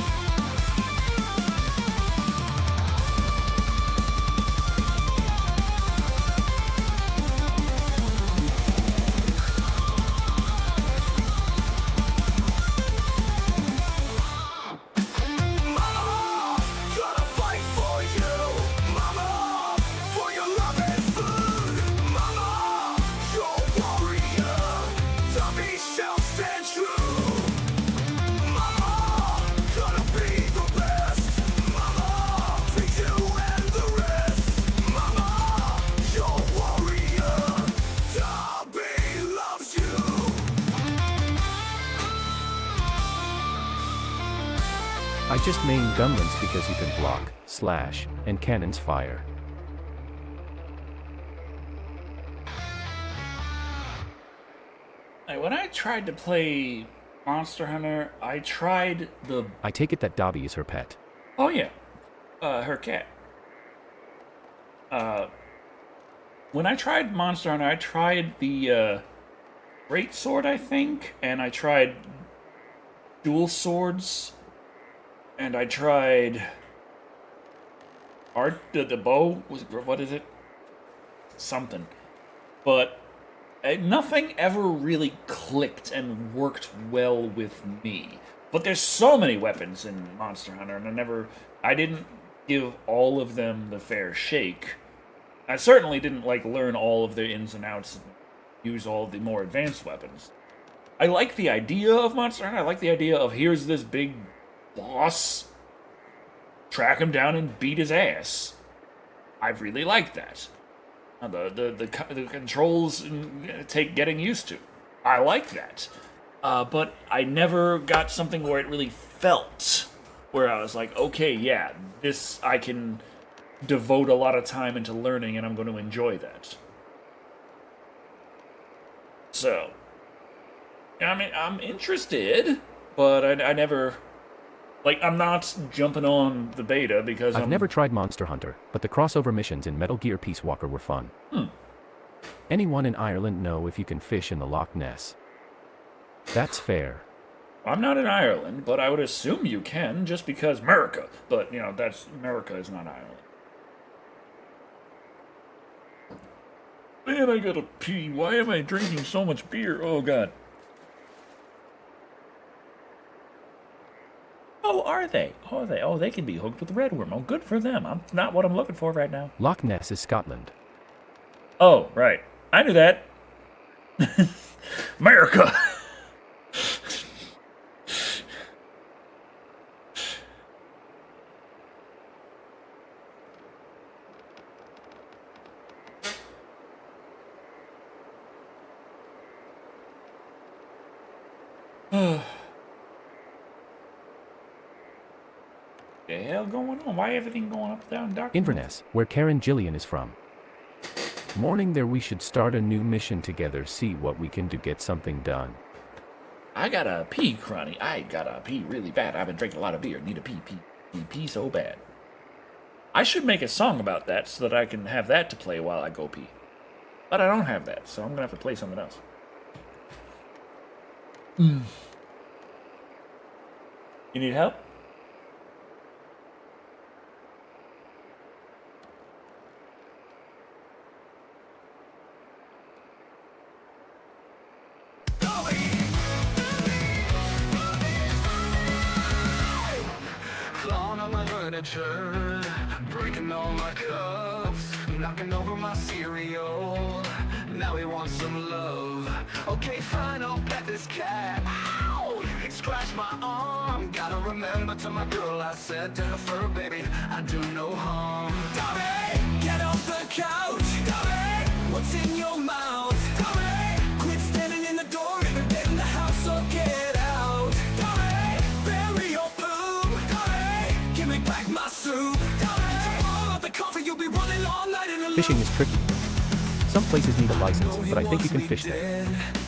I just main gunlance because you can block, slash, and cannons fire. When I tried to play Monster Hunter, I tried the... I take it that Dobby is her pet. Oh yeah. Her cat. When I tried Monster Hunter, I tried the Great Sword, I think, and I tried Dual Swords, and I tried the bow was, what is it? Something. But nothing ever really clicked and worked well with me. But there's so many weapons in Monster Hunter, and I didn't give all of them the fair shake. I certainly didn't learn all of the ins and outs and use all the more advanced weapons. I like the idea of Monster Hunter. I like the idea of here's this big boss, track him down and beat his ass. I really like that. The controls take getting used to. I like that. But I never got something where it really felt, where I was like, okay, yeah, this I can devote a lot of time into learning and I'm going to enjoy that. So, I mean, I'm interested, but I never... I'm not jumping on the beta because I've never tried Monster Hunter, but the crossover missions in Metal Gear Peace Walker were fun. Anyone in Ireland know if you can fish in the Loch Ness? That's fair. I'm not in Ireland, but I would assume you can, just because America. But, America is not Ireland. Man, I gotta pee. Why am I drinking so much beer? Oh, God. Oh, are they? Oh, they can be hooked with redworm. Oh, good for them. I'm not what I'm looking for right now. Loch Ness is Scotland. Oh, right. I knew that. America. The hell going on? Why everything going up, down, dark? Inverness, where Karen Gillian is from. Morning there, we should start a new mission together, see what we can do, get something done. I gotta pee, Cronny. I gotta pee really bad. I've been drinking a lot of beer. Need to pee so bad. I should make a song about that so that I can have that to play while I go pee. But I don't have that, so I'm gonna have to play something else. You need help? Breaking all my cups, knocking over my cereal. Now he wants some love. Okay, fine, I'll pet this cat. Ow! It scratched my arm. Gotta remember to my girl, I said to her fur baby, I do no harm. Dummy, get off the couch. Dummy, what's in your mouth? Dummy, quit standing in the door. If you're dead in the house, so get out. Dummy, bury your poop. Dummy, give me back my soup. Fishing is tricky. Some places need a license, but I think you can fish there.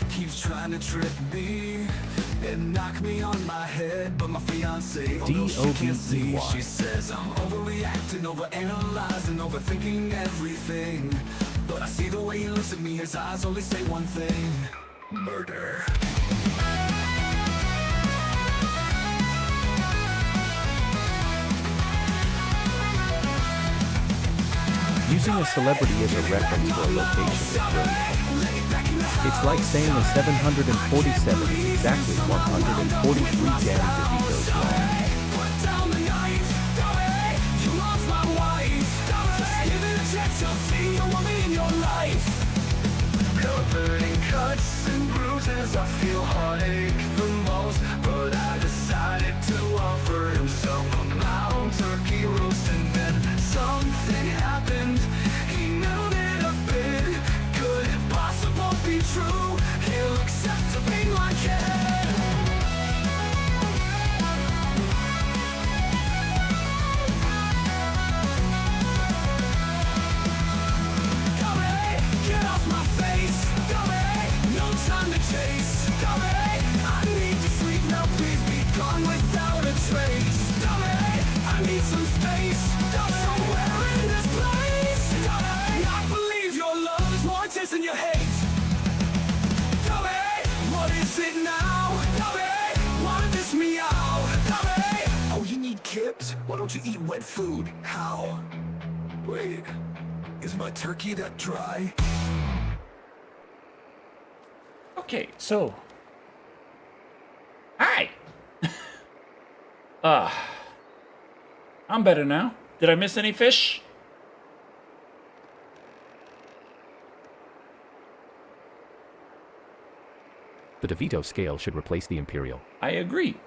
Keeps trying to trip me and knock me on my head, but my fiance D-O-B-E-Y. She says I'm overreacting, overanalyzing, overthinking everything. But I see the way he looks at me, his eyes only say one thing: murder. Using a celebrity as a reference for a location is brilliant. It's like saying a 747 is exactly 143 damn DeVitos long. Covered in cuts and bruises, I feel heartache the most, but I decided to offer him some Mount Turkey roast, and then something happened. He knew that a bit could possibly be true. He'll accept to be my kid. Dummy, get off my face. Dummy, no time to chase. Dummy, I need to sleep now. Please be gone without a trace. Dummy, I need some space. Somewhere in this place. I believe your love is more intense than your hate. What is it now? Wanna diss me out? Oh, you need kips? Why don't you eat wet food? How? Wait, is my turkey that dry? Okay, so... Hi! I'm better now. Did I miss any fish? The DeVito scale should replace the Imperial. I agree.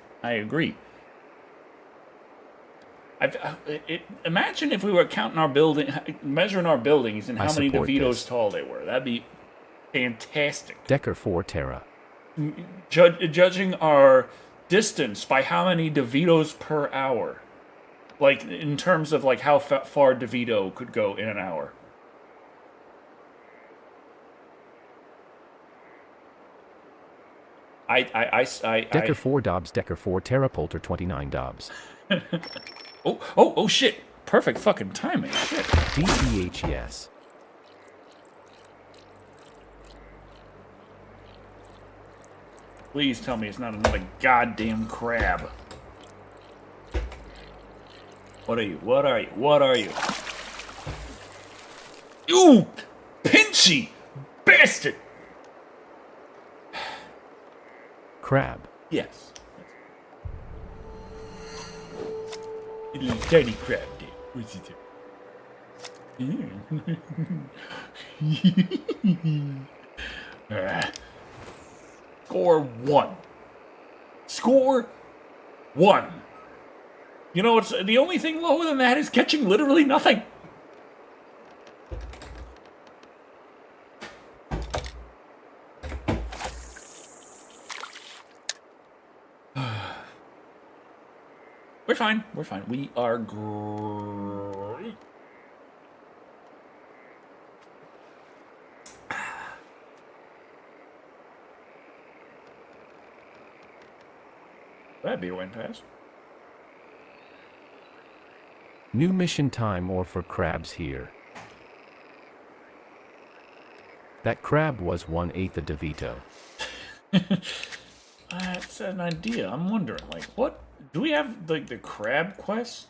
Imagine if we were counting our measuring our buildings and how many support DeVitos this. tall they were. That'd be fantastic. Decker 4 Terra. Judging our distance by how many DeVitos per hour. Like, in terms of, like, how far DeVito could go in an hour. Decker 4 Dobbs, Decker 4 Terra, Polter 29 Dobbs. Oh, shit. Perfect fucking timing. Shit. DEH, yes. Please tell me it's not another goddamn crab. What are you? What are you? What are you? You pinchy bastard! Crab. Yes. Little tiny crab there. What's it? Score 1. Score 1. You know, it's the only thing lower than that is catching literally nothing. We're fine. We're fine. We are great. That'd be fantastic. New mission time or for crabs here. That crab was 1/8 a DeVito. That's an idea. I'm wondering, like, what? Do we have, like, the crab quest?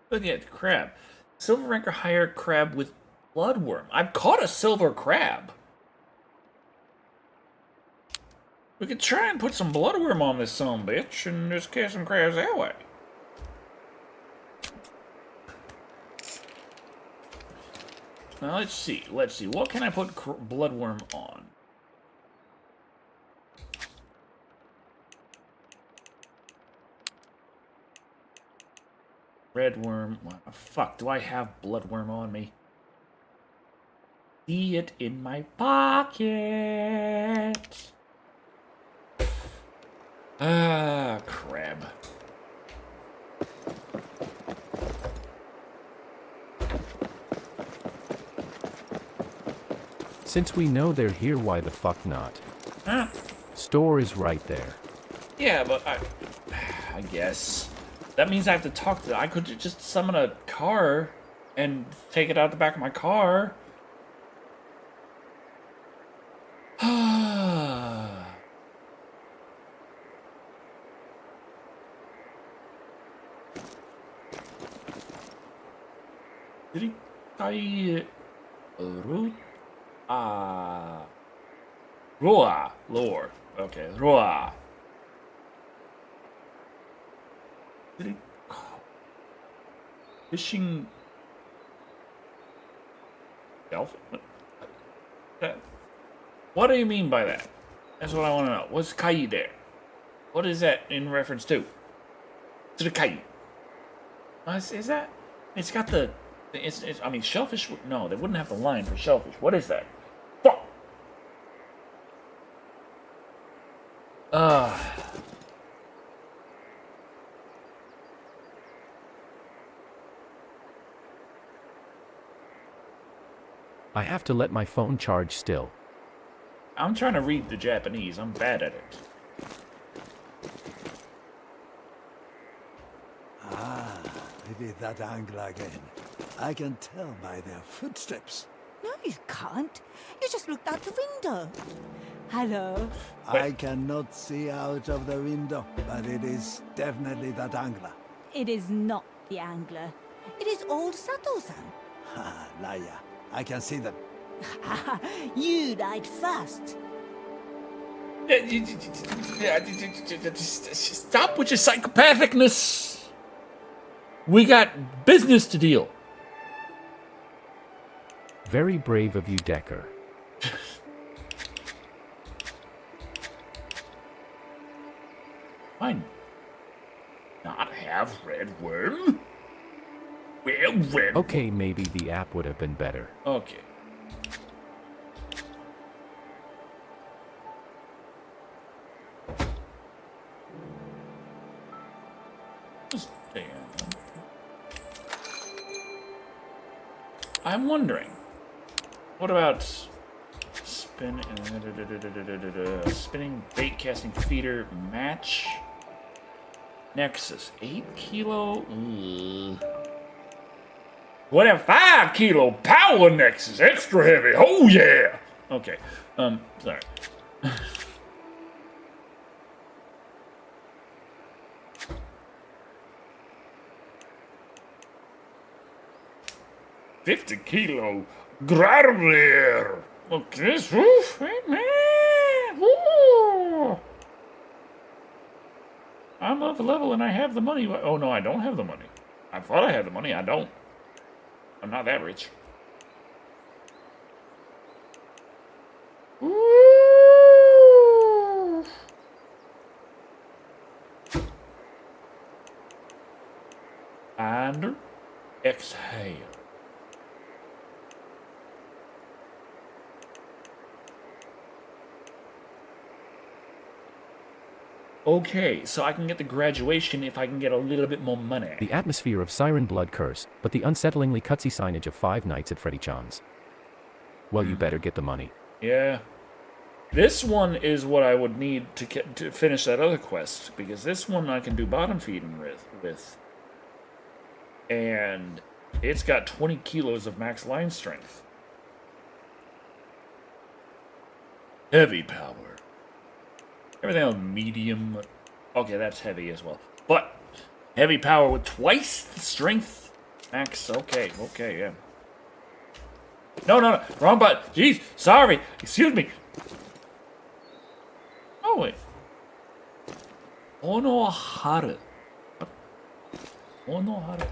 But yeah, the crab. Silver rank or higher crab with bloodworm. I've caught a silver crab. We could try and put some bloodworm on this son of a bitch and just catch some crabs that way. Now let's see. What can I put bloodworm on? Redworm. What the fuck? Do I have bloodworm on me? See it in my pocket. Ah, crab. Since we know they're here, why the fuck not? Huh? Store is right there. Yeah, but I guess. That means I have to talk to... I could just summon a car and take it out the back of my car. Did he say root? Roa, lore. Okay, Roa. Did he call fishing? Dolphin? What do you mean by that? That's what I want to know. What's Kai there? What is that in reference to? To the Kai. Is that? It's got the. I mean, shellfish. No, they wouldn't have the line for shellfish. What is that? Fuck. I have to let my phone charge still. I'm trying to read the Japanese. I'm bad at it. Ah, it is that angler again. I can tell by their footsteps. No, you can't. You just looked out the window. Hello. I cannot see out of the window, but it is definitely that angler. It is not the angler. It is old Sato-san. Ha, liar. I can see them. You died first. Stop with your psychopathicness. We got business to deal. Very brave of you, Decker. Why not have red worm? Well, red. Okay, maybe the app would have been better. Okay. I'm wondering, what about spinning bait casting feeder match Nexus 8 kilo? Ugh. What a 5 kilo power Nexus, extra heavy. Oh yeah. Okay. Sorry. $50 kilo grappler. Okay, oof, hey man. Woo. I'm of a level and I have the money. Oh no, I don't have the money. I thought I had the money. I don't. I'm not that rich. Woo. And exhale. Okay, so I can get the graduation if I can get a little bit more money. The atmosphere of Siren Blood Curse, but the unsettlingly cutsy signage of Five Nights at Freddy Chan's. Well, you better get the money. Yeah. This one is what I would need to finish that other quest, because this one I can do bottom feeding with. And it's got 20 kilos of max line strength. Heavy power. Everything else medium. Okay, that's heavy as well. But heavy power with twice the strength max. Okay, yeah. No, wrong button. Jeez, sorry. Excuse me. Oh, wait. Onoharu. Onoharu.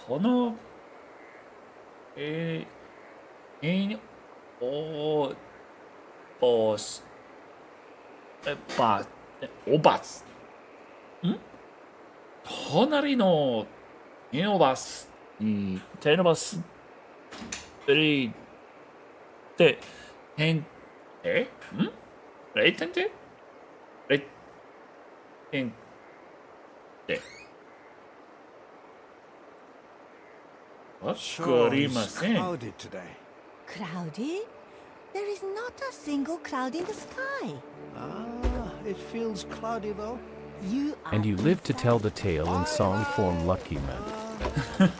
Tono. In o bosおばつ隣のイノバスにテノバスリで変レイテンテレイテンテわかりません。 Cloudy today. Cloudy? There is not a single cloud in the sky. Ah, it feels cloudy though. You are And you live to tell the tale in song form, Lucky Man.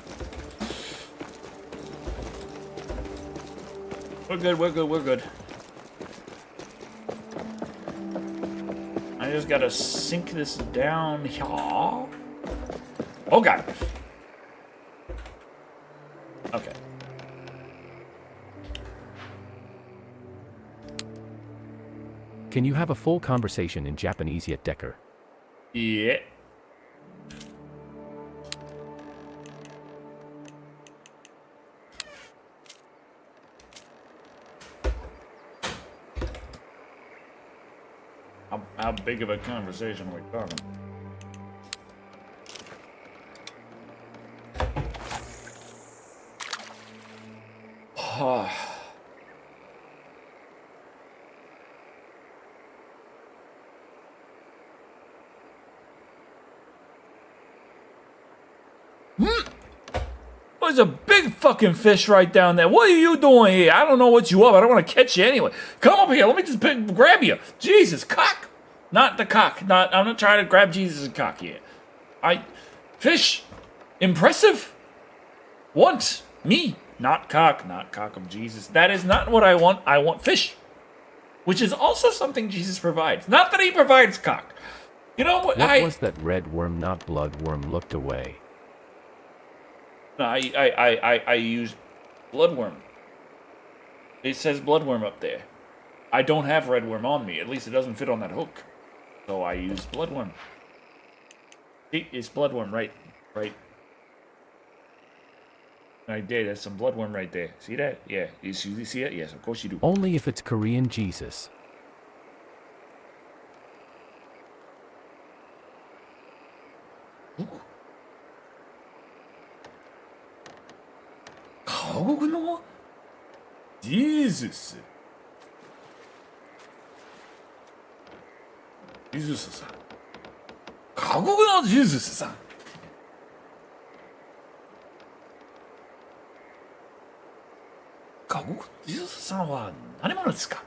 We're good. I just gotta sink this down here. Oh god. Okay. Can you have a full conversation in Japanese yet, Decker? Yeah. How big of a conversation are we talking? There's a big fucking fish right down there. What are you doing here? I don't know what you are, but I don't want to catch you anyway. Come up here. Let me just grab you. Jesus, cock. Not the cock. I'm not trying to grab Jesus' cock here. Fish. Impressive. Want me. Not cock, not cock of Jesus. That is not what I want. I want fish. Which is also something Jesus provides. Not that he provides cock. You know what? What was that red worm, not bloodworm, looked away? No, I use bloodworm. It says bloodworm up there. I don't have redworm on me. At least it doesn't fit on that hook. So I use bloodworm. See, it's bloodworm right. Right there, there's some bloodworm right there. See that? Yeah. You see it? Yes, of course you do. Only if it's Korean Jesus. Jesus. Jesus さん。韓国のジーズスさん。韓国のジーズスさんは何者ですか？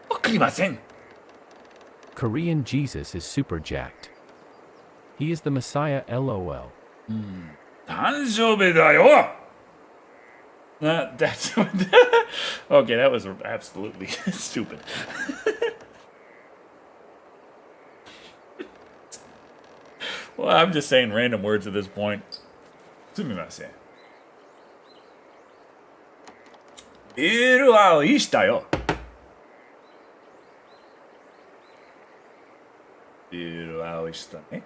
わかりません。 Korean Jesus is super jacked. He is the Messiah, lol. 誕生日だよ! That's okay, that was absolutely stupid. Well, I'm just saying random words at this point. すみません。ビールは美味ししたよ。ビールは美味ししたね。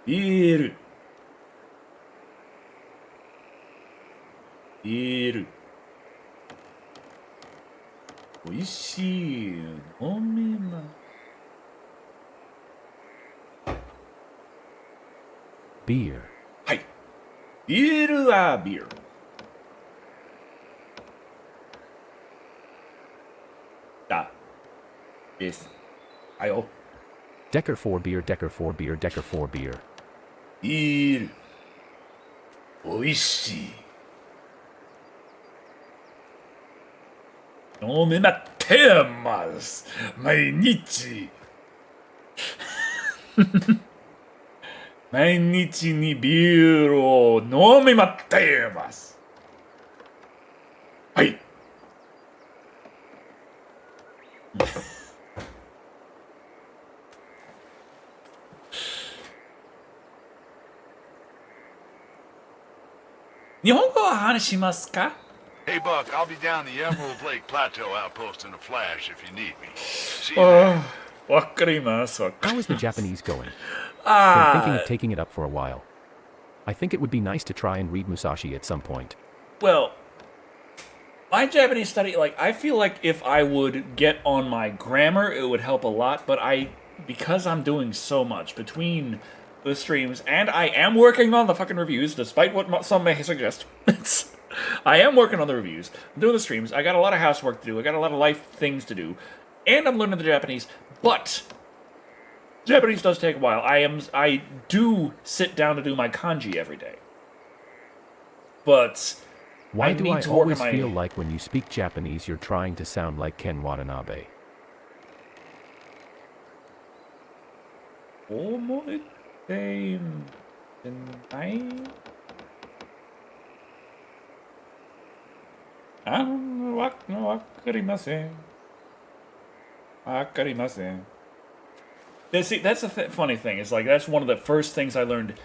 ビール。ビール。美味しい。飲みま。Beer. はい。ビールはビール。だ。です。はいよ。Decker 4 beer, Decker 4 beer, Decker 4 beer. ビール。美味しい。飲めまってます。毎日。毎日にビールを飲みまってます。はい。日本語は話しますか？ Hey, Buck, I'll be down the Emerald Lake Plateau outpost in a flash if you need me. See you there. わかります。 How is the Japanese going? Been thinking of taking it up for a while. I think it would be nice to try and read Musashi at some point. Well, my Japanese study, like, I feel like if I would get on my grammar, it would help a lot, but because I'm doing so much between the streams, and I am working on the fucking reviews, despite what some may suggest, I am working on the reviews, I'm doing the streams, I got a lot of housework to do, I got a lot of life things to do, and I'm learning the Japanese, but Japanese does take a while. I do sit down to do my kanji every day. But Why I do need I to work always on my... feel like when you speak Japanese you're trying to sound like Ken Watanabe? 思ってないわかりません。わかりません。See, that's the funny thing. It's like, that's one of the first things I learned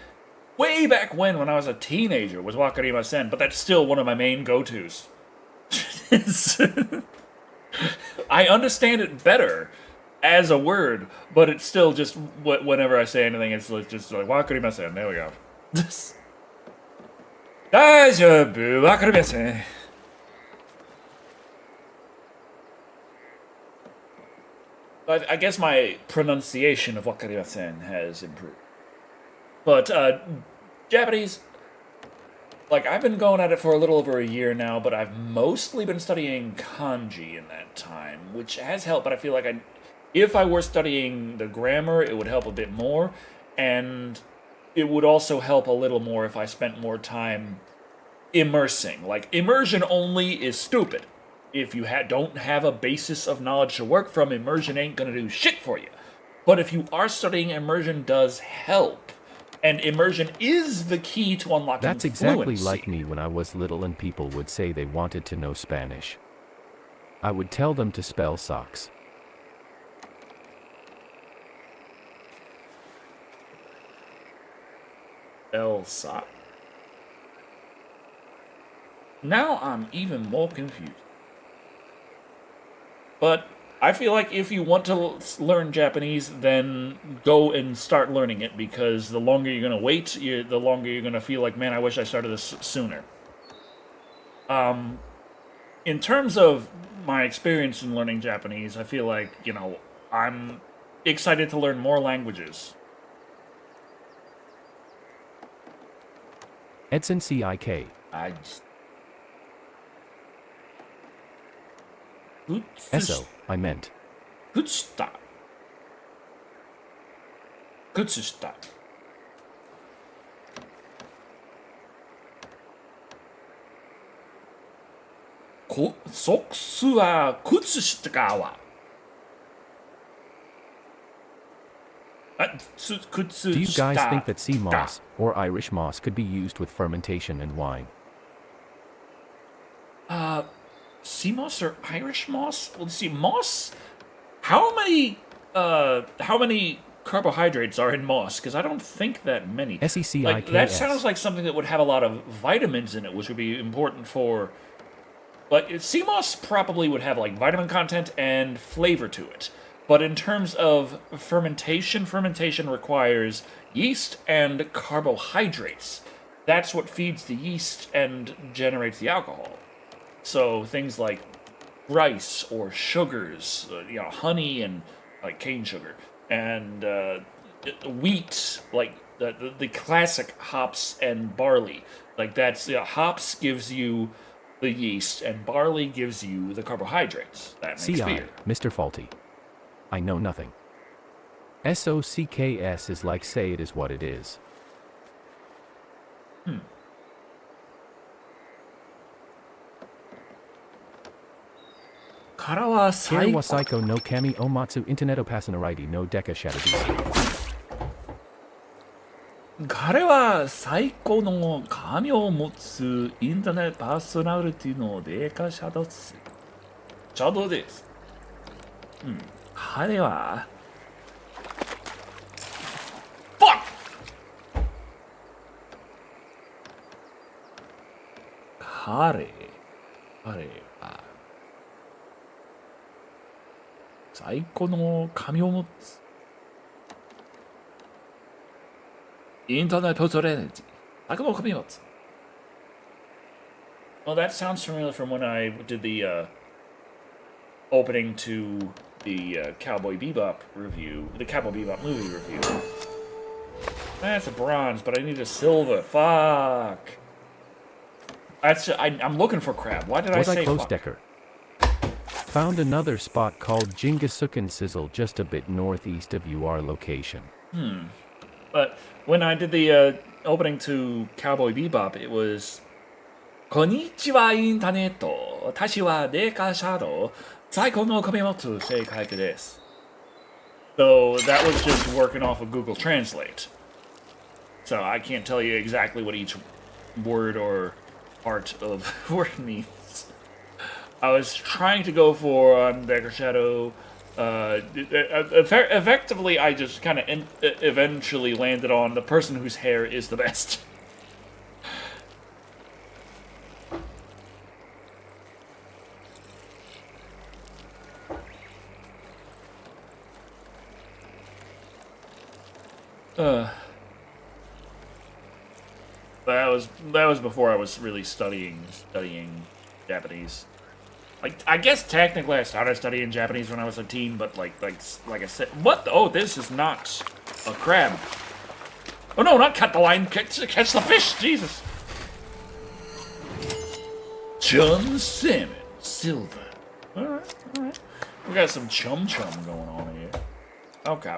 way back when I was a teenager, was wakarimasen, but that's still one of my main go-tos. I understand it better as a word, but it's still just, whenever I say anything, it's just like, wakarimasen, there we go. 大丈夫、わかりません。I guess my pronunciation of wakarimasen has improved. But, Japanese, like, I've been going at it for a little over a year now, but I've mostly been studying kanji in that time, which has helped, but I feel like if I were studying the grammar, it would help a bit more, and it would also help a little more if I spent more time immersing. Like, immersion only is stupid. If you don't have a basis of knowledge to work from, immersion ain't gonna do shit for you. But if you are studying, immersion does help. And immersion is the key to unlocking That's exactly fluency. like me when I was little and people would say they wanted to know Spanish. I would tell them to spell socks. Elsa. Now I'm even more confused. But I feel like if you want to learn Japanese, then go and start learning it, because the longer you're going to wait, the longer you're going to feel like, man, I wish I started this sooner. In terms of my experience in learning Japanese, I feel like, you know, I'm excited to learn more languages. Edson CIK. I just... Eso, I meant. Kutsuta. Kutsuta. Soksu wa kutsushita wa. Do you guys think that sea moss, or Irish moss, could be used with fermentation and wine? Sea moss or Irish moss? Well, let's see, moss. How many carbohydrates are in moss? Because I don't think that many. SECIKS. Like, that sounds like something that would have a lot of vitamins in it, which would be important for. Like, sea moss probably would have like vitamin content and flavor to it. But in terms of fermentation requires yeast and carbohydrates. That's what feeds the yeast and generates the alcohol. So things like rice or sugars, you know, honey and like cane sugar, and wheat, like the classic hops and barley. Like that's, you know, hops gives you the yeast and barley gives you the carbohydrates. That makes beer. Mr. Faulty. I know nothing. SOCKS is like say it is what it is. Kara wa Saiko no Kami Omatsu Interneto Pasanariti no Deka Shadodisi. 彼は最高の神を持つインターネットパーソナリティのデカシャドウです。シャドウです。彼は Fuck! 彼は最高の神を持つインターネットパーソナリティ。最高の神を持つ。Well, that sounds familiar from when I did the opening to the Cowboy Bebop review, the Cowboy Bebop movie review. That's a bronze, but I need a silver. Fuck. I'm looking for crab. Why did I say close fuck? Decker? Found another spot called Jingisukan Sizzle just a bit northeast of your location. But when I did the opening to Cowboy Bebop, it was Konnichiwa Internet. Watashi wa Deka Shado. Saiko no kamimotsu seikai desu. So that was just working off of Google Translate. So I can't tell you exactly what each word or part of word means. I was trying to go for Decker Shadow. Effectively, I just kind of eventually landed on the person whose hair is the best. That was before I was really studying Japanese. Like, I guess technically I started studying Japanese when I was a teen, but like I said, what? Oh, this is not a crab. Oh no, not cut the line, catch the fish, Jesus. Chum salmon, silver. All right. We got some chum going on here. Okay.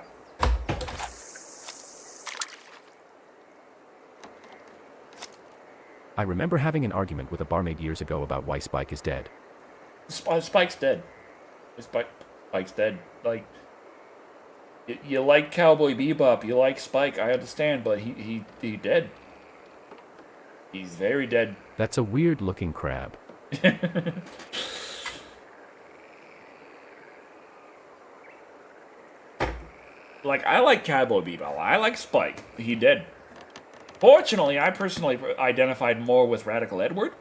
I remember having an argument with a barmaid years ago about why Spike is dead. Spike's dead. Spike's dead. Like, you like Cowboy Bebop, you like Spike, I understand, but he dead. He's very dead. That's a weird looking crab. Like, I like Cowboy Bebop. I like Spike. He dead. Fortunately, I personally identified more with Radical Edward.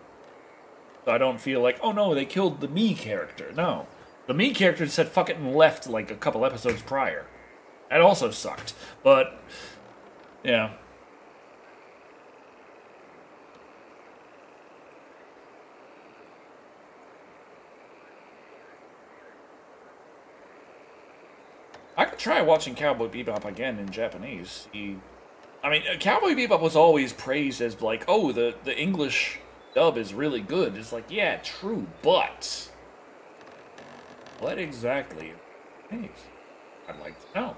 So I don't feel like, oh no, they killed the me character. No. The me character said fuck it and left like a couple episodes prior. That also sucked. But, yeah. I could try watching Cowboy Bebop again in Japanese. Cowboy Bebop was always praised as like, oh, the English dub is really good. It's like, yeah, true, but what exactly? Hey, I'd like to know.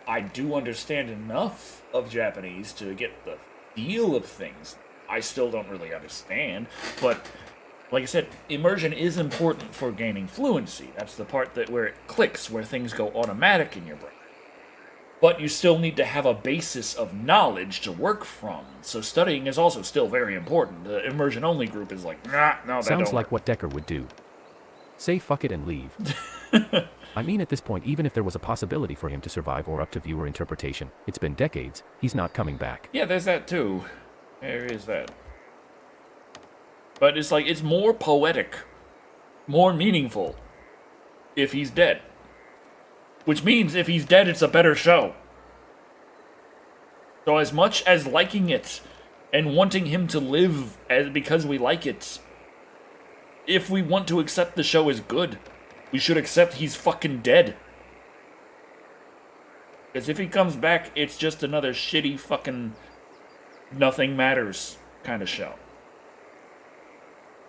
I do understand enough of Japanese to get the feel of things. I still don't really understand, but like I said, immersion is important for gaining fluency. That's the part where it clicks, where things go automatic in your brain. But you still need to have a basis of knowledge to work from. So studying is also still very important. The immersion-only group is like, nah, no, that Sounds don't like work. what Decker would do. Say fuck it and leave. I mean, at this point, even if there was a possibility for him to survive or up to viewer interpretation, it's been decades, he's not coming back. Yeah, there's that too. There is that. But it's like, it's more poetic, more meaningful if he's dead. Which means if he's dead, it's a better show. So as much as liking it and wanting him to live because we like it, if we want to accept the show as good, we should accept he's fucking dead. Because if he comes back, it's just another shitty fucking nothing matters kind of show.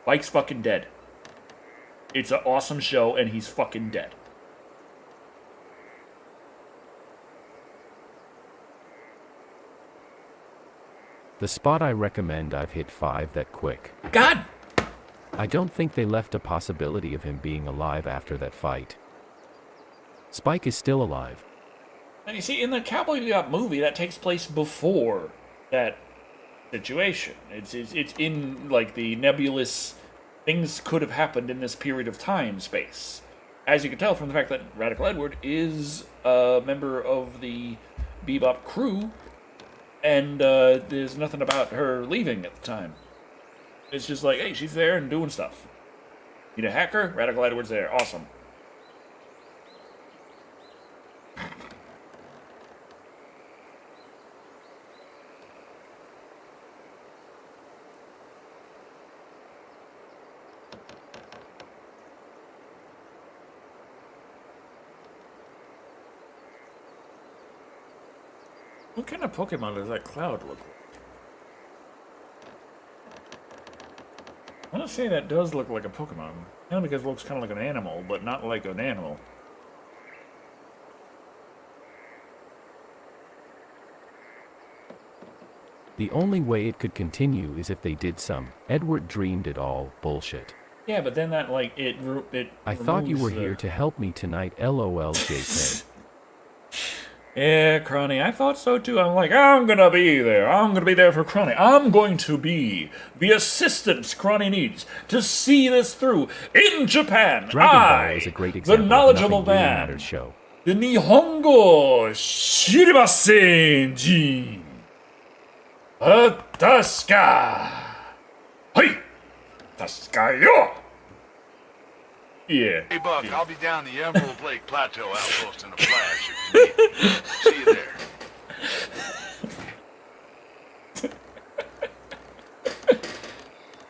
Mike's fucking dead. It's an awesome show, and he's fucking dead. The spot I recommend, I've hit 5 that quick. God! I don't think they left a possibility of him being alive after that fight. Spike is still alive. And you see, in the Cowboy Bebop movie, that takes place before that situation. It's in, like, the nebulous things could have happened in this period of time space. As you can tell from the fact that Radical Edward is a member of the Bebop crew, and there's nothing about her leaving at the time. It's just like, hey, she's there and doing stuff. Need a hacker? Radical Edward's there. Awesome. What kind of Pokemon does that cloud look like? I want to say that does look like a Pokemon. Only because it looks kind of like an animal, but not like an animal. The only way it could continue is if they did some Edward dreamed it all bullshit. Yeah, but then that, like, it I thought you were removes here to help me tonight, LOL JK. Yeah, Cronny, I thought so too. I'm like, I'm gonna be there. I'm gonna be there for Cronny. I'm going to be the assistance Cronny needs to see this through in Japan. Dragon Ball is a great example the knowledgeable of nothing really man, matters show. the Nihongo Shirimasen Jin. Ataska. Hey! Ataska yo! Yeah. Hey, Buck, I'll be down the Emerald Lake Plateau outpost in a flash if you need me. See you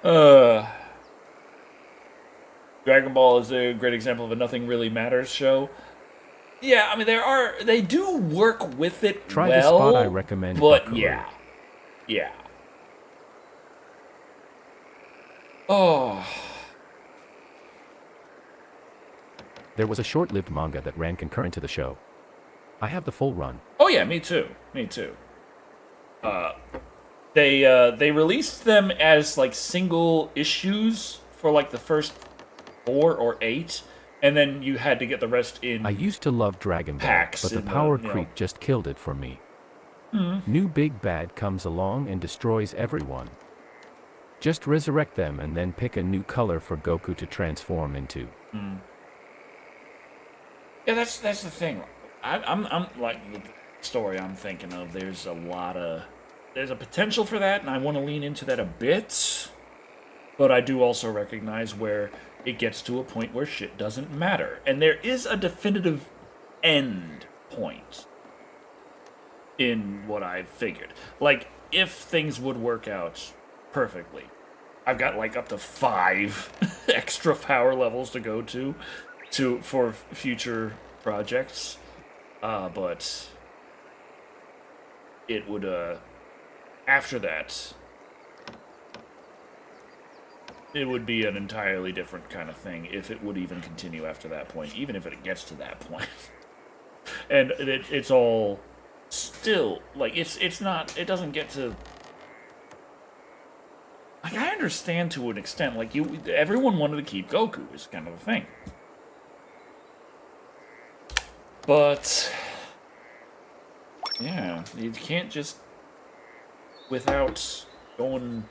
there. Dragon Ball is a great example of a nothing really matters show. Yeah, I mean, they do work with it Try well. the spot I recommend. But Buckaroo. yeah. Oh. There was a short-lived manga that ran concurrent to the show. I have the full run. Oh yeah, me too. They released them as like single issues for like the first 4 or 8, and then you had to get the rest in. I used to love Dragon Ball, packs but the in the, power you know. creep just killed it for me. Mhm. New big bad comes along and destroys everyone. Just resurrect them and then pick a new color for Goku to transform into. Yeah, that's the thing. I'm like the story I'm thinking of. There's a potential for that, and I want to lean into that a bit. But I do also recognize where it gets to a point where shit doesn't matter, and there is a definitive end point in what I've figured. Like, if things would work out perfectly, I've got like up to 5 extra power levels to go for future projects. But it would after that, it would be an entirely different kind of thing if it would even continue after that point, even if it gets to that point. And it's all still like it's not. It doesn't get to. Like, I understand to an extent. Like, everyone wanted to keep Goku is kind of a thing, but yeah, you can't just without going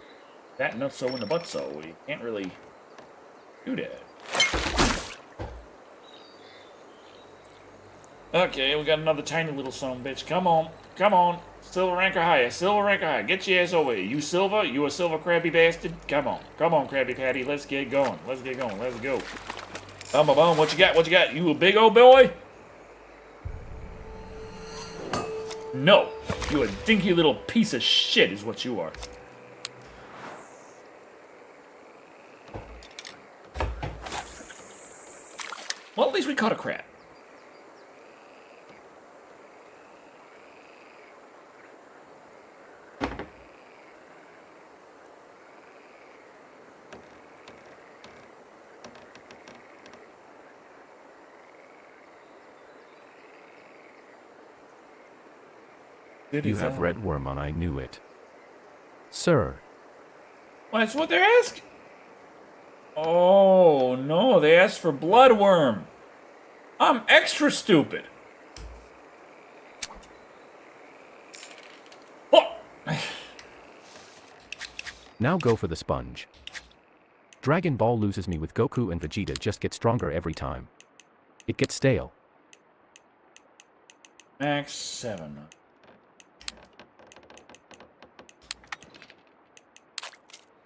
that nutso in the butso. You can't really do that. Okay, we got another tiny little son of a bitch. Come on, come on. Silver rank or higher, silver rank or higher. Get your ass over here. You silver? You a silver crabby bastard? Come on, Krabby Patty. Let's get going. Let's get going. Let's go. Boom. What you got? What you got? You a big old boy? No, you a dinky little piece of shit is what you are. Well, at least we caught a crab. You have red worm on, I knew it. Sir. Well, that's what they're asking. Oh, no, they asked for bloodworm. I'm extra stupid. Oh. Now go for the sponge. Dragon Ball loses me with Goku and Vegeta just get stronger every time. It gets stale. Max 7.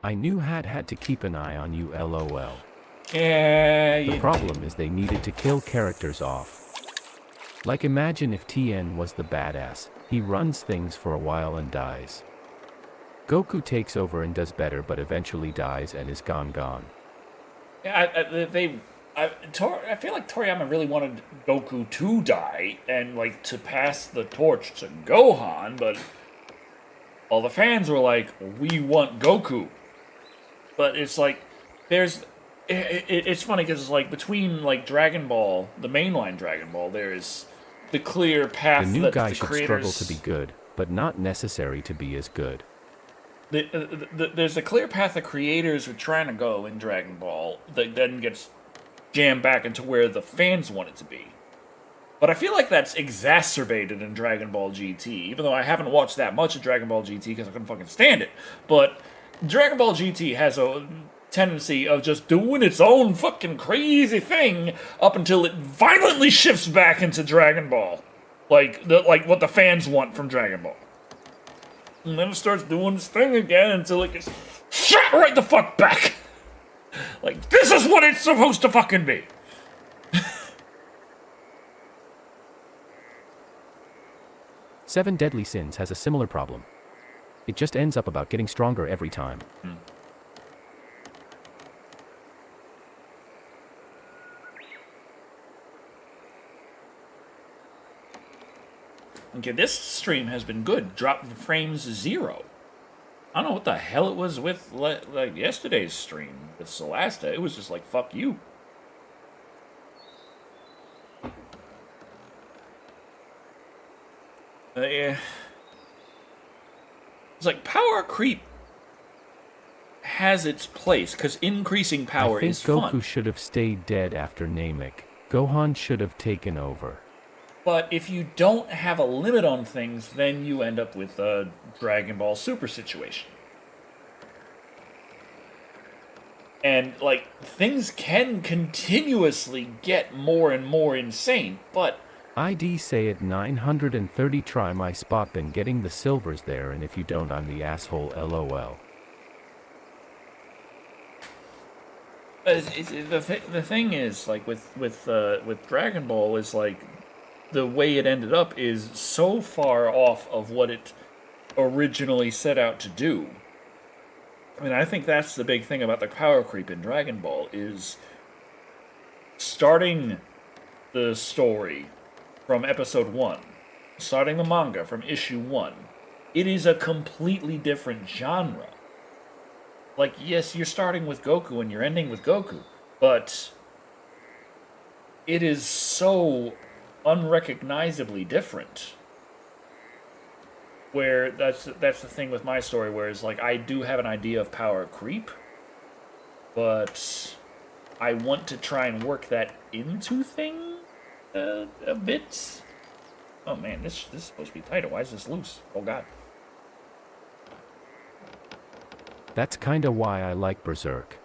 I knew had to keep an eye on you, LOL. Yeah, The problem is they needed to kill characters off. Like, imagine if TN was the badass. He runs things for a while and dies. Goku takes over and does better, but eventually dies and is gone. Yeah, I feel like Toriyama really wanted Goku to die and like to pass the torch to Gohan, but all the fans were like, "We want Goku." But it's like, it's funny because it's like between like Dragon Ball, the mainline Dragon Ball, there's the clear path. The new that guy the should creators, struggle to be good, but not necessary to be as good. There's a clear path the creators are trying to go in Dragon Ball that then gets jammed back into where the fans want it to be. But I feel like that's exacerbated in Dragon Ball GT, even though I haven't watched that much of Dragon Ball GT because I couldn't fucking stand it. But Dragon Ball GT has a tendency of just doing its own fucking crazy thing up until it violently shifts back into Dragon Ball. Like what the fans want from Dragon Ball. And then it starts doing its thing again until it gets shot right the fuck back. Like, this is what it's supposed to fucking be. Seven Deadly Sins has a similar problem. It just ends up about getting stronger every time. Okay, this stream has been good. Drop the frames 0. I don't know what the hell it was with like yesterday's stream with Celasta. It was just like, fuck you. Yeah. It's like power creep has its place because increasing power I think is Goku fun. should have stayed dead after Namek. Gohan should have taken over. But if you don't have a limit on things, then you end up with a Dragon Ball Super situation. And, like, things can continuously get more and more insane, but... ID say at 930 try my spot then getting the silvers there, and if you don't I'm the asshole lol. The thing is, like, with Dragon Ball is, like, the way it ended up is so far off of what it originally set out to do. I mean, I think that's the big thing about the power creep in Dragon Ball, is starting the story from episode 1, starting the manga from issue 1, it is a completely different genre. Like, yes, you're starting with Goku and you're ending with Goku, but it is so unrecognizably different. Where that's the thing with my story, where it's like I do have an idea of power creep, but I want to try and work that into things a bit. Oh man, this is supposed to be tighter. Why is this loose? Oh god. That's kinda why I like Berserk.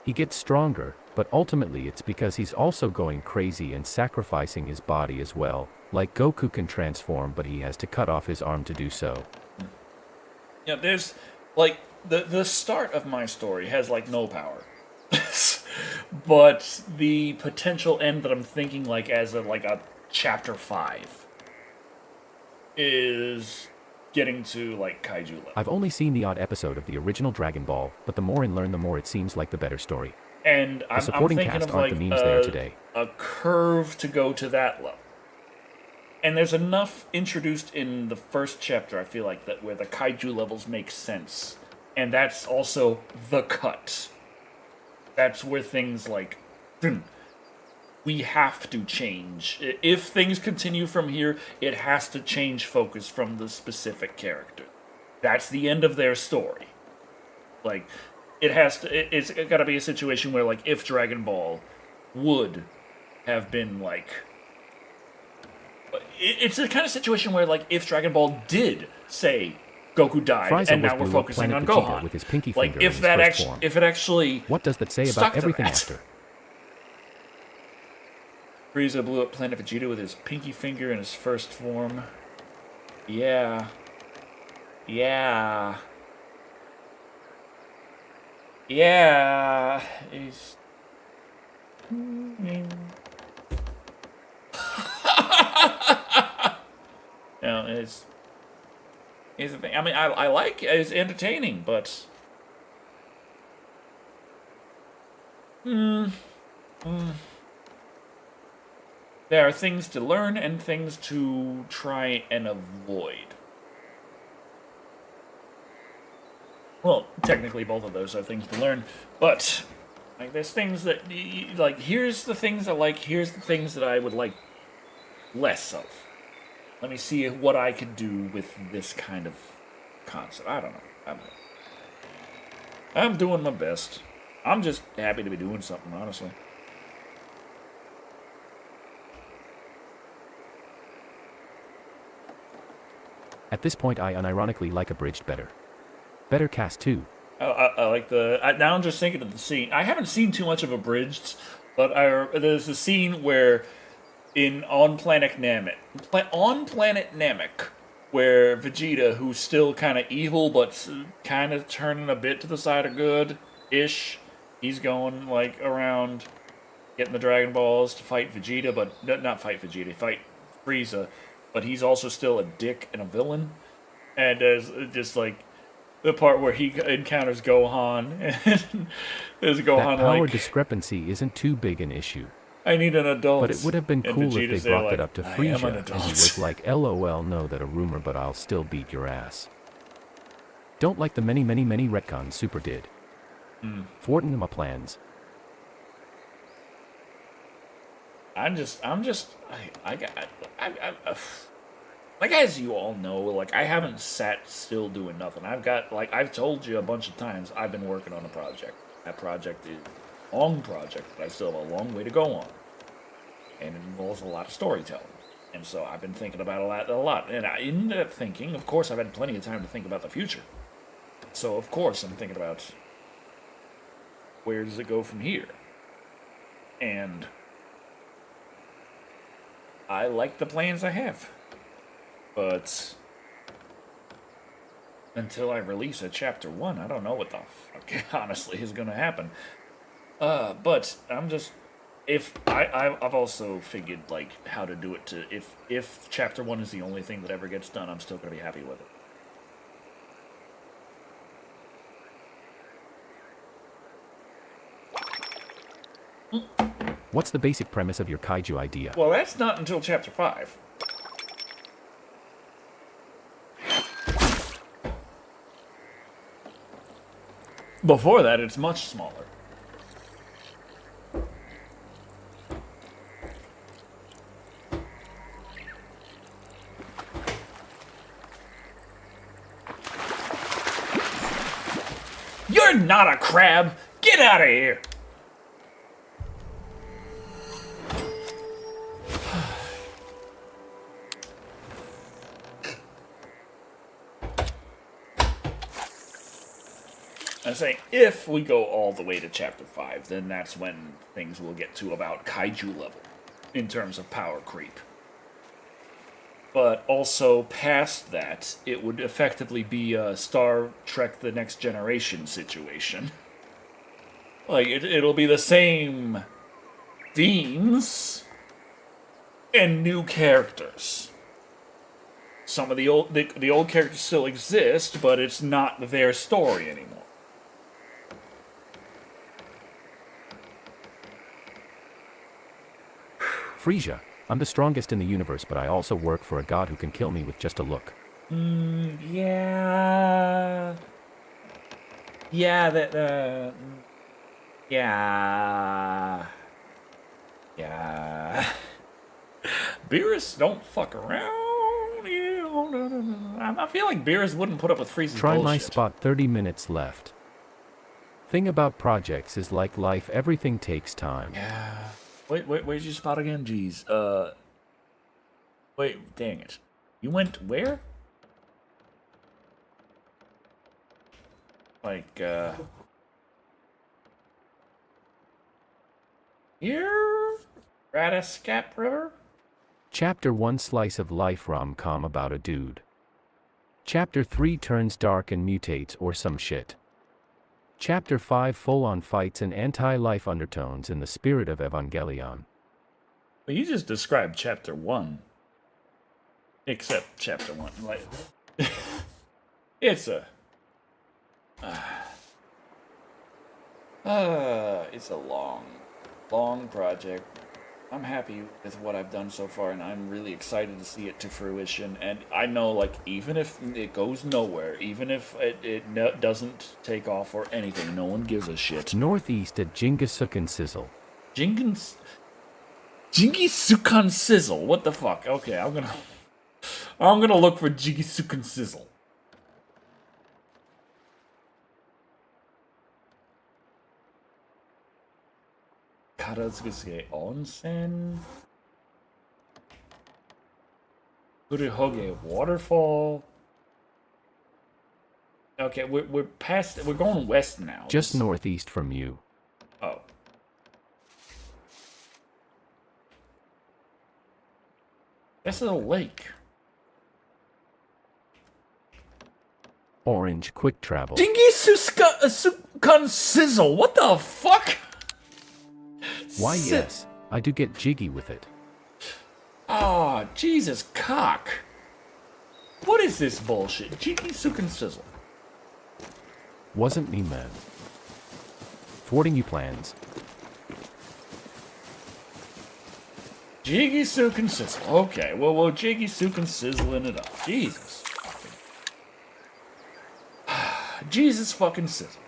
He gets stronger, but ultimately it's because he's also going crazy and sacrificing his body as well. Like Goku can transform, but he has to cut off his arm to do so. Yeah, there's, like, the start of my story has, like, no power. But the potential end that I'm thinking, like, as a chapter 5 is getting to, like, kaiju level. I've only seen the odd episode of the original Dragon Ball, but the more I learn the more it seems like the better story. And the supporting I'm thinking cast of, aren't like, the memes there today. a curve to go to that level. And there's enough introduced in the first chapter, I feel like, that where the kaiju levels make sense. And that's also the cut. That's where things like, we have to change. If things continue from here, it has to change focus from the specific character. That's the end of their story. Like, it's got to be a situation where, like, if Dragon Ball would have been, like... It's the kind of situation where, like, if Dragon Ball did say Goku died, Frieza and now was we're blew up focusing on Planet Vegeta Gohan, with his pinky like, finger if in that his first form. if it actually What does that say stuck about to everything that? after? Frieza blew up Planet Vegeta with his pinky finger in his first form. Yeah. Yeah. Yeah. He's... You know, it's the thing. I mean, I like it. It's entertaining, but... There are things to learn and things to try and avoid. Well, technically both of those are things to learn, but like there's things that, like, here's the things I like, here's the things that I would like less of. Let me see what I could do with this kind of concept. I don't know. I'm doing my best. I'm just happy to be doing something, honestly. At this point I unironically like Abridged better. Better cast too. I like the... now I'm just thinking of the scene. I haven't seen too much of Abridged, but there's a scene where on Planet Namek, where Vegeta, who's still kind of evil, but kind of turning a bit to the side of good-ish, he's going, like, around getting the Dragon Balls to fight Vegeta, but not fight Vegeta, fight Frieza, but he's also still a dick and a villain. And there's just, like, the part where he encounters Gohan, and there's Gohan, that power like... discrepancy isn't too big an issue. I need an adult. But it would have been And cool if Vegeta's they there brought that like, up to I am Frieza, an and he adult. was like, LOL, no, that a rumor, but I'll still beat your ass. Don't like the many retcons Super did. Thwarting my plans. like, as you all know, like, I haven't sat still doing nothing. I've got, like, I've told you a bunch of times, I've been working on a project. That project is a long project, but I still have a long way to go on. And it involves a lot of storytelling. And so I've been thinking about a lot. And in that thinking, of course, I've had plenty of time to think about the future. So, of course, I'm thinking about where does it go from here? And I like the plans I have. But until I release a chapter 1, I don't know what the fuck honestly is going to happen. But I'm just, if I've also figured like how to do it to if chapter 1 is the only thing that ever gets done, I'm still going to be happy with it. What's the basic premise of your kaiju idea? Well, that's not until chapter 5. Before that, it's much smaller. You're not a crab! Get out of here! I'm saying, if we go all the way to chapter 5, then that's when things will get to about kaiju level, in terms of power creep. But also, past that, it would effectively be a Star Trek The Next Generation situation. Like, it'll be the same themes and new characters. Some of the old characters still exist, but it's not their story anymore. Frisia, I'm the strongest in the universe, but I also work for a god who can kill me with just a look. Yeah. Yeah, yeah. Yeah. Beerus don't fuck around. I feel like Beerus wouldn't put up with Frieza's Try bullshit. my spot, 30 minutes left. Thing about projects is like life, everything takes time. Yeah. Wait, where's your spot again? Jeez. Wait, dang it. You went where? Like, here? Radiscap River? Chapter 1 Slice of life rom-com about a dude. Chapter 3 turns dark and mutates or some shit. Chapter 5 full-on fights and anti-life undertones in the spirit of Evangelion. Well, you just described chapter 1. Except chapter 1. Like, it's a... it's a long project. I'm happy with what I've done so far, and I'm really excited to see it to fruition. And I know, like, even if it goes nowhere, even if it doesn't take off or anything, no one gives a shit. Northeast at Jingisukan Sizzle. Jingisukan Sizzle? What the fuck? Okay, I'm gonna look for Jingisukan Sizzle. Karatsuke Onsen. Kurihoge Waterfall. Okay, we're past. We're going west now. Just northeast from you. Oh. That's a lake. Orange quick travel. Jingisukan Sizzle. What the fuck? Why, yes, I do get jiggy with it. Oh, Jesus cock. What is this bullshit? Jingisukan Sizzle. Wasn't me, man. Thwarting you plans. Jingisukan Sizzle. Okay, well, we'll Jingisukan Sizzling it up. Jesus. Jesus fucking Sizzle.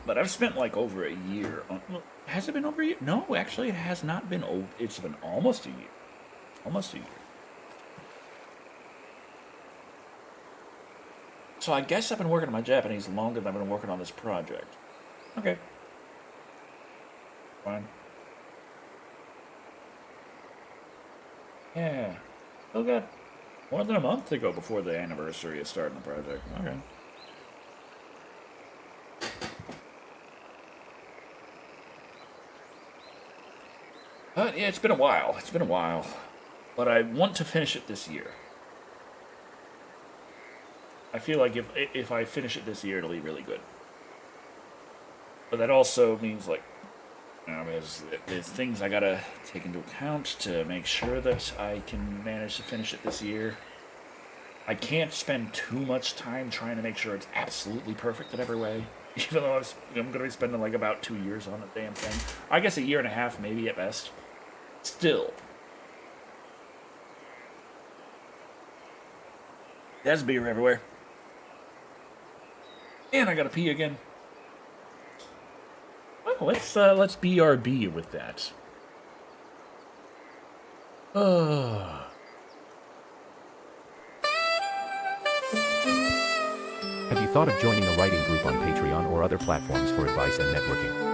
But I've spent like over a year on. Well, has it been over a year? No, actually, it has not been over. It's been almost a year. Almost a year. So I guess I've been working on my Japanese longer than I've been working on this project. Okay. Fine. Yeah. Still got more than a month to go before the anniversary of starting the project. Okay. But yeah, it's been a while. It's been a while. But I want to finish it this year. I feel like if I finish it this year, it'll be really good. But that also means, like, you know, there's things I gotta take into account to make sure that I can manage to finish it this year. I can't spend too much time trying to make sure it's absolutely perfect in every way. Even though I'm gonna be spending like about 2 years on the damn thing. I guess a year and a half, maybe at best. Still. There's beer everywhere. And I gotta pee again. Well, let's BRB with that. Have you thought of joining a writing group on Patreon or other platforms for advice and networking?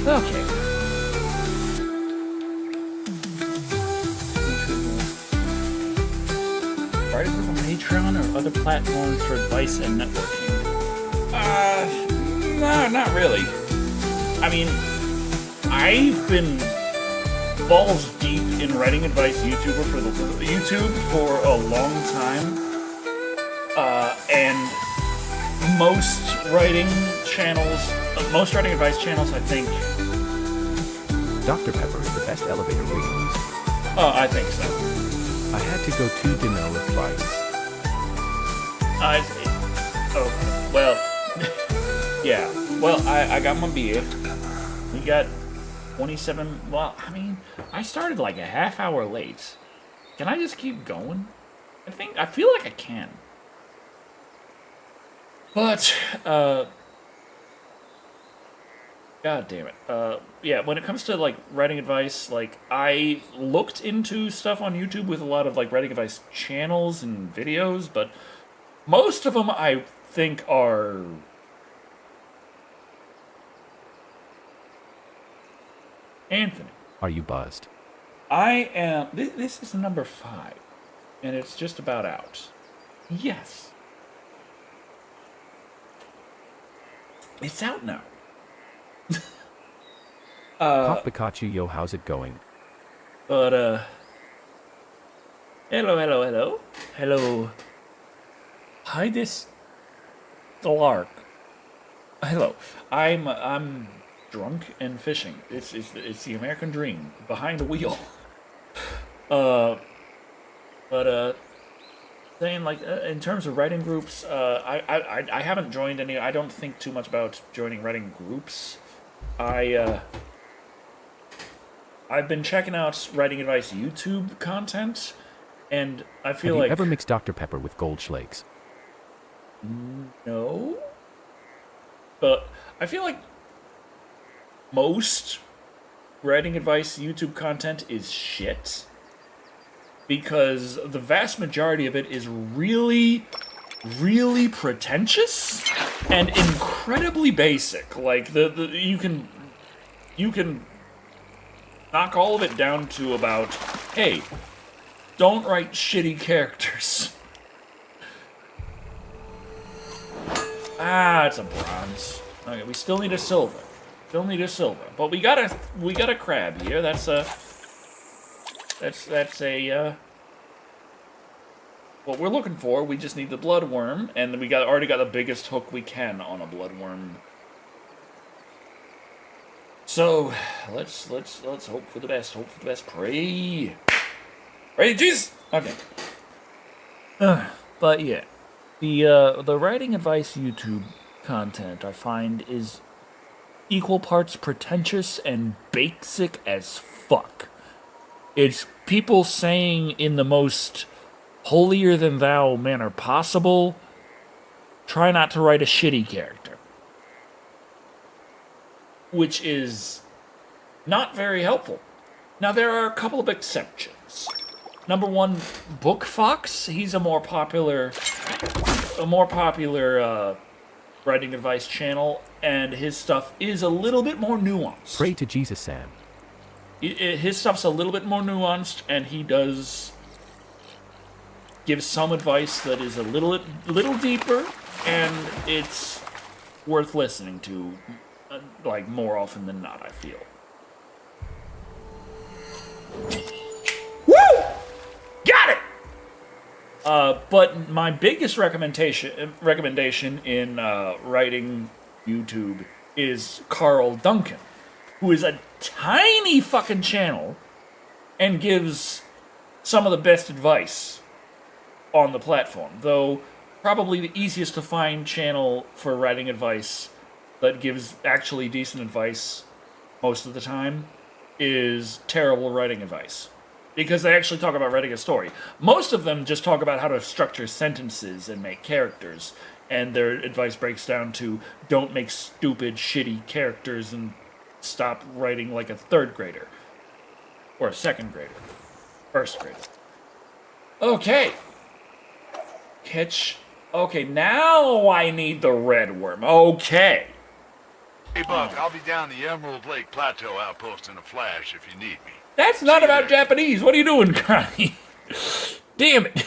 Okay. Writing group on Patreon or other platforms for advice and networking? No, not really. I mean, I've been balls deep in writing advice YouTube for a long time. And most writing advice channels, I think. Dr. Pepper is the best elevator reading music. Oh, I think so. I had to go to dinner with advice. Well, yeah. Well, I got my beer. We got 27. Well, I mean, I started like a half hour late. Can I just keep going? I feel like I can. But, God damn it. Yeah, when it comes to, like, writing advice, like, I looked into stuff on YouTube with a lot of, like, writing advice channels and videos, but most of them I think are... Anthony. Are you buzzed? I am... This is number 5, and it's just about out. Yes. It's out now. Pop Pikachu, yo, how's it going? But, Hello, hello, hello. Hello. Hi, this Lark. Hello. I'm drunk and fishing. It's the American dream behind a wheel. But saying like in terms of writing groups, I haven't joined any. I don't think too much about joining writing groups. I've been checking out Writing Advice YouTube content, and I feel Have like you ever mixed Dr. Pepper with Goldschlakes? no, but I feel like most Writing Advice YouTube content is shit because the vast majority of it is really, really pretentious and incredibly basic. Like you can knock all of it down to about, hey, don't write shitty characters. Ah, it's a bronze. Okay, we still need a silver. Still need a silver, but we got a crab here. That's a what we're looking for. We just need the bloodworm, and we already got the biggest hook we can on a bloodworm. So let's hope for the best. Hope for the best. Pray. Pray, Jesus. Okay. But yeah, the Writing Advice YouTube content I find is equal parts pretentious and basic as fuck. It's people saying in the most holier than thou manner possible, try not to write a shitty character. Which is not very helpful. Now there are a couple of exceptions. Number one, Book Fox. He's a more popular writing advice channel, and his stuff is a little bit more nuanced. Pray to Jesus, Sam. His stuff's a little bit more nuanced, and he does give some advice that is a little deeper, and it's worth listening to, like, more often than not, I feel. Woo! Got it! But my biggest recommendation in writing YouTube is Carl Duncan, who is a tiny fucking channel and gives some of the best advice on the platform. Though probably the easiest to find channel for writing advice that gives actually decent advice most of the time is Terrible Writing Advice. Because they actually talk about writing a story. Most of them just talk about how to structure sentences and make characters. And their advice breaks down to don't make stupid, shitty characters and stop writing like a third grader. Or a second grader. First grader. Okay. Okay, now I need the red worm. Okay. Hey, Buck, I'll be down the Emerald Lake Plateau outpost in a flash if you need me. That's not about Japanese. What are you doing, Connie? Damn it.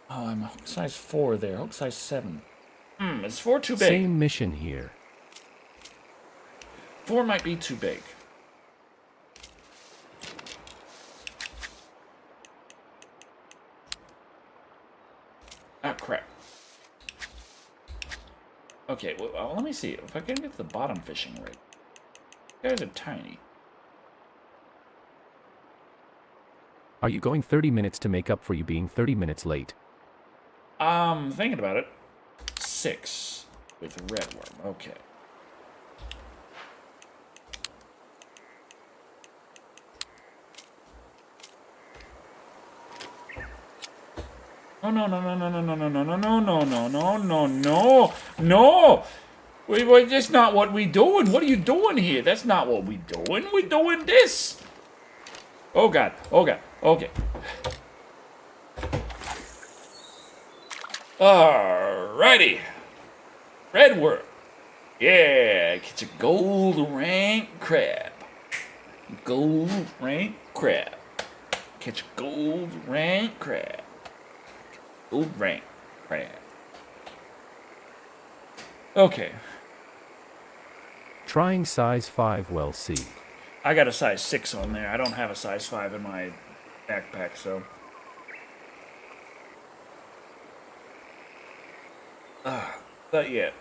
I'm hook size 4 there. Hook size 7. Is 4 too big? Same mission here. 4 might be too big. Ah, crap. Okay, well, let me see. If I can get the bottom fishing right. You guys are tiny. Are you going 30 minutes to make up for you being 30 minutes late? Thinking about it. 6 with red worm. Okay. No, no, no, no, no, no, no, no, no, no, no, no, no, no, no, no! Wait, that's not what we doing. What are you doing here? That's not what we doing. We doing this. Oh God. Oh God. Okay. Alrighty. Red worm. Yeah, catch a gold rank crab. Gold rank crab. Catch a gold rank crab. Gold rank crab. Okay. Trying size 5, well, see. I got a size 6 on there. I don't have a size 5 in my backpack, so. But yeah,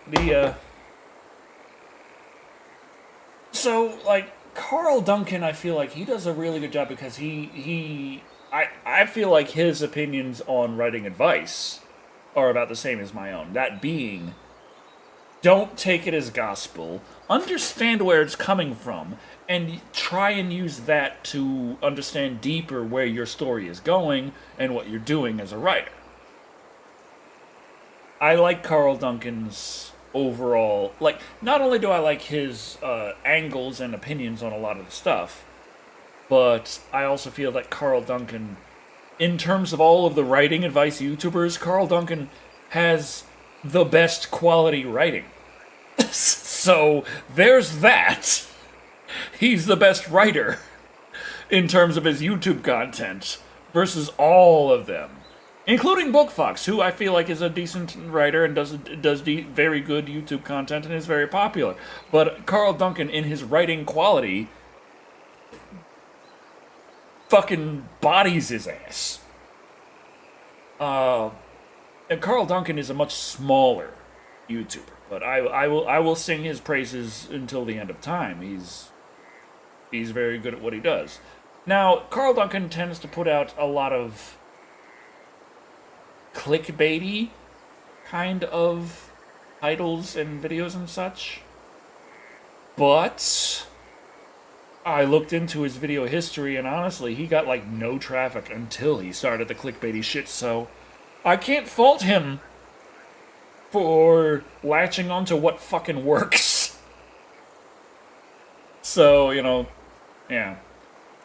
so, like, Carl Duncan, I feel like he does a really good job because I feel like his opinions on writing advice are about the same as my own. That being, don't take it as gospel, understand where it's coming from, and try and use that to understand deeper where your story is going and what you're doing as a writer. I like Carl Duncan's overall, like, not only do I like his angles and opinions on a lot of the stuff, but I also feel that Carl Duncan, in terms of all of the writing advice YouTubers, Carl Duncan has the best quality writing. So, there's that. He's the best writer in terms of his YouTube content versus all of them. Including BookFox, who I feel like is a decent writer and does very good YouTube content and is very popular. But Carl Duncan, in his writing quality, fucking bodies his ass. And Carl Duncan is a much smaller YouTuber, but I will sing his praises until the end of time. He's very good at what he does. Now, Carl Duncan tends to put out a lot of clickbaity kind of titles and videos and such. But I looked into his video history, and honestly, he got like no traffic until he started the clickbaity shit, so I can't fault him for latching onto what fucking works. So, you know, yeah.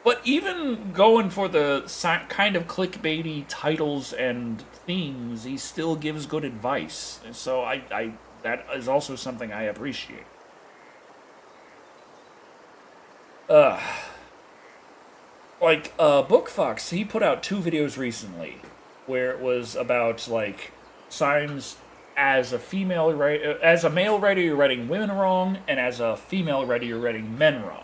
But even going for the kind of clickbaity titles and themes, he still gives good advice. So I that is also something I appreciate. BookFox, he put out 2 videos recently where it was about like signs as a male writer you're writing women wrong, and as a female writer you're writing men wrong.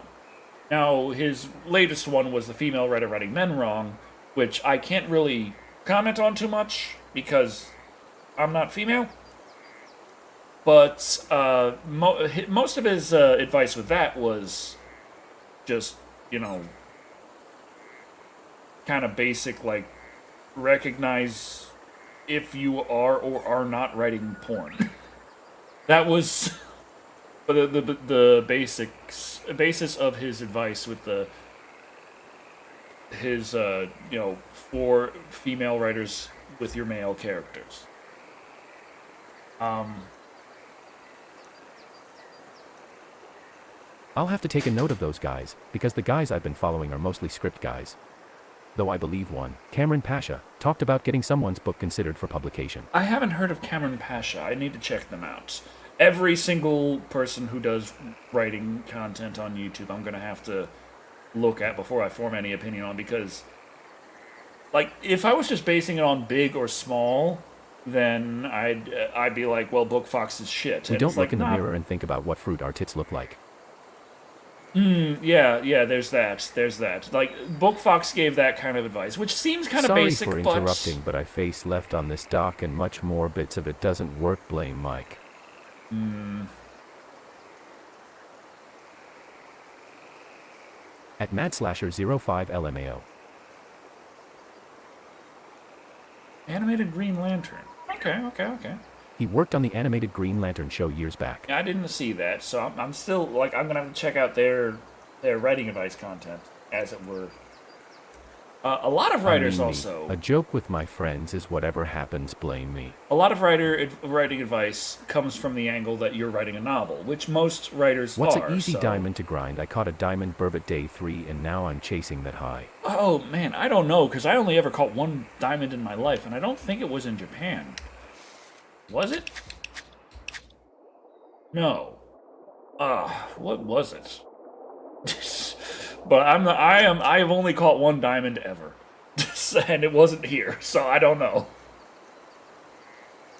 Now, his latest one was the female writer writing men wrong, which I can't really comment on too much because I'm not female. But most of his advice with that was just, you know, kind of basic, like, recognize if you are or are not writing porn. That was the basis of his advice with his you know, for female writers with your male characters. I'll have to take a note of those guys, because the guys I've been following are mostly script guys. Though I believe one, Cameron Pasha, talked about getting someone's book considered for publication. I haven't heard of Cameron Pasha. I need to check them out. Every single person who does writing content on YouTube, I'm going to have to look at before I form any opinion on, because, like, if I was just basing it on big or small, then I'd be like, well, BookFox is shit. We don't look in the mirror and think about what fruit our tits look like. Yeah, there's that. Like, BookFox gave that kind of advice, which seems kind of basic, Sorry for interrupting, but I face left on this dock and much more bits of it doesn't work, blame Mike. At MadSlasher05LMAO. Animated Green Lantern. Okay. He worked on the animated Green Lantern show years back. I didn't see that, so I'm still, like, I'm gonna have to check out their writing advice content, as it were. A lot of writers also... A joke with my friends is whatever happens, blame me. A lot of writing advice comes from the angle that you're writing a novel, which most writers What's are. What's an easy diamond to grind? I caught a diamond burbot day 3 and now I'm chasing that high. Oh, man, I don't know, because I only ever caught one diamond in my life, and I don't think it was in Japan. Was it? No. What was it? But I have only caught one diamond ever. And it wasn't here, so I don't know.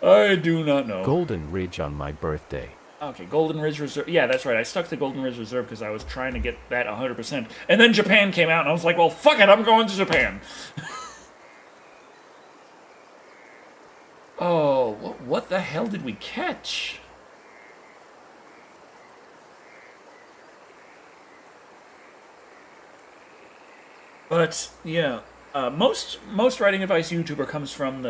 I do not know. Golden Ridge on my birthday. Okay, Golden Ridge Reserve. Yeah, that's right. I stuck to Golden Ridge Reserve because I was trying to get that 100%. And then Japan came out, and I was like, well, fuck it, I'm going to Japan. Oh, what the hell did we catch? But, yeah, most writing advice YouTube comes from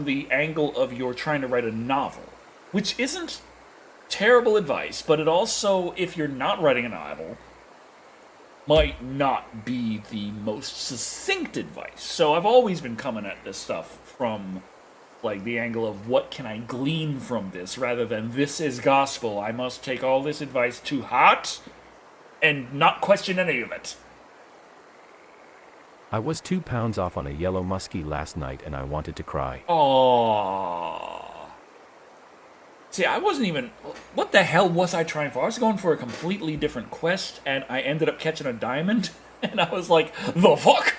the angle of you're trying to write a novel, which isn't terrible advice, but it also, if you're not writing a novel, might not be the most succinct advice. So I've always been coming at this stuff from, like, the angle of what can I glean from this, rather than this is gospel, I must take all this advice to heart and not question any of it. I was 2 pounds off on a yellow muskie last night and I wanted to cry. Aww. See, I wasn't even... What the hell was I trying for? I was going for a completely different quest, and I ended up catching a diamond, and I was like, the fuck?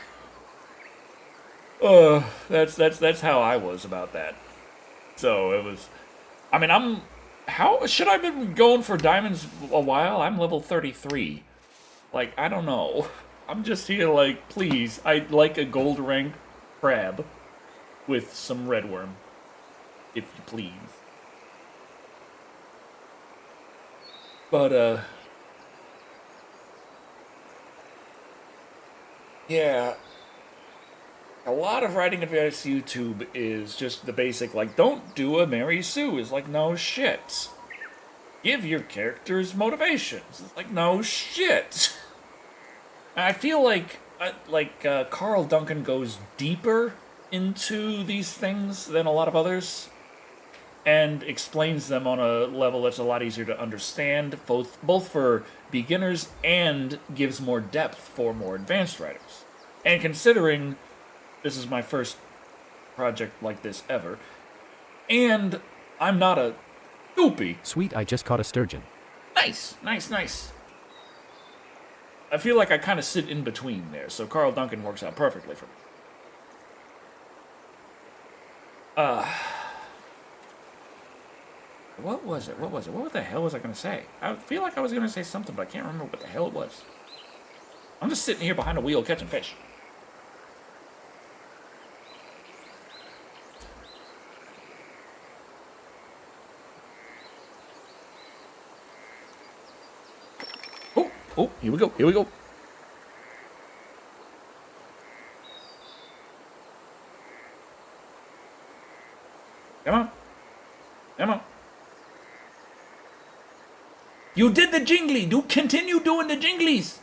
That's how I was about that. So, it was... I mean, how should I have been going for diamonds a while? I'm level 33. Like, I don't know. I'm just here like, please, I'd like a gold rank crab with some redworm, if you please. But, yeah, a lot of writing advice YouTube is just the basic, like, don't do a Mary Sue. It's like, no shit. Give your characters motivations. It's like, no shit. I feel like Carl Duncan goes deeper into these things than a lot of others, and explains them on a level that's a lot easier to understand, both for beginners and gives more depth for more advanced writers. And considering this is my first project like this ever, and I'm not a doopy. Sweet, I just caught a sturgeon. Nice, nice, nice. I feel like I kind of sit in between there, so Carl Duncan works out perfectly for me. What was it? What the hell was I going to say? I feel like I was going to say something, but I can't remember what the hell it was. I'm just sitting here behind a wheel catching fish. Oh, here we go, here we go. Come on. Come on. You did the jingly. Do continue doing the jinglies.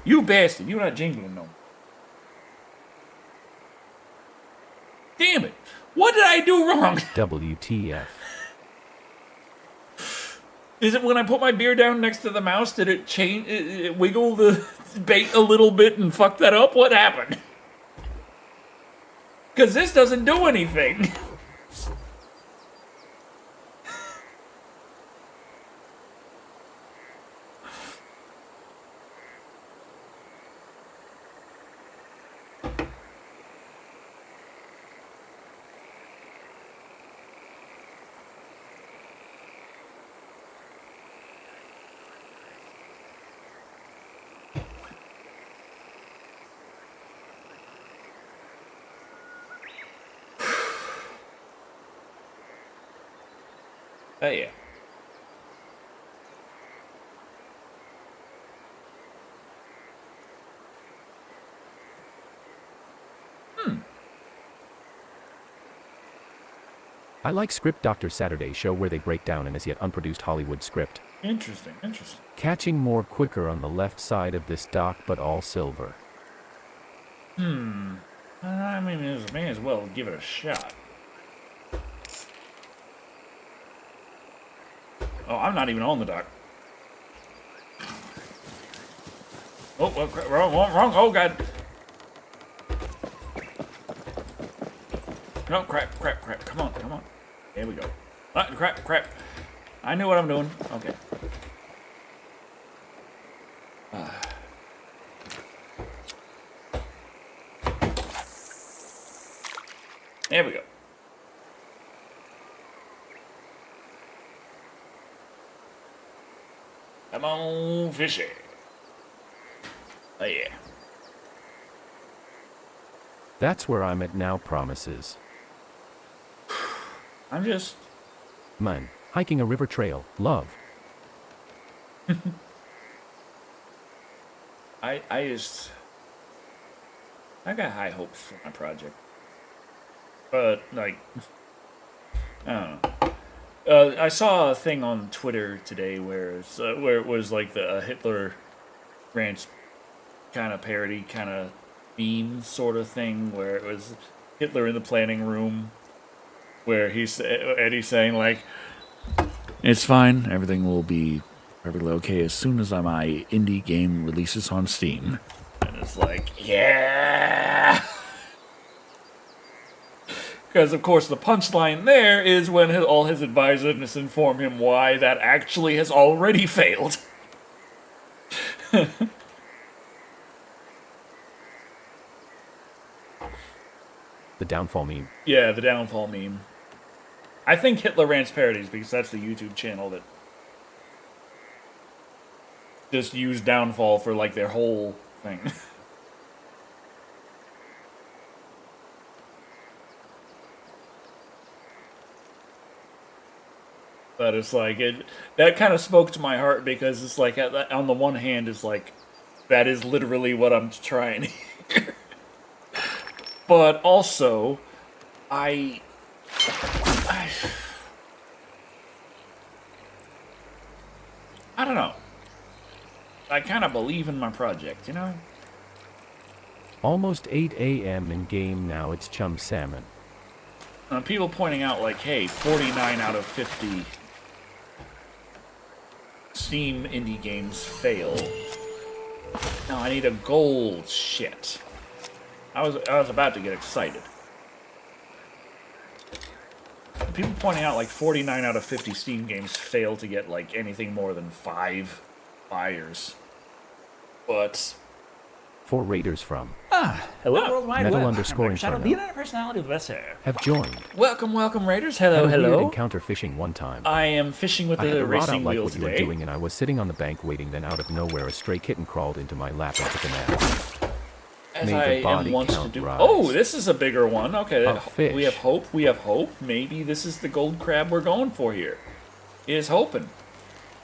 You bastard. You're not jingling no. Damn it. What did I do wrong? WTF. Is it when I put my beer down next to the mouse, did it change, it wiggle the bait a little bit and fuck that up? What happened? Because this doesn't do anything. Oh, yeah. I like Script Doctor Saturday show where they break down an as yet unproduced Hollywood script. Interesting, interesting. Catching more quicker on the left side of this dock, but all silver. I mean, may as well give it a shot. Oh, I'm not even on the dock. Oh, well, wrong. Oh, God. No, crap. Come on. There we go. Crap. I knew what I'm doing. Okay. There we go. Come on, fishy. Oh, yeah. That's where I'm at now, promises. I'm just... Man, hiking a river trail, love. I got high hopes for my project. But, like... I don't know. I saw a thing on Twitter today where it was like the Hitler Ranch kind of parody, kind of meme sort of thing, where it was Hitler in the planning room, where he's saying like, It's fine. Everything will be perfectly okay as soon as my indie game releases on Steam. and it's like, yeah. Because, of course, the punchline there is when all his advisors inform him why that actually has already failed. The downfall meme. Yeah, the downfall meme. I think Hitler Rants Parodies, because that's the YouTube channel that just used downfall for, like, their whole thing. But it's like, that kind of spoke to my heart, because it's like, on the one hand, it's like, that is literally what I'm trying to hear. But also, I don't know. I kind of believe in my project, you know? Almost 8 a.m. in game now, it's chum salmon. People pointing out, like, hey, 49 out of 50 Steam indie games fail. Now I need a gold shit. I was about to get excited. People pointing out like 49 out of 50 Steam games fail to get like anything more than 5 buyers. But 4 raiders from hello worldwide Metal web. underscore I'm Shadow, Inferno. the internet personality of the best hair. have joined. Welcome Raiders. Had Hello, a weird hello. encounter fishing one time. I am fishing with I had the to rot out racing like wheel what you were today. doing, and I was sitting on the bank waiting. Then out of nowhere, a stray kitten crawled into my lap and took a nap. As Made the I am body wont to count do. rise. Oh, this is a bigger one. Okay, A fish. we have hope. We have hope. Maybe this is the gold crab we're going for here. Is hoping.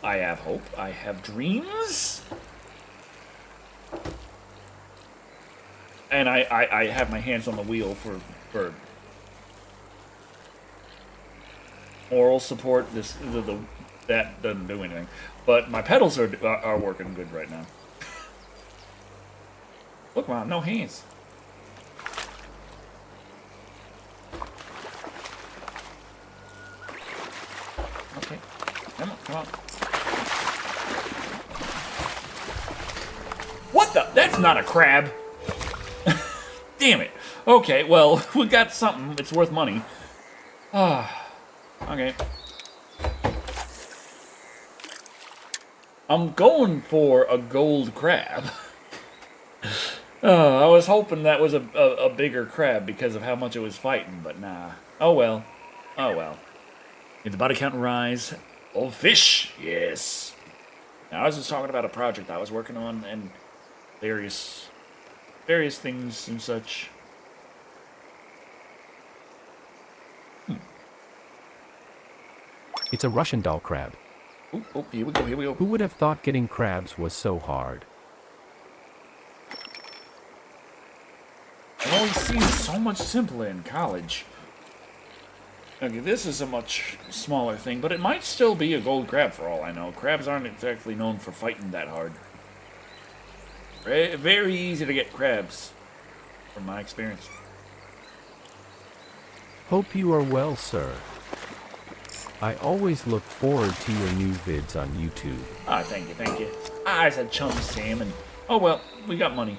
I have hope. I have dreams. And I have my hands on the wheel for moral support. That doesn't do anything. But my pedals are working good right now. Look, Mom, no hands. Okay. Come on. What the? That's not a crab. Damn it. Okay, well, we got something. It's worth money. Okay. I'm going for a gold crab. I was hoping that was a bigger crab because of how much it was fighting, but nah. Oh well. Did the body count rise? Oh, fish! Yes. Now, I was just talking about a project I was working on and various things and such. It's a Russian doll crab. Oh, here we go. Who would have thought getting crabs was so hard? It always seemed so much simpler in college. Okay, this is a much smaller thing, but it might still be a gold crab for all I know. Crabs aren't exactly known for fighting that hard. Very easy to get crabs, from my experience. Hope you are well, sir. I always look forward to your new vids on YouTube. Ah, thank you. I said chum salmon. Oh well, we got money.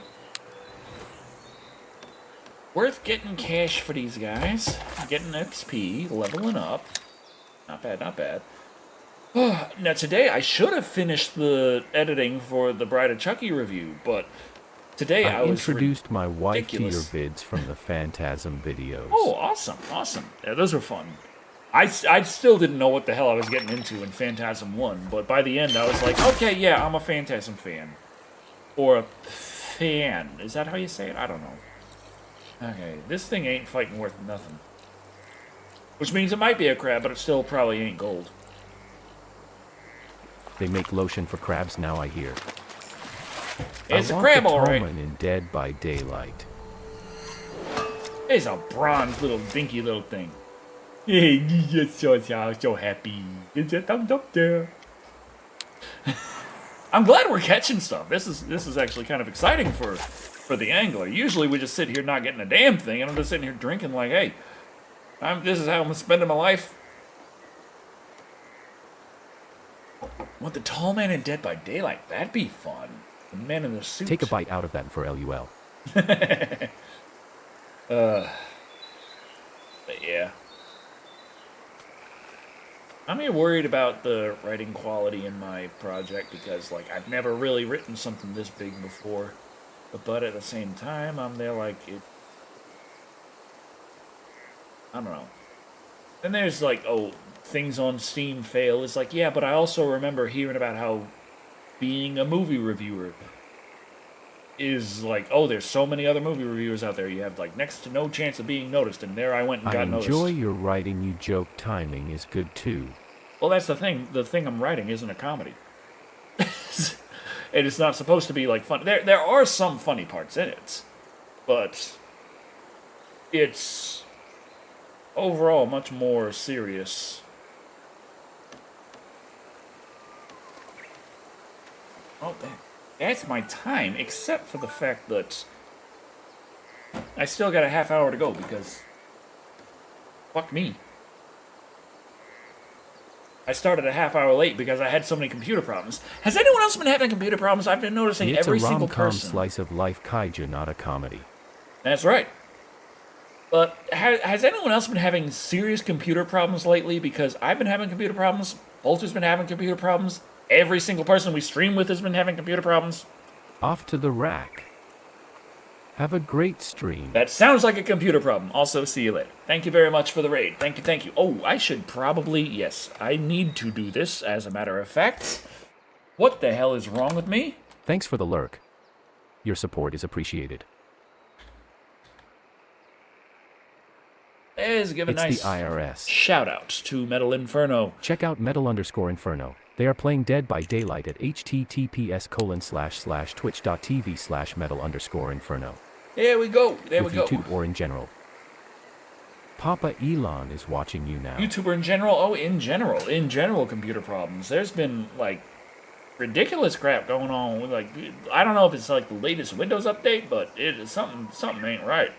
Worth getting cash for these guys. Getting XP, leveling up. Not bad. Now today I should have finished the editing for the Bride of Chucky review, but today I was introduced my wife to your ridiculous. vids from the Phantasm videos. Oh, awesome. Yeah, those were fun. I still didn't know what the hell I was getting into in Phantasm 1, but by the end I was like, okay, yeah, I'm a Phantasm fan. Or a fan. Is that how you say it? I don't know. Okay, this thing ain't fighting worth nothing. Which means it might be a crab, but it still probably ain't gold. They make lotion for crabs now, I hear. It's I a want crab, the alright. Tallman in Dead by Daylight. It's a bronze little dinky little thing. Hey, you're so happy. It's a thumbs up there. I'm glad we're catching stuff. This is actually kind of exciting for the angler. Usually we just sit here not getting a damn thing, and I'm just sitting here drinking like, hey, this is how I'm spending my life. Want the tall man in Dead by Daylight? That'd be fun. The man in the suit. Take a bite out of that for LUL. But yeah. I'm here worried about the writing quality in my project because, like, I've never really written something this big before. But at the same time, I'm there like, I don't know. Then there's like, oh, things on Steam fail. It's like, yeah, but I also remember hearing about how being a movie reviewer is like, oh, there's so many other movie reviewers out there. You have like next to no chance of being noticed, and there I went and got noticed. I enjoy your writing. You joke timing is good too. Well, that's the thing. The thing I'm writing isn't a comedy. And it's not supposed to be like fun. There are some funny parts in it, but it's overall much more serious. Oh, that's my time, except for the fact that I still got a half hour to go because fuck me. I started a half hour late because I had so many computer problems. Has anyone else been having computer problems? I've been noticing It's every a single rom-com person. slice of life kaiju, not a comedy. That's right. But has anyone else been having serious computer problems lately? Because I've been having computer problems. Bolter's been having computer problems. Every single person we stream with has been having computer problems. Off to the rack. Have a great stream. That sounds like a computer problem. Also, see you later. Thank you very much for the raid. Thank you, thank you. Oh, I should probably... Yes, I need to do this, as a matter of fact. What the hell is wrong with me? Thanks for the lurk. Your support is appreciated. Let's give a It's nice the IRS. shout out to Metal Inferno. Check out metal_inferno. They are playing Dead by Daylight at https://twitch.tv/metal_inferno. There we go. There we With go. YouTube or in general. Papa Elon is watching you now. YouTuber in general? Oh, in general. In general, computer problems. There's been, like, ridiculous crap going on. With, like, I don't know if it's, like, the latest Windows update, but it is something ain't right.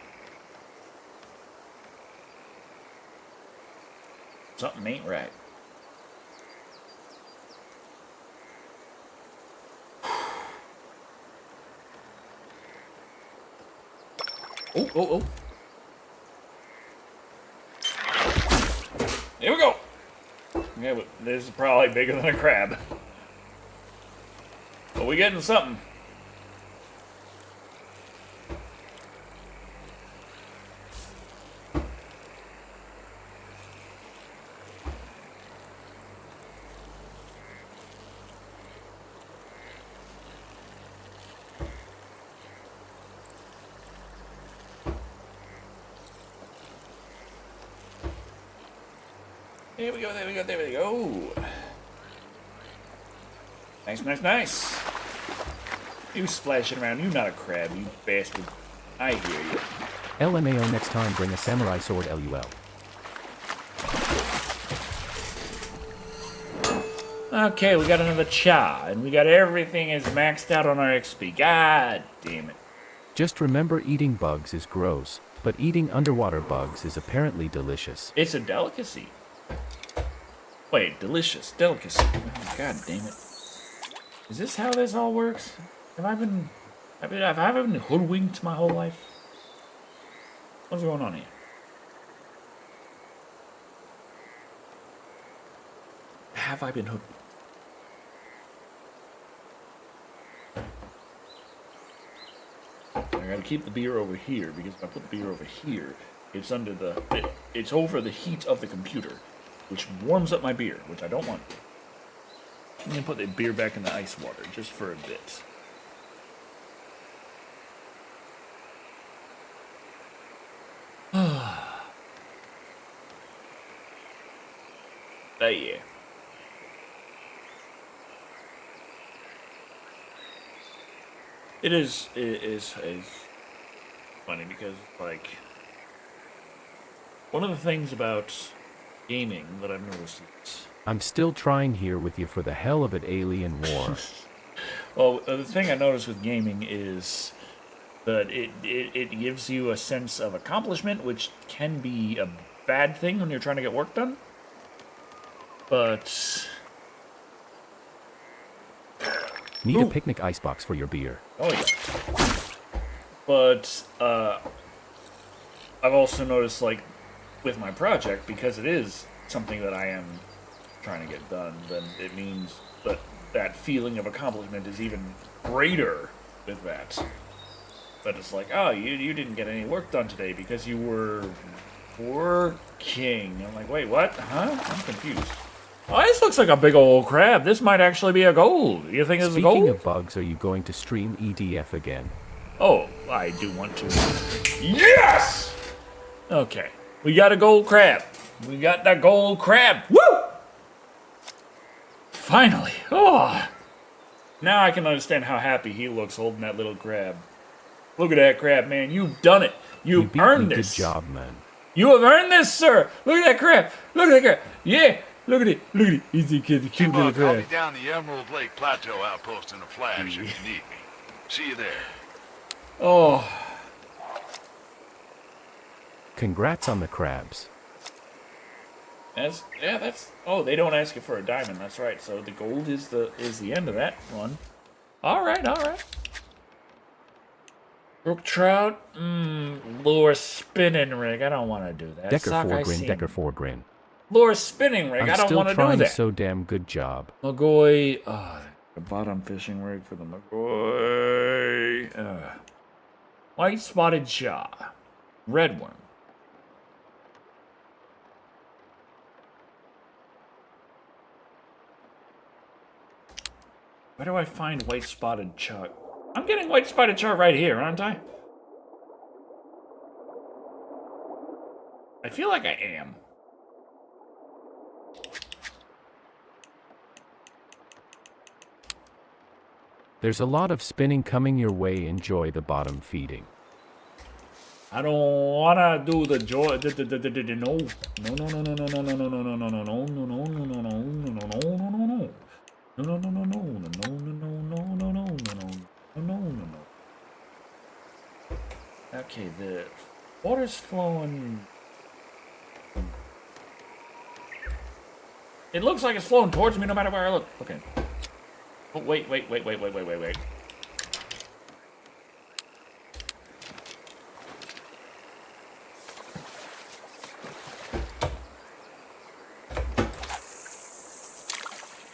Something ain't right. Oh, oh, oh. Here we go. Yeah, but this is probably bigger than a crab. But we getting something. There we go, there we go, there we go. Nice, nice, nice. You splashing around. You not a crab, you bastard. I hear you. LMAO next time bring a samurai sword LUL. Okay, we got another cha, and we got everything is maxed out on our XP. God damn it. Just remember eating bugs is gross, but eating underwater bugs is apparently delicious. It's a delicacy. Wait, delicious. Delicacy. Oh, God damn it. Is this how this all works? Have I been hoodwinked my whole life? What's going on here? Have I been hoodwinked? I gotta keep the beer over here, because if I put the beer over here, it's under the... it's over the heat of the computer. which warms up my beer, which I don't want. I'm gonna put the beer back in the ice water just for a bit. Yeah. It is funny because, like, one of the things about gaming that I've noticed is... I'm still trying here with you for the hell of it, Alien War. Well, the thing I noticed with gaming is that it gives you a sense of accomplishment, which can be a bad thing when you're trying to get work done. But... Need a picnic icebox for your beer. Oh, yeah. But, I've also noticed, like, with my project, because it is something that I am trying to get done, then it means that that feeling of accomplishment is even greater with that. That it's like, oh, you didn't get any work done today because you were working. I'm like, wait, what? Huh? I'm confused. Oh, this looks like a big old crab. This might actually be a gold. You think it's a gold? Speaking of bugs, are you going to stream EDF again? Oh, I do want to. Yes! Okay. We got a gold crab. We got that gold crab. Woo! Finally. Oh. Now I can understand how happy he looks holding that little crab. Look at that crab, man. You've done it. You've earned this. Good job, man. You have earned this, sir. Look at that crab. Look at that crab. Yeah. Look at it. Look at it. He's a cute little I'll crab. be down the Emerald Lake Plateau outpost in a flash if you need me. See you there. Oh. Congrats on the crabs. That's oh, they don't ask you for a diamond, that's right. So the gold is the end of that one. Alright. Brook trout, lure spinning rig. I don't want to do that. Decker 4 grin, Decker 4 grin. Lure spinning rig. I don't want to do I'm still that. trying so damn good job. Magoi, the bottom fishing rig for the Magoi. White spotted shaw, red worm. Where do I find white spotted char? I'm getting white spotted char right here, aren't I? I feel like I am. There's a lot of spinning coming your way. Enjoy the bottom feeding. I don't wanna do the joy. No. Okay, the water's flowing. It looks like it's flowing towards me no matter where I look. Okay. Oh, wait. Here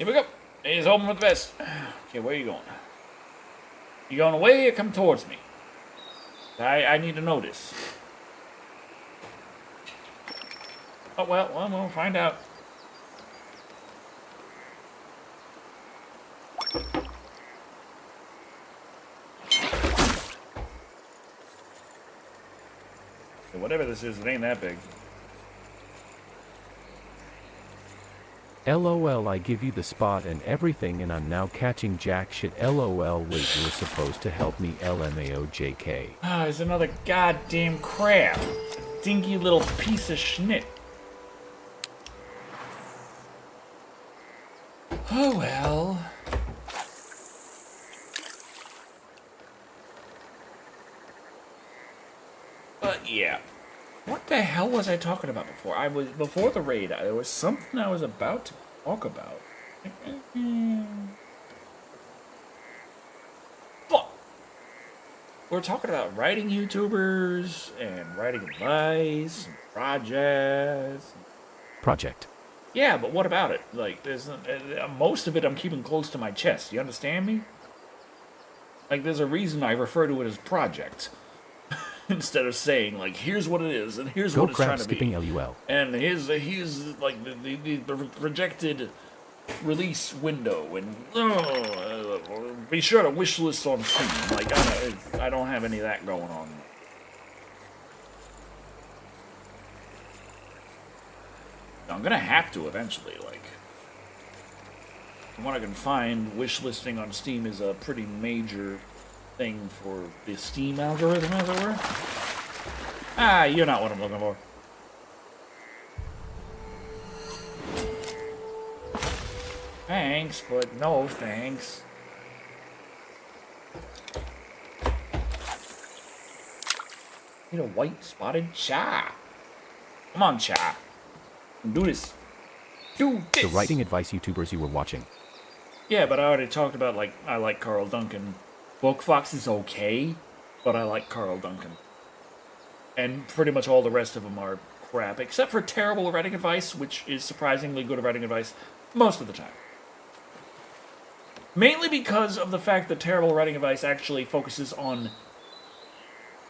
we go. He's hoping for the best. Okay, where are you going? You going away or come towards me? I need to know this. Oh, well, we'll find out. Okay, whatever this is, it ain't that big. LOL, I give you the spot and everything and I'm now catching jack shit. LOL, wait, you were supposed to help me. LMAO JK. Ah, there's another goddamn crab. Dinky little piece of schnit. Oh well. But yeah. What the hell was I talking about before? Before the raid, there was something I was about to talk about. Fuck! We're talking about writing YouTubers and writing advice and Project. Yeah, but what about it? Like, there's most of it I'm keeping close to my chest. You understand me? Like, there's a reason I refer to it as project. instead of saying, like, here's what it is, and here's Go what it's trying crap to skipping be. LUL. And here's like, the projected release window, and be sure to wish list on Steam. Like, I don't have any of that going on. I'm gonna have to eventually, like, from what I can find, wish listing on Steam is a pretty major thing for the Steam algorithm, as it were. Ah, you're not what I'm looking for. Thanks, but no thanks. Need a white spotted cha. Come on, cha. Do this. Do this. The writing advice YouTubers you were watching. Yeah, but I already talked about, like, I like Carl Duncan. Bookfox is okay, but I like Carl Duncan. And pretty much all the rest of them are crap, except for terrible writing advice, which is surprisingly good writing advice most of the time. Mainly because of the fact that terrible writing advice actually focuses on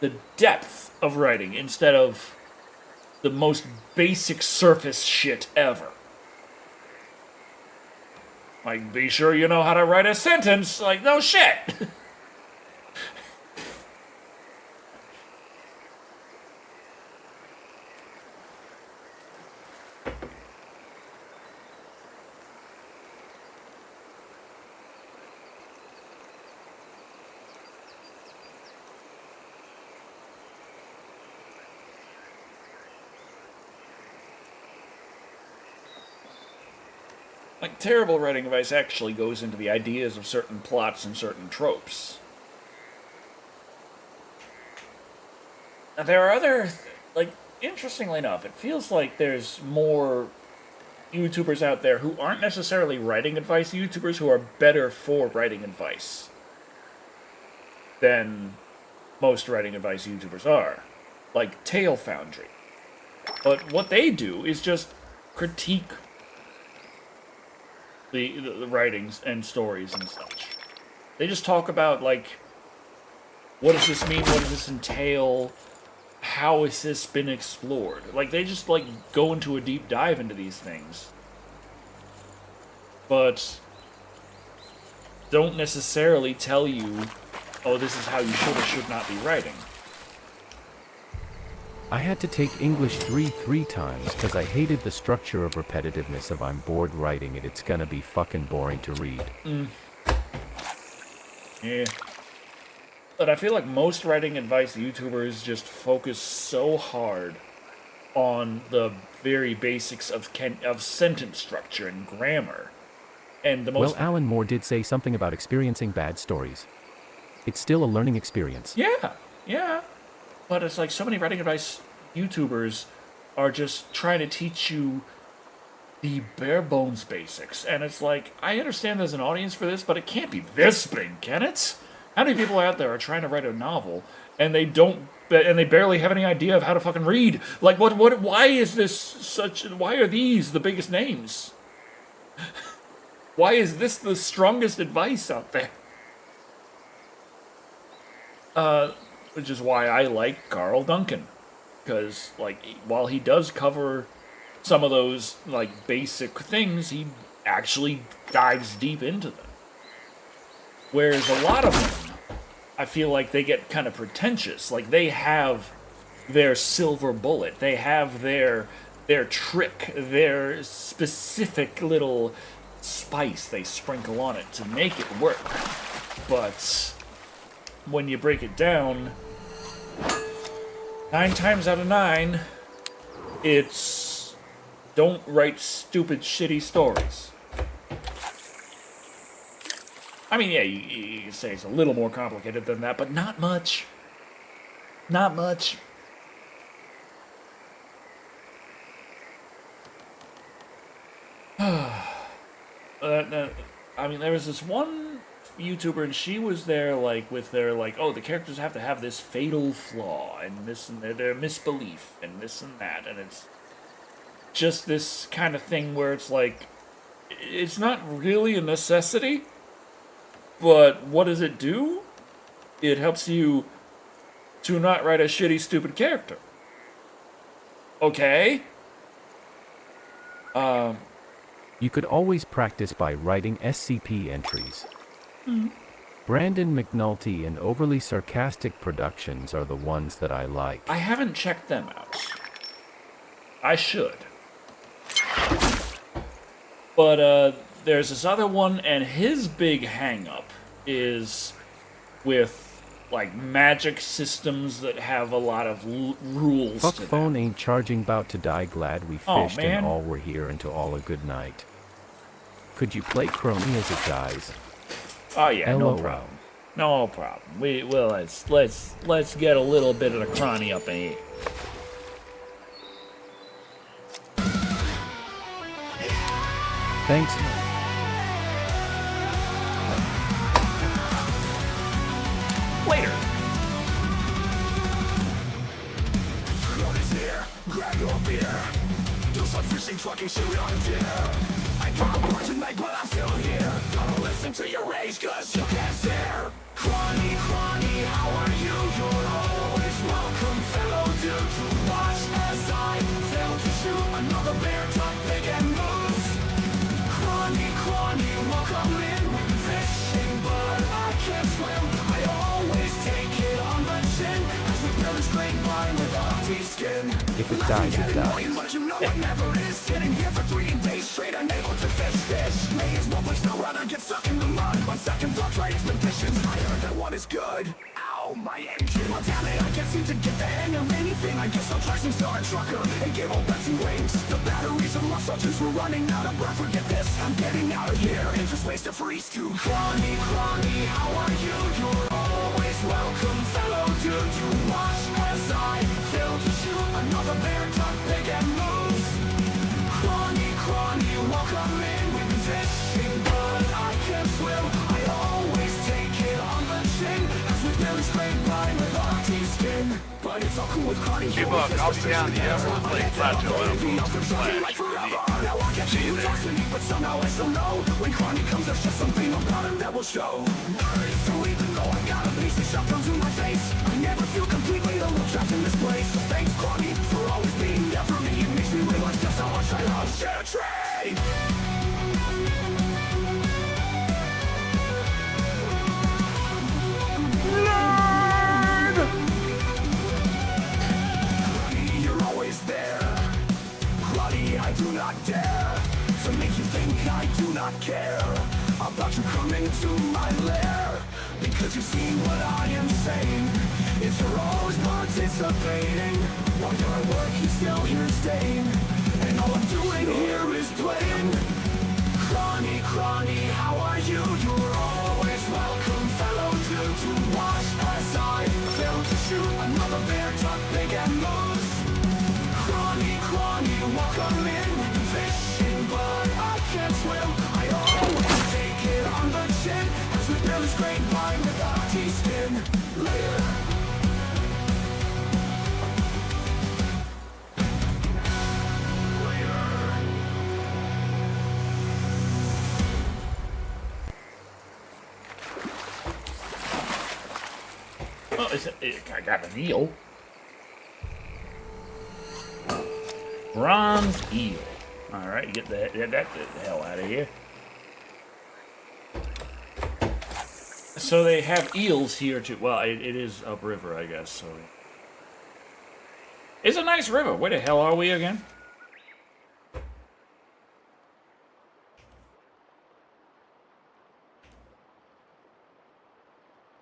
the depth of writing instead of the most basic surface shit ever. Like, be sure you know how to write a sentence. Like, no shit. Like, terrible writing advice actually goes into the ideas of certain plots and certain tropes. Now, there are other, like, interestingly enough, it feels like there's more YouTubers out there who aren't necessarily writing advice YouTubers who are better for writing advice than most writing advice YouTubers are. Like Tale Foundry. But what they do is just critique the writings and stories and such. They just talk about, like, what does this mean? What does this entail? How has this been explored? Like, they just, like, go into a deep dive into these things. But don't necessarily tell you, oh, this is how you should or should not be writing. I had to take English 3 times because I hated the structure of repetitiveness of I'm bored writing it, it's gonna be fucking boring to read. Yeah. But I feel like most writing advice YouTubers just focus so hard on the very basics of sentence structure and grammar. And the most... Well, Alan Moore did say something about experiencing bad stories. It's still a learning experience. Yeah, yeah. But it's like so many writing advice YouTubers are just trying to teach you the bare bones basics. And it's like, I understand there's an audience for this, but it can't be this big, can it? How many people out there are trying to write a novel and they barely have any idea of how to fucking read? Like, why is this such, why are these the biggest names? Why is this the strongest advice out there? Which is why I like Carl Duncan. Because, like, while he does cover some of those, like, basic things, he actually dives deep into them. Whereas a lot of them, I feel like they get kind of pretentious. Like, they have their silver bullet. They have their trick, their specific little spice they sprinkle on it to make it work. But when you break it down, 9 times out of 9, it's don't write stupid, shitty stories. I mean, yeah, you can say it's a little more complicated than that, but not much. Not much. I mean, there was this one YouTuber, and she was there, like, with their, like, oh, the characters have to have this fatal flaw, and this, and their misbelief, and this and that, and it's just this kind of thing where it's like, it's not really a necessity, but what does it do? It helps you to not write a shitty, stupid character. Okay. You could always practice by writing SCP entries. Brandon McNulty and overly sarcastic productions are the ones that I like. I haven't checked them out. I should. But there's this other one, and his big hang-up is with, like, magic systems that have a lot of rules Fuck to phone them. ain't charging, bout to die, glad we Oh, fished man. and all were here until all a good night. Could you play Crony as it dies? Oh yeah, no LOL. problem. No problem. Let's get a little bit of the cronny up in here. Thanks, man. Later. Crony's here, grab your beer. Do some fishing, trucking, shoot on deer. I got a bar tonight, but I'm still here. Gonna listen to your rage, cause you can't stare. Crony, Crony, how are you? You're always welcome, fellow dude, to watch as I fail to shoot another bear, tuck, big and moose. Crony, Crony, welcome in. Fishing, but I can't swim. I always take it on the chin, as we build a straight line with a deep skin. If it dies, it dies. But you know it never is. Sitting here for 3 days straight, unable to fish. May as well place no rather get stuck in the mud. On second thought, try expeditions. I heard that one is good. Ow, my engine. Well, damn it, I can't seem to get the hang of anything. I guess I'll try some Star Trucker and give old Betsy wings. The batteries are lost, just we're running out of breath. Forget this, I'm getting out of here. Into space to freeze to Crony, Crony, how are you? You're always welcome, fellow dude, to watch as I fail to shoot another bear, tuck, pig, and moose. Crony, Crony, welcome in. We've been fishing, but I can't swim. I always take it on the chin, as we barely scrape by with our teeth skin. But it's all cool with Crony. Hey, Buck, I'll be down the Emerald Lake Plateau outpost in Flash. Now I get See you you there. talk to me, but somehow I still know when Crony comes, there's just something about him that will show. So even though I got a beastly shotgun to my face, I never feel completely alone trapped in this place. Thanks, Crony, for always being there for me. It makes me realize just how much I love share trade. Crony, you're always there. Crony, I do not dare to make you think I do not care about you coming to my lair, because you see what I am saying is you're always participating while you're at work, you still here staying, and all I'm doing here is playing. Crony, Crony, how are you? You're always welcome, fellow dude, to watch as I fail to shoot another bear, tuck, pig, and moose. Crony, Crony, welcome in. Fishing, but I can't swim. I always take it on the chin, as we barely scrape by with our teeth skin. Later. Oh, I got an eel. Bronze eel. All right, get that the hell out of here. So they have eels here too. Well, it is upriver, I guess. So it's a nice river. Where the hell are we again?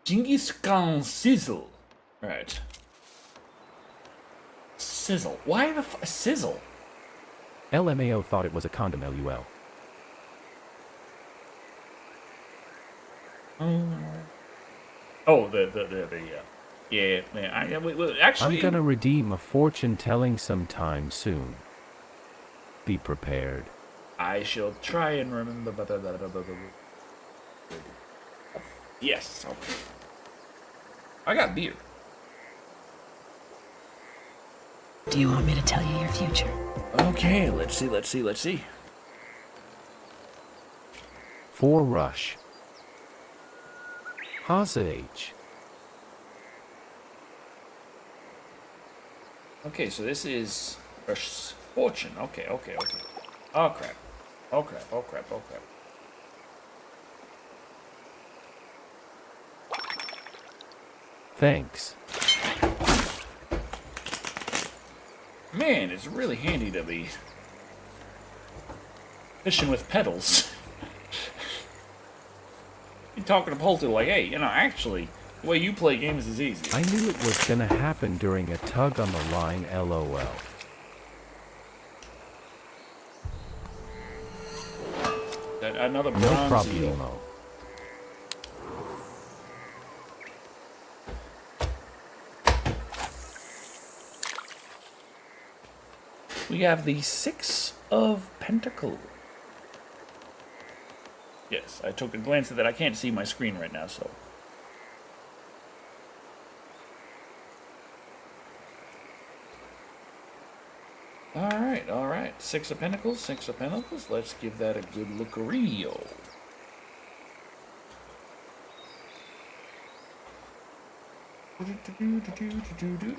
Genghis Khan sizzle. Right. Sizzle. Why the sizzle? LMAO thought it was a condom, LUL. Oh, yeah, man. Actually, I'm gonna redeem a fortune telling sometime soon. Be prepared. I shall try and remember. Yes. Okay. I got beer. Do you want me to tell you your future? Okay, let's see. For Rush. Haza H. Okay, so this is a fortune. Okay. Oh crap. Oh crap. Thanks. Man, it's really handy to be fishing with pedals. You're talking to Polter like, hey, actually, the way you play games is easy. I knew it was gonna happen during a tug on the line, LOL. Another No bronze eel. problemo. We have the 6 of Pentacles. Yes, I took a glance at that. I can't see my screen right now, so. Alright. 6 of Pentacles. Let's give that a good look-a-reel.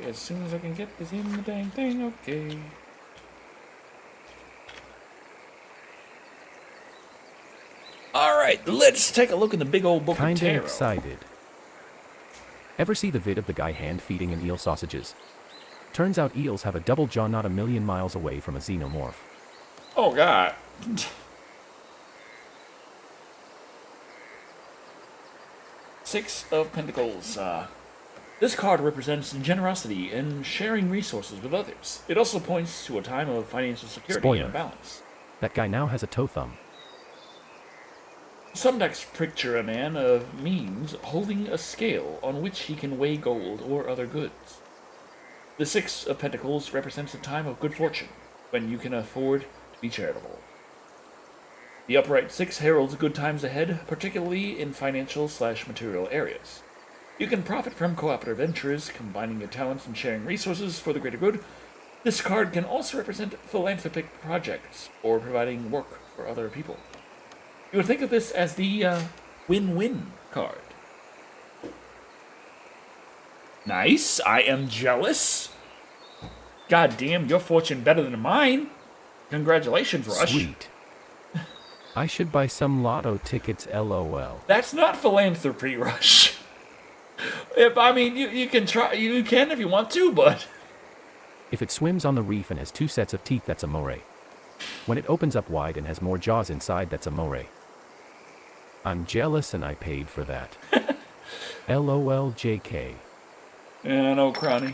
As soon as I can get this in the dang thing, okay. Alright, let's take a look in the big old book of Kinda tarot. excited. Ever see the vid of the guy hand feeding an eel sausages? Turns out eels have a double jaw not a million miles away from a xenomorph. Oh, God. Six of Pentacles. This card represents generosity and sharing resources with others. It also points to a time of financial security Spoiler. and balance. That guy now has a toe thumb. Some decks picture a man of means holding a scale on which he can weigh gold or other goods. The Six of Pentacles represents a time of good fortune, when you can afford to be charitable. The upright 6 heralds good times ahead, particularly in financial/material areas. You can profit from cooperative ventures, combining your talents and sharing resources for the greater good. This card can also represent philanthropic projects, or providing work for other people. You would think of this as the win-win card. Nice. I am jealous. God damn, your fortune better than mine. Congratulations, Rush. Sweet. I should buy some lotto tickets, LOL. That's not philanthropy, Rush. I mean, you can try. You can if you want to, but If it swims on the reef and has 2 sets of teeth, that's a moray. When it opens up wide and has more jaws inside, that's a moray. I'm jealous and I paid for that. LOL JK. yeah, no, Cronny.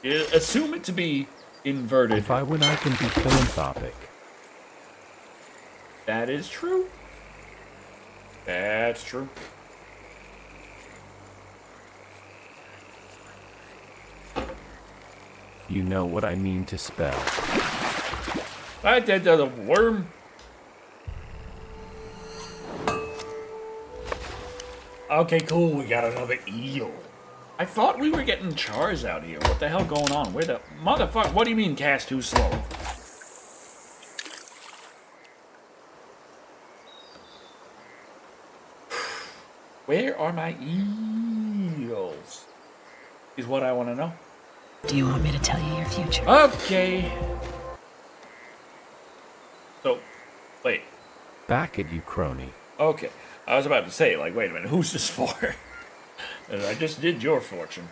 Assume it to be inverted. If I win, I can be philanthropic. That is true. That's true. You know what I mean to spell. I did the worm. Okay, cool. We got another eel. I thought we were getting chars out here. What the hell going on? Where the motherfucker? What do you mean cast too slow? Where are my eels? Is what I want to know. Do you want me to tell you your future? Okay. So, wait. Back at you, crony. Okay. I was about to say, like, wait a minute, who's this for? And I just did your fortune.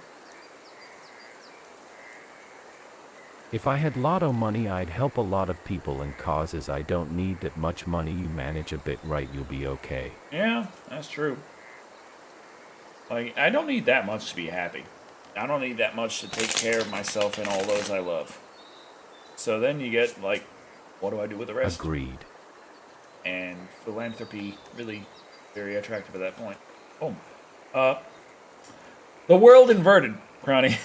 If I had lotto money, I'd help a lot of people and causes. I don't need that much money. You manage a bit right, you'll be okay. Yeah, that's true. Like, I don't need that much to be happy. I don't need that much to take care of myself and all those I love. So then you get, like, what do I do with the rest? Agreed. And philanthropy, really very attractive at that point. Boom. The world inverted, Cronny.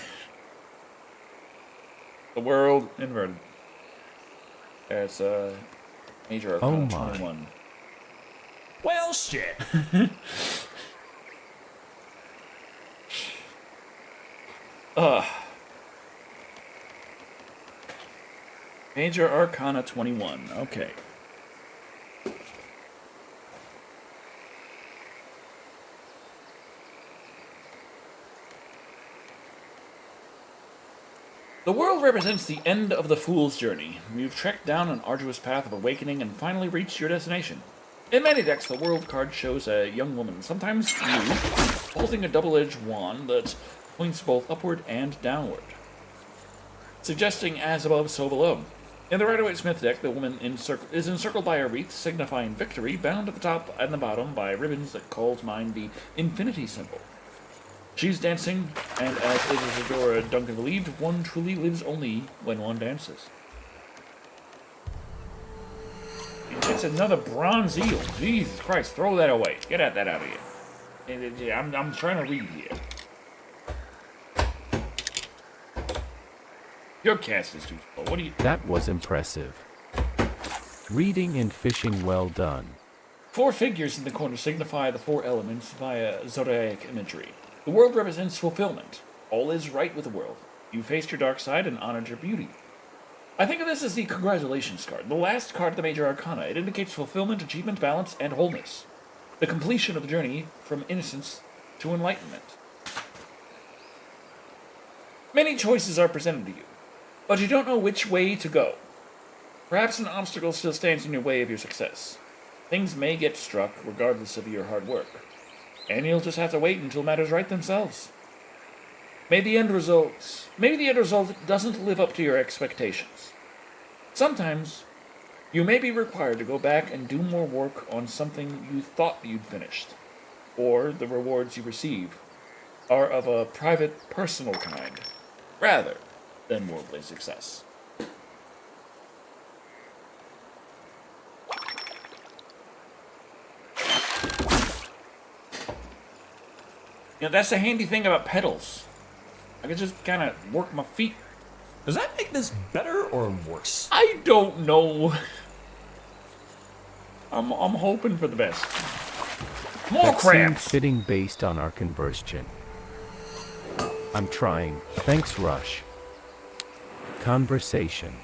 The world inverted. That's major arcana 21. Well, shit. Major Arcana 21. Okay. The world represents the end of the fool's journey. You've trekked down an arduous path of awakening and finally reached your destination. In many decks, the world card shows a young woman, sometimes nude, holding a double-edged wand that points both upward and downward, suggesting as above, so below. In the Rider-Waite-Smith deck, the woman is encircled by a wreath signifying victory, bound at the top and the bottom by ribbons that call to mind the infinity symbol. She's dancing, and as Isadora Duncan believed, one truly lives only when one dances. It's another bronze eel. Jesus Christ, throw that away. Get that out of here. I'm trying to read here. Your cast is too slow. What do you... That was impressive. Reading and fishing well done. 4 figures in the corner signify the 4 elements via zodiac imagery. The world represents fulfillment. All is right with the world. You faced your dark side and honored your beauty. I think of this as the congratulations card, the last card of the major arcana. It indicates fulfillment, achievement, balance, and wholeness. The completion of the journey from innocence to enlightenment. Many choices are presented to you, but you don't know which way to go. Perhaps an obstacle still stands in your way of your success. Things may get struck regardless of your hard work, and you'll just have to wait until matters right themselves. Maybe the end result doesn't live up to your expectations. Sometimes, you may be required to go back and do more work on something you thought you'd finished, or the rewards you receive are of a private, personal kind, rather than worldly success. You know, that's the handy thing about pedals. I can just kind of work my feet. Does that make this better or worse? I don't know. I'm hoping for the best. More That seemed crabs. fitting based on our conversion. I'm trying. Thanks, Rush. Conversation.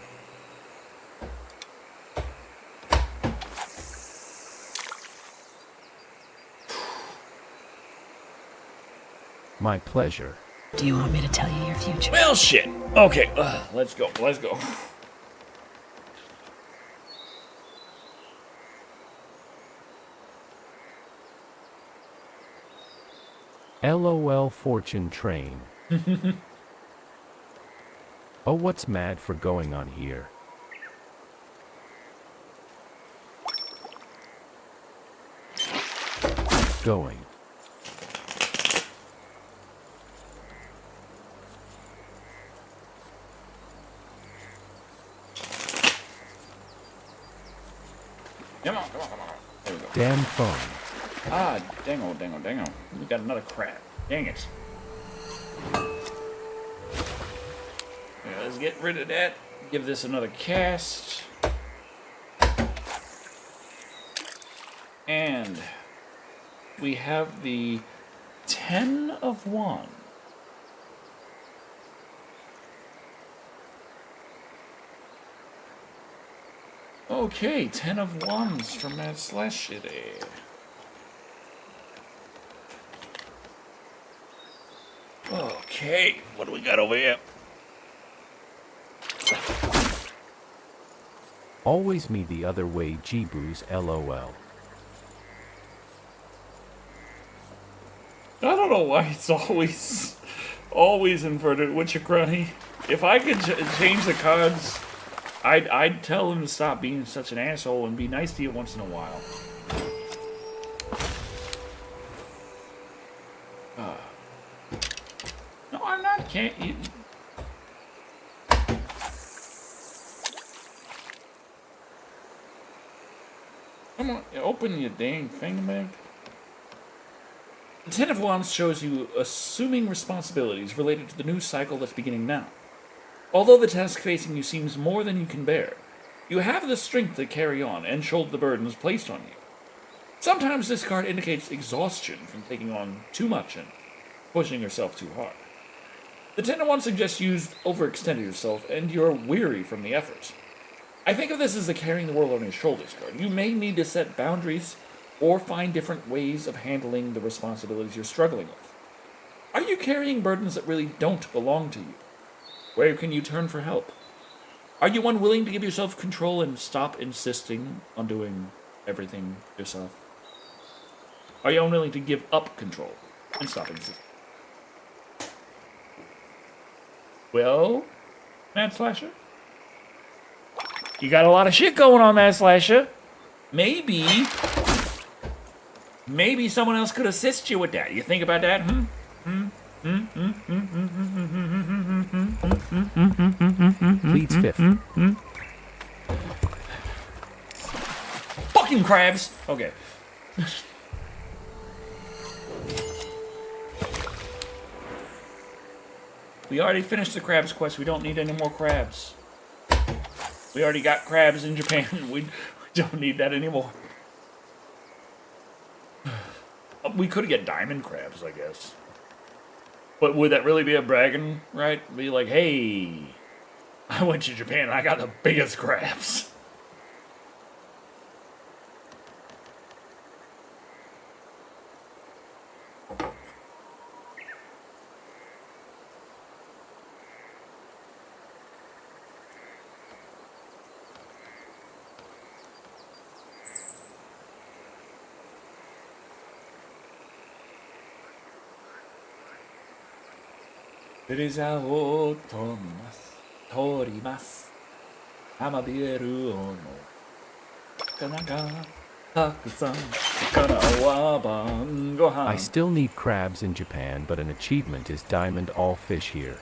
My pleasure. Do you want me to tell you your future? Well, shit. Okay, let's go. Let's go. LOL fortune train. Oh, what's mad for going on here? Going. Come on. There we go. Damn phone. Ah, dango. We got another crab. Dang it. Yeah, let's get rid of that. Give this another cast. And we have the 10 of Wands. Okay, 10 of Wands from that slash shit. Okay, what do we got over here? Always me the other way, G-Boos, LOL. I don't know why it's always inverted, Witchacrunny. If I could change the cards, I'd tell him to stop being such an asshole and be nice to you once in a while. No, I'm not. Can't you? Come on, open your dang thing, man. The Ten of Wands shows you assuming responsibilities related to the new cycle that's beginning now. Although the task facing you seems more than you can bear, you have the strength to carry on and shoulder the burdens placed on you. Sometimes this card indicates exhaustion from taking on too much and pushing yourself too hard. The Ten of Wands suggests you've overextended yourself and you're weary from the effort. I think of this as the carrying the world on your shoulders card. You may need to set boundaries or find different ways of handling the responsibilities you're struggling with. Are you carrying burdens that really don't belong to you? Where can you turn for help? Are you unwilling to give yourself control and stop insisting on doing everything yourself? Are you unwilling to give up control and stop insisting? Well, Mad Slasher? You got a lot of shit going on, Mad Slasher. Maybe someone else could assist you with that. You think about that? Pleads fifth. Fucking crabs! Okay. We already finished the crabs quest. We don't need any more crabs. We already got crabs in Japan. We don't need that anymore. We could get diamond crabs, I guess. But would that really be a bragging, right? Be like, hey, I went to Japan and I got the biggest crabs. It is a torimas. Amabiru ono. Kanaga. I still need crabs in Japan, but an achievement is diamond all fish here.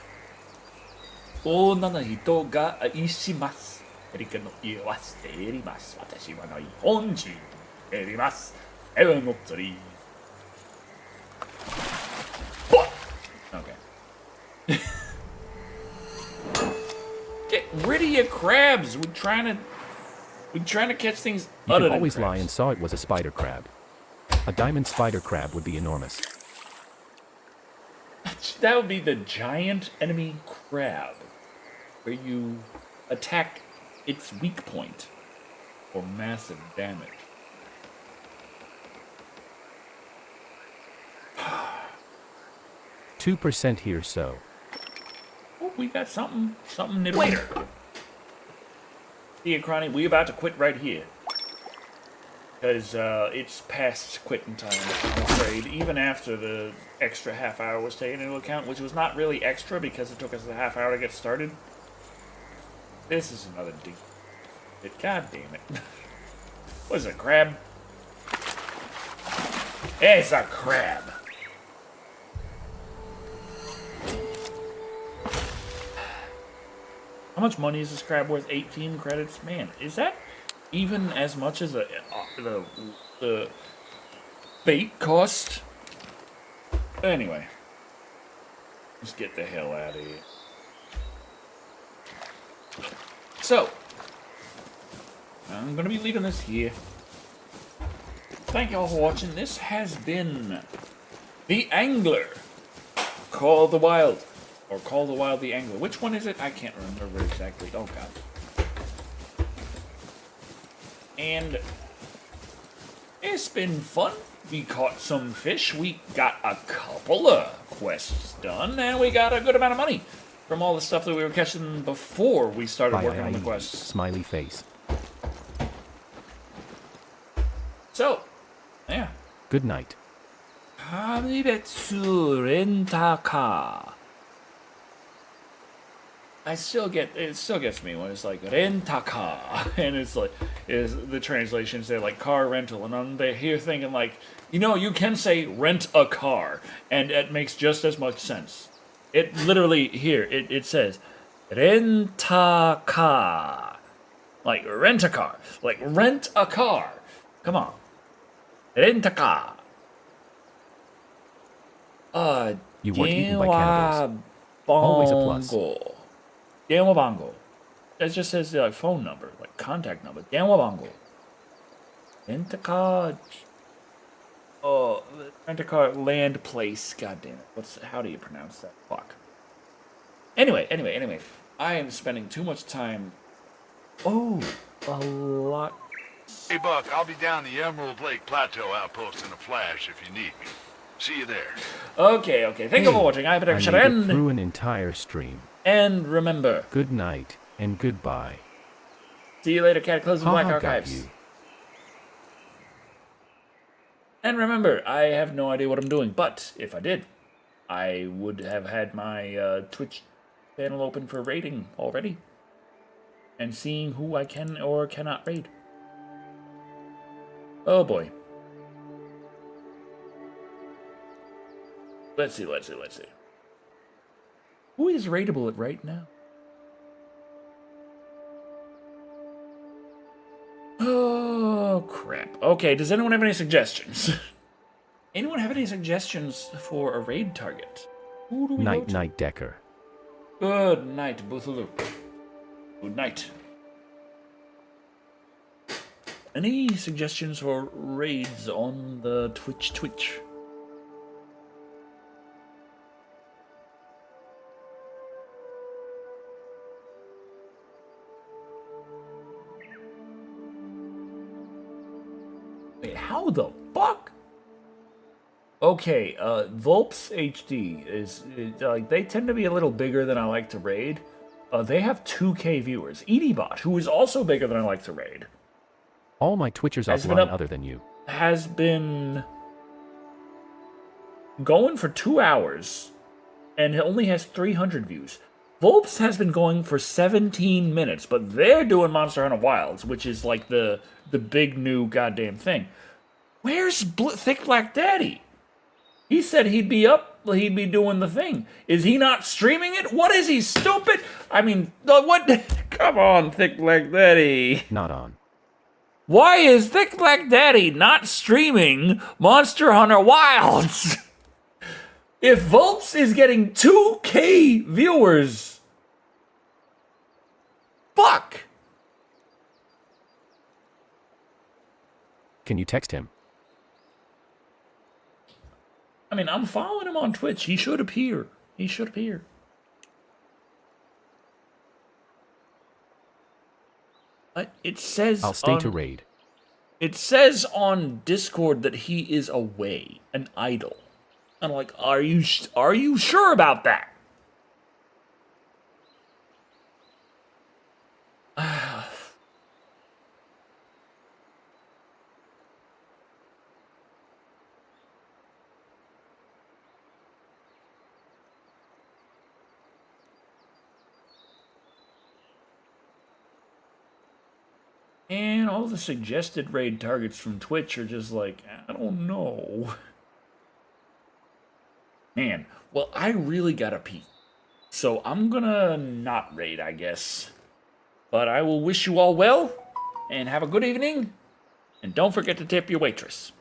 Okay. Get rid of your crabs. We're trying to catch things You other could than always lie crabs. and saw it was a spider crab. A diamond spider crab would be enormous. That would be the giant enemy crab, where you attack its weak point for massive damage. 2% here, so. Oh, we got something nitty later. See, Cronny, we about to quit right here. Because it's past quitting time, I'm afraid. Even after the extra half hour was taken into account, which was not really extra because it took us a half hour to get started. This is another deep. God damn it. What is it, a crab? It's a crab. How much money is this crab worth? 18 credits? Man, is that even as much as the bait cost? Anyway. Let's get the hell out of here. So, I'm going to be leaving this here. Thank y'all for watching. This has been The Angler. Call the Wild. Or Call the Wild the Angler. Which one is it? I can't remember exactly. Oh, God. And it's been fun. We caught some fish. We got a couple of quests done. And we got a good amount of money from all the stuff that we were catching before we started working on the quests. Smiley face. So, yeah. Good night. Amirite rent-a-car. It still gets me when it's like rent-a-car, and it's like the translations say like car rental, and I'm here thinking like, you can say rent a car, and it makes just as much sense. It literally here it says rent-a-car, like rent a car, like rent a car. Come on, rent-a-car. You weren't eaten by cannibals. Always a plus. Denwa bango. That just says the phone number, like contact number. Denwa bango. Rent-a-car. Oh, rent-a-car land place. God damn it. How do you pronounce that? Fuck. Anyway. I am spending too much time. Oh, a lot. Hey, Buck, I'll be down the Emerald Lake Plateau outpost in a flash if you need me. See you there. Okay. Thank you for watching. I've been I made Action, it through an entire stream. and remember, Good night and goodbye. see you later, Cataclysm Black Haha, got Archives. you. And remember, I have no idea what I'm doing, but if I did, I would have had my Twitch channel open for raiding already. And seeing who I can or cannot raid. Oh boy. Let's see. Who is raidable right now? Oh, crap. Okay, does anyone have any suggestions? Anyone have any suggestions for a raid target? Who do we go to? Night, Decker. Good night, Boothaloop. Good night. Any suggestions for raids on the Twitch? Wait, how the fuck? Okay, Volps HD is like, they tend to be a little bigger than I like to raid. They have 2K viewers. Edibot, who is also bigger than I like to raid, All my Twitchers Has been offline up- other than you. has been going for 2 hours and it only has 300 views. Volps has been going for 17 minutes, but they're doing Monster Hunter Wilds, which is like the big new goddamn thing. Where's Thick Black Daddy? He said he'd be doing the thing. Is he not streaming it? What is he, stupid? I mean, what? Come on, Thick Black Daddy. Not on. Why is Thick Black Daddy not streaming Monster Hunter Wilds? If Volps is getting 2K viewers, fuck. Can you text him? I mean, I'm following him on Twitch. He should appear. It says I'll stay to raid. It says on Discord that he is away, an idol. I'm like, are you sure about that? And all the suggested raid targets from Twitch are just like, I don't know. Man, well, I really gotta pee. So I'm gonna not raid, I guess. But I will wish you all well, and have a good evening. And don't forget to tip your waitress.